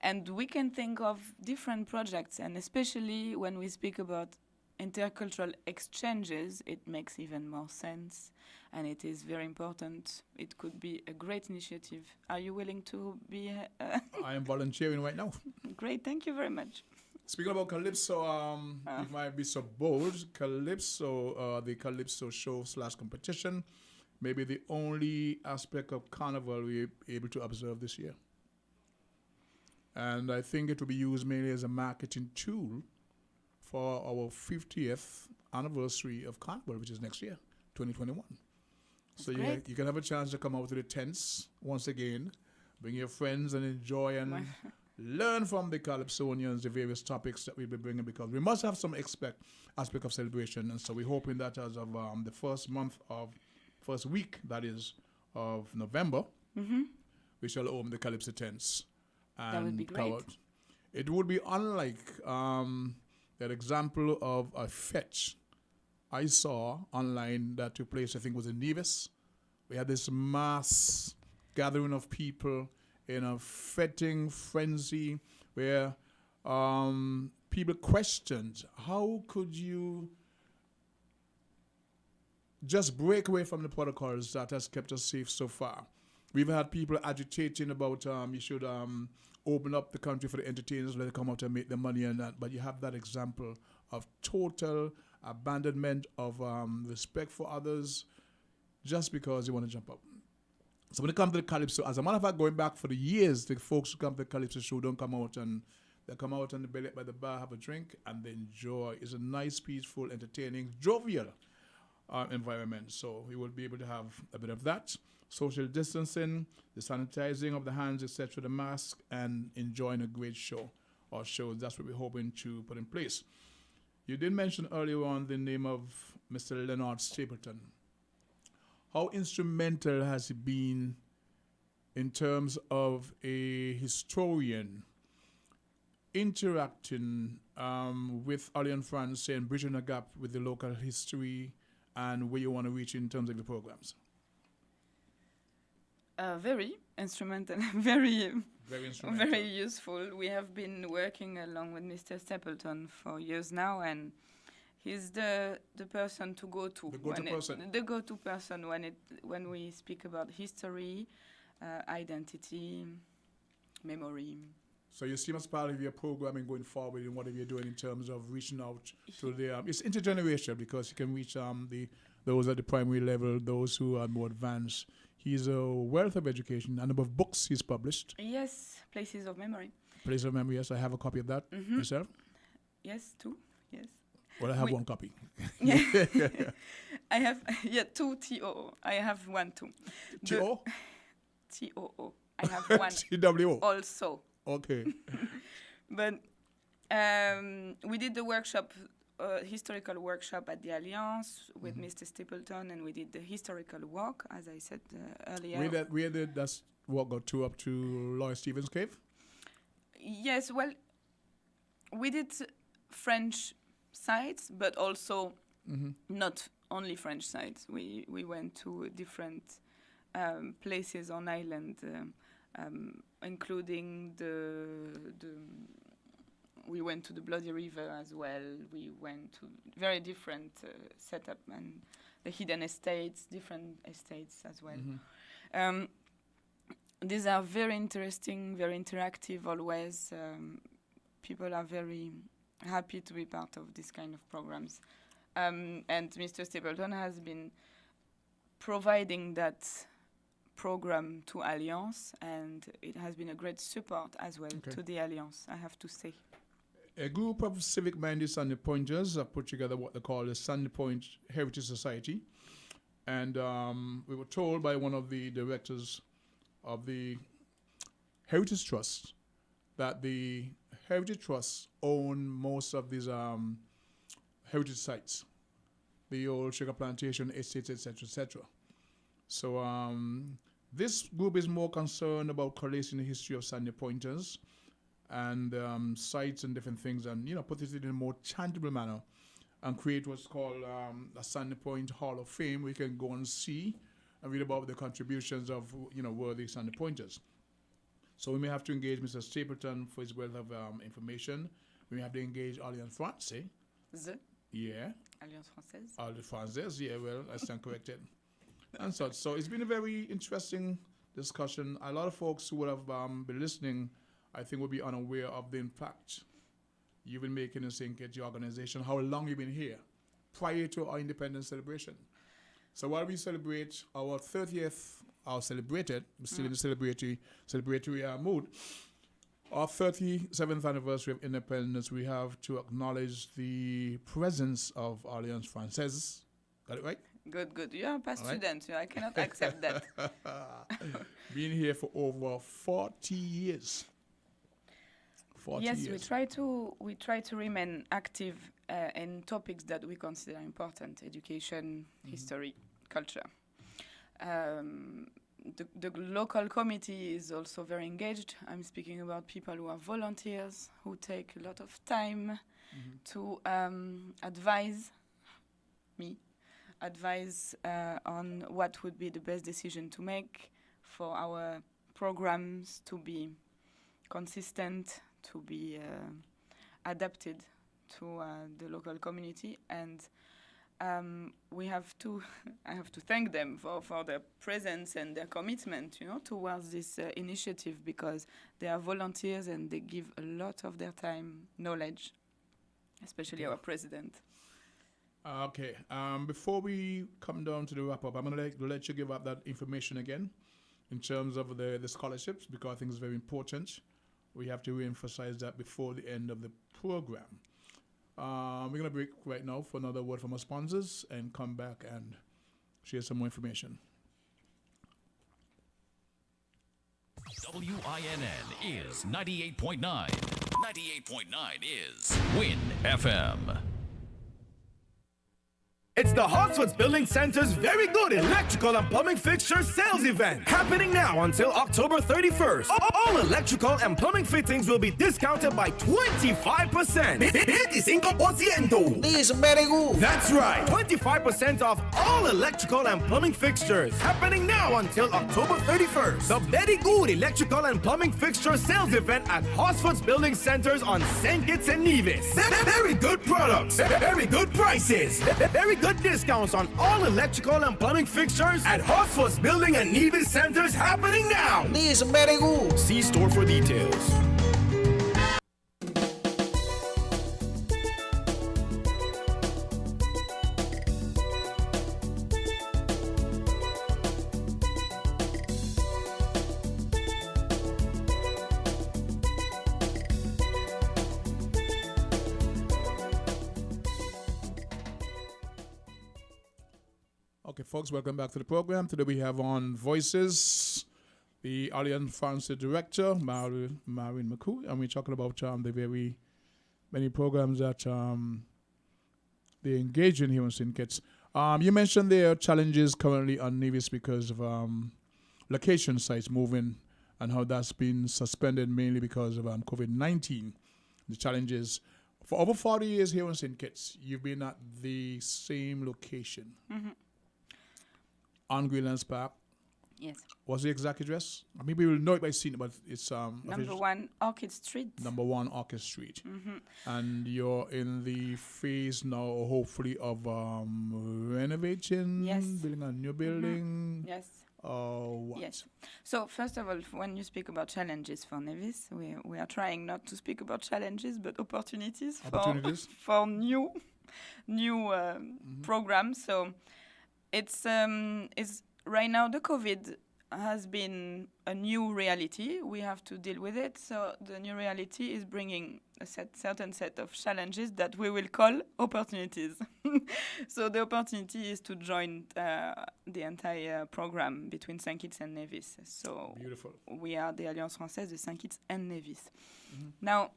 And we can think of different projects, and especially when we speak about intercultural exchanges, it makes even more sense, and it is very important. It could be a great initiative. Are you willing to be? I am volunteering right now. Great, thank you very much. Speaking about Calypso, if I might be so bold, Calypso, the Calypso show / competition, may be the only aspect of Carnival we're able to observe this year. And I think it will be used mainly as a marketing tool for our 50th anniversary of Carnival, which is next year, 2021. So you can have a chance to come out to the tents once again, bring your friends and enjoy and learn from the Calypsonians the various topics that we'll be bringing, because we must have some aspect of celebration. And so we're hoping that as of the first week, that is, of November, we shall open the Calypso tents. And that would be great. It would be unlike that example of a fetch I saw online that took place, I think was in Nevis. We had this mass gathering of people in a fetting frenzy where people questioned, how could you just break away from the protocols that has kept us safe so far? We've had people agitating about you should open up the country for the entertainers, let them come out and make their money and that. But you have that example of total abandonment of respect for others just because you want to jump up. So when it comes to the Calypso, as a matter of fact, going back for the years, the folks who come to the Calypso show don't come out and they come out and by the bar, have a drink, and they enjoy. It's a nice, peaceful, entertaining, jovial environment. So we will be able to have a bit of that. Social distancing, the sanitizing of the hands, etc., the mask, and enjoying a great show or shows. That's what we're hoping to put in place. You did mention earlier on the name of Mr. Leonard Stapleton. How instrumental has he been in terms of a historian interacting with Alliance Française and bridging a gap with the local history and where you want to reach in terms of your programs? Very instrumental, very instrumental. Very useful. We have been working along with Mr. Stapleton for years now, and he's the person to go to. The go-to person when we speak about history, identity, memory. So you see as part of your programming going forward and whatever you're doing in terms of reaching out to the it's intergenerational because you can reach those at the primary level, those who are more advanced. He's a wealth of education, a number of books he's published. Yes, Places of Memory. Places of Memory, yes, I have a copy of that myself. Yes, 2. Yes. Well, I have one copy. I have 2 TOO. I have 1 too. TO? TOO. I have 1 TWO. also. Okay. But we did the workshop, historical workshop at the Alliance with Mr. Stapleton, and we did the historical walk, as I said earlier. We did that walk got to up to Lloyd Stevens Cave? Yes, well, we did French sites, but also not only French sites. We went to different places on island, including we went to the Bloody River as well. We went to very different setup and the hidden estates, different estates as well. These are very interesting, very interactive always. People are very happy to be part of this kind of programs. And Mr. Stapleton has been providing that program to Alliance, and it has been a great support as well to the Alliance, I have to say. A group of civic-minded Sandy Pointers have put together what they call the Sandy Point Heritage Society. And we were told by one of the directors of the Heritage Trust that the Heritage Trusts own most of these heritage sites, the old sugar plantation estates, etc., etc. So this group is more concerned about collating the history of Sandy Pointers and sites and different things, and put it in a more tangible manner, and create what's called a Sandy Point Hall of Fame. We can go and see and read about the contributions of worthy Sandy Pointers. So we may have to engage Mr. Stapleton for his wealth of information. We may have to engage Alliance Française. Yeah. Alliance Française. Alliance Française, yeah, well, I stand corrected. And such. So it's been a very interesting discussion. A lot of folks who would have been listening, I think, will be unaware of the impact you've been making in St. Kitts, your organization, how long you've been here prior to our independence celebration. So while we celebrate our 30th, we're still in the celebratory mood, our 37th anniversary of independence, we have to acknowledge the presence of Alliance Française. Got it right? Good. You are a past student. I cannot accept that. Being here for over 40 years. 40 yes, years. we try to remain active in topics that we consider important: education, history, culture. The local committee is also very engaged. I'm speaking about people who are volunteers, who take a lot of time to advise on what would be the best decision to make for our programs to be consistent, to be adapted to the local community. And I have to thank them for their presence and their commitment, towards this initiative, because they are volunteers and they give a lot of their time, knowledge, especially our president. Okay. Before we come down to the wrap-up, I'm going to let you give up that information again in terms of the scholarships, because I think it's very important. We have to re-emphasize that before the end of the program. We're going to break right now for another word from our sponsors and come back and share some more information. WINN is 98.9. 98.9 is WIN FM. It's the Hartsford's Building Center's Very Good Electrical and Plumbing Fixture Sales Event, happening now until October 31st. All electrical and plumbing fittings will be discounted by 25%. 25%. This is very good. That's right, 25% off all electrical and plumbing fixtures, happening now until October 31st. The Very Good Electrical and Plumbing Fixture Sales Event at Hartsford's Building Centers on St. Kitts and Nevis. Very good products, very good prices, very good discounts on all electrical and plumbing fixtures at Hartsford's Building and Nevis Centers, happening now. This is very good. See store for details. Okay, folks, welcome back to the program. Today we have on Voices the Alliance Francaise Director, Maureen McCoo, and we're talking about the very many programs that they engage in here in St. Kitts. You mentioned there are challenges currently on Nevis because of location sites moving and how that's been suspended mainly because of COVID-19. The challenges. For over 40 years here in St. Kitts, you've been at the same location. On Greenlands Park. Yes. What's the exact address? I mean, we will know it by seeing it, but it's Number 1 Orchid Street. Number 1 Orchid Street. And you're in the phase now, hopefully, of renovating, building a new building. Yes. What? Yes. So first of all, when you speak about challenges for Nevis, we are trying not to speak about challenges, but opportunities. For new programs. So it's right now the COVID has been a new reality. We have to deal with it. So the new reality is bringing a certain set of challenges that we will call opportunities. So the opportunity is to join the entire program between St. Kitts and Nevis. So beautiful. We are the Alliance Française de St. Kitts and Nevis. Now,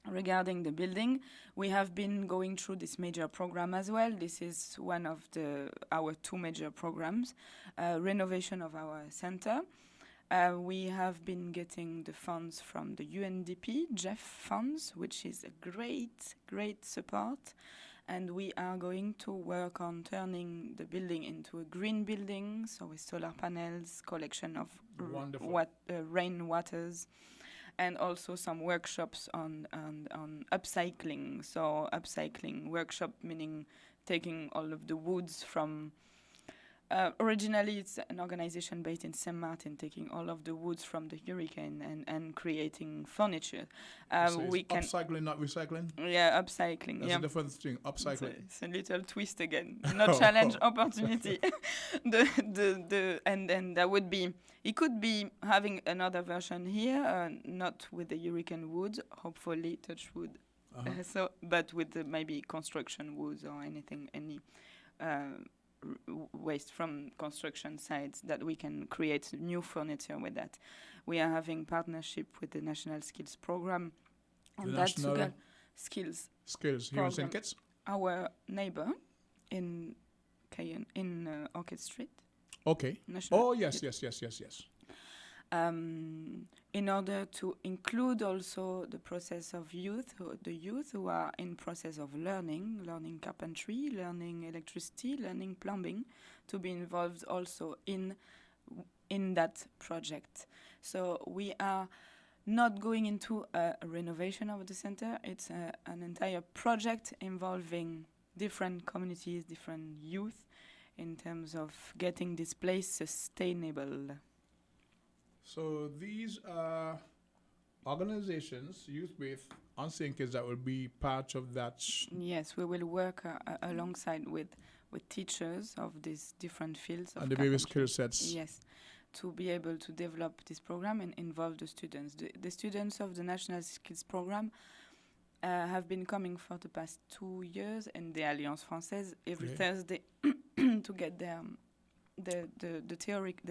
regarding the building, we have been going through this major program as well. This is one of our 2 major programs, renovation of our center. We have been getting the funds from the UNDP, Jeff funds, which is a great support. And we are going to work on turning the building into a green building, so with solar panels, collection of rainwaters, and also some workshops on upcycling. So upcycling workshop meaning taking all of the woods from... originally, it's an organization based in Saint Martin, taking all of the woods from the hurricane and creating furniture. So we can upcycling, not recycling? Yeah, upcycling. That's a different thing, upcycling. It's a little twist again. Not challenge, opportunity. And then that would be... It could be having another version here, not with the hurricane wood, hopefully, touch wood. But with maybe construction woods or anything, any... waste from construction sites that we can create new furniture with that. We are having partnership with the National Skills Program. And that's Skills here in St. Kitts? Our neighbor in Cayenne, in Orchid Street. Okay. Yes. In order to include also the process of the youth who are in process of learning carpentry, learning electricity, learning plumbing, to be involved also in that project. So we are not going into a renovation of the center. It's an entire project involving different communities, different youth, in terms of getting this place sustainable. So these are organizations, youth-based, on St. Kitts that will be part of that. Yes, we will work alongside with teachers of these different fields. And the various skill sets. Yes, to be able to develop this program and involve the students. The students of the National Skills Program have been coming for the past 2 years in the Alliance Française every Thursday to get the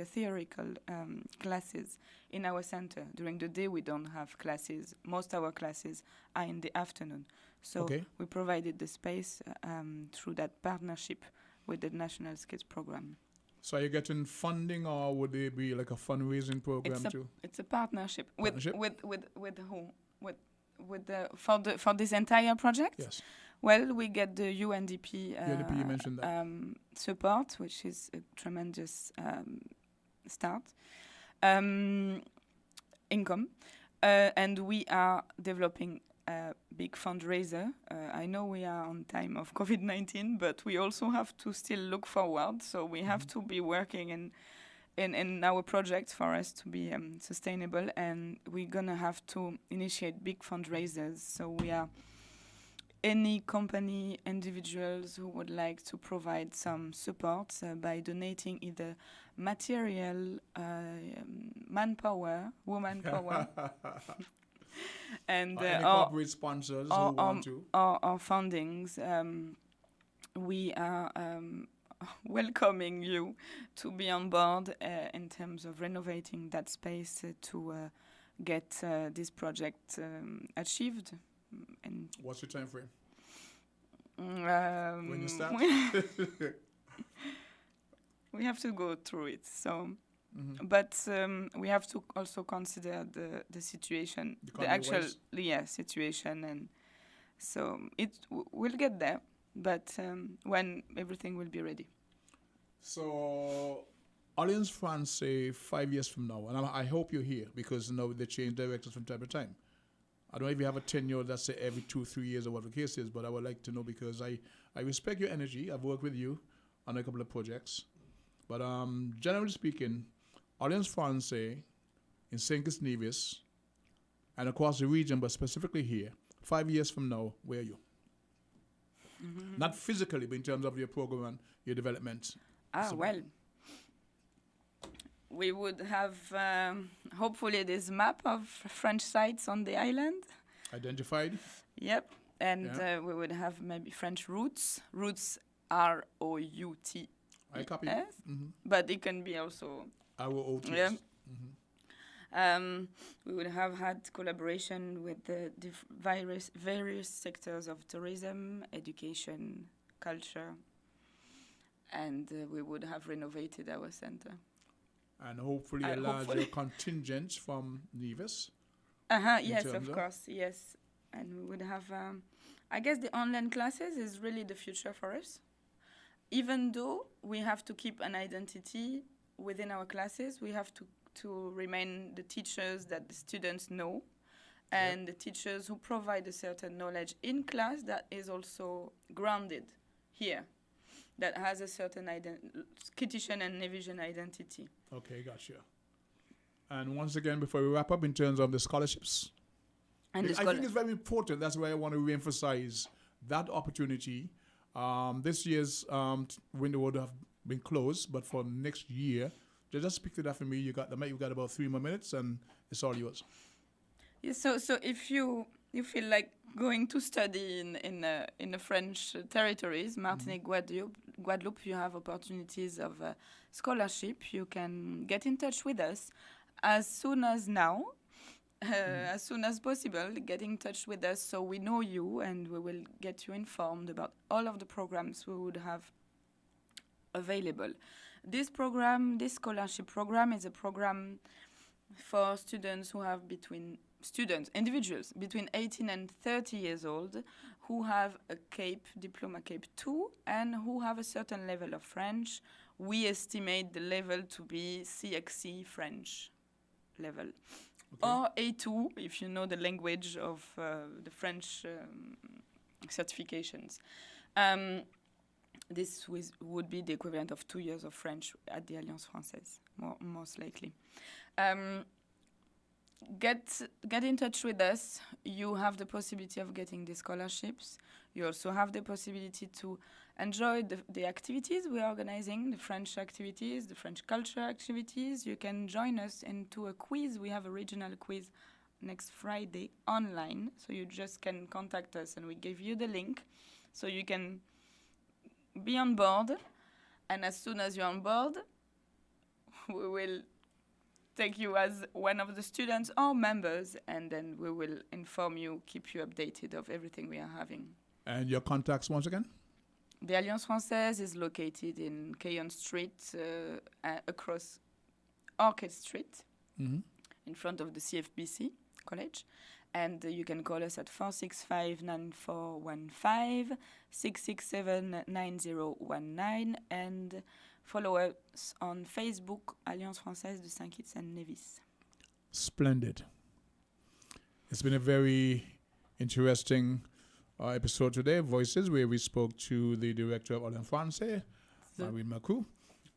theoretical classes in our center. During the day, we don't have classes. Most of our classes are in the afternoon. So we provided the space through that partnership with the National Skills Program. So are you getting funding, or would it be like a fundraising program too? It's a partnership. With who? For this entire project? Yes. Well, we get the UNDP, you mentioned that. Support, which is a tremendous start, income, and we are developing a big fundraiser. I know we are on time of COVID-19, but we also have to still look forward. So we have to be working in our projects for us to be sustainable, and we're gonna have to initiate big fundraisers. So we are... Any company, individuals who would like to provide some support by donating either material, manpower, woman power, and any corporate sponsors who want to, or fundings. We are welcoming you to be on board in terms of renovating that space to get this project achieved. And what's your time frame? When you start? We have to go through it. So, but we have to also consider the situation, the actual situation, and so we'll get there. But when everything will be ready. So, Alliance Francaise 5 years from now, and I hope you're here because they change directors from time to time. I don't know if you have a tenure that's say every 2-3 years or what the case is, but I would like to know because I respect your energy. I've worked with you on a couple of projects. But generally speaking, Alliance Francaise in St. Kitts Nevis and across the region, but specifically here, 5 years from now, where are you? Not physically, but in terms of your program and your development. Well, we would have hopefully this map of French sites on the island. Identified? Yep. And we would have maybe French routes. Routes ROUTS. I copy. But it can be also ROUTS. Yeah. We would have had collaboration with the various sectors of tourism, education, culture, and we would have renovated our center. And hopefully a larger contingent from Nevis. Yes, of course, yes. And we would have, I guess the online classes is really the future for us. Even though we have to keep an identity within our classes, we have to remain the teachers that the students know and the teachers who provide a certain knowledge in class that is also grounded here, that has a certain Kittitian and Nevisian identity. Okay, gotcha. And once again, before we wrap up, in terms of the scholarships, I think it's very important. That's why I want to reemphasize that opportunity. This year's window would have been closed, but for next year, just speak to that for me. You got about 3 more minutes, and it's all yours. Yeah, so if you feel like going to study in the French territories, Martinique, Guadeloupe, you have opportunities of scholarship. You can get in touch with us as soon as now, as soon as possible. Get in touch with us so we know you and we will get you informed about all of the programs we would have available. This scholarship program is a program for students who have individuals between 18 and 30 years old who have a diploma CAPE 2 and who have a certain level of French. We estimate the level to be CXC French level. Or A2 if you know the language of the French certifications. This would be the equivalent of 2 years of French at the Alliance Francaise, most likely. Get in touch with us. You have the possibility of getting the scholarships. You also have the possibility to enjoy the activities we are organizing, the French activities, the French culture activities. You can join us into a quiz. We have a regional quiz next Friday online. So you just can contact us and we give you the link. So you can be on board. And as soon as you're on board, we will take you as one of the students or members, and then we will inform you, keep you updated of everything we are having. And your contacts once again? The Alliance Francaise is located in Cayon Street, across Orchid Street, in front of the CFBC College. And you can call us at 465-9415, 667-9019, and follow us on Facebook, Alliance Francaise de St. Kitts and Nevis. Splendid. It's been a very interesting episode today, Voices, where we spoke to the director of Alliance Francaise, Marie Macou,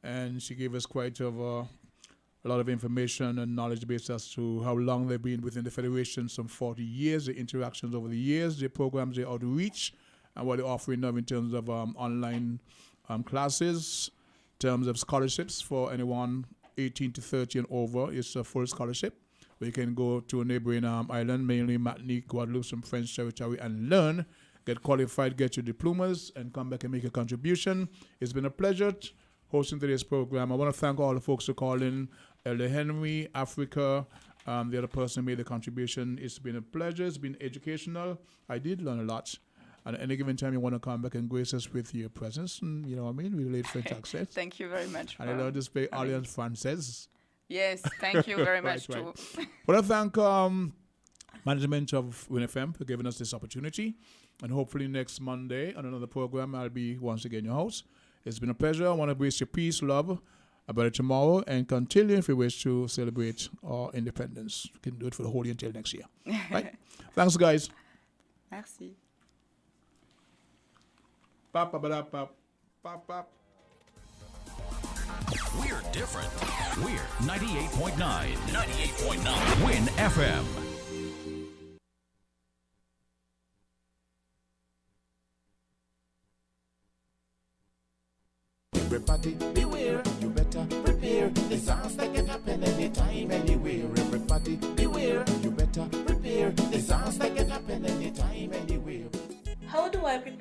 and she gave us quite a lot of information and knowledge base as to how long they've been within the Federation, some 40 years, the interactions over the years, their programs, their outreach, and what they're offering now in terms of online classes, in terms of scholarships for anyone 18 to 30 and over. It's a full scholarship where you can go to a neighboring island, mainly Martinique, Guadeloupe, some French territory, and learn get qualified, get your diplomas, and come back and make a contribution. It's been a pleasure hosting today's program. I want to thank all the folks who called in, Elder Henry, Africa, the other person who made the contribution. It's been a pleasure. It's been educational. I did learn a lot. And at any given time, you want to come back and grace us with your presence, and you know what I mean? We relate French accent. Thank you very much. And I learned to speak Alliance Française. Yes, thank you very much right, too. Right. But I thank management of WinFM for giving us this opportunity. And hopefully next Monday on another program, I'll be once again in your house. It's been a pleasure. I want to wish you peace, love, a better tomorrow, and continue if you wish to celebrate our independence. You can do it for the whole year until next year. Right? Thanks, guys. Merci. Pop, pop, pop, pop, pop, pop. We're different. We're 98.9. 98.9. Win FM. Everybody beware, you better prepare. Disaster can happen anytime, anywhere. Everybody beware, you better prepare. Disaster can happen anytime, anywhere. How do I prepare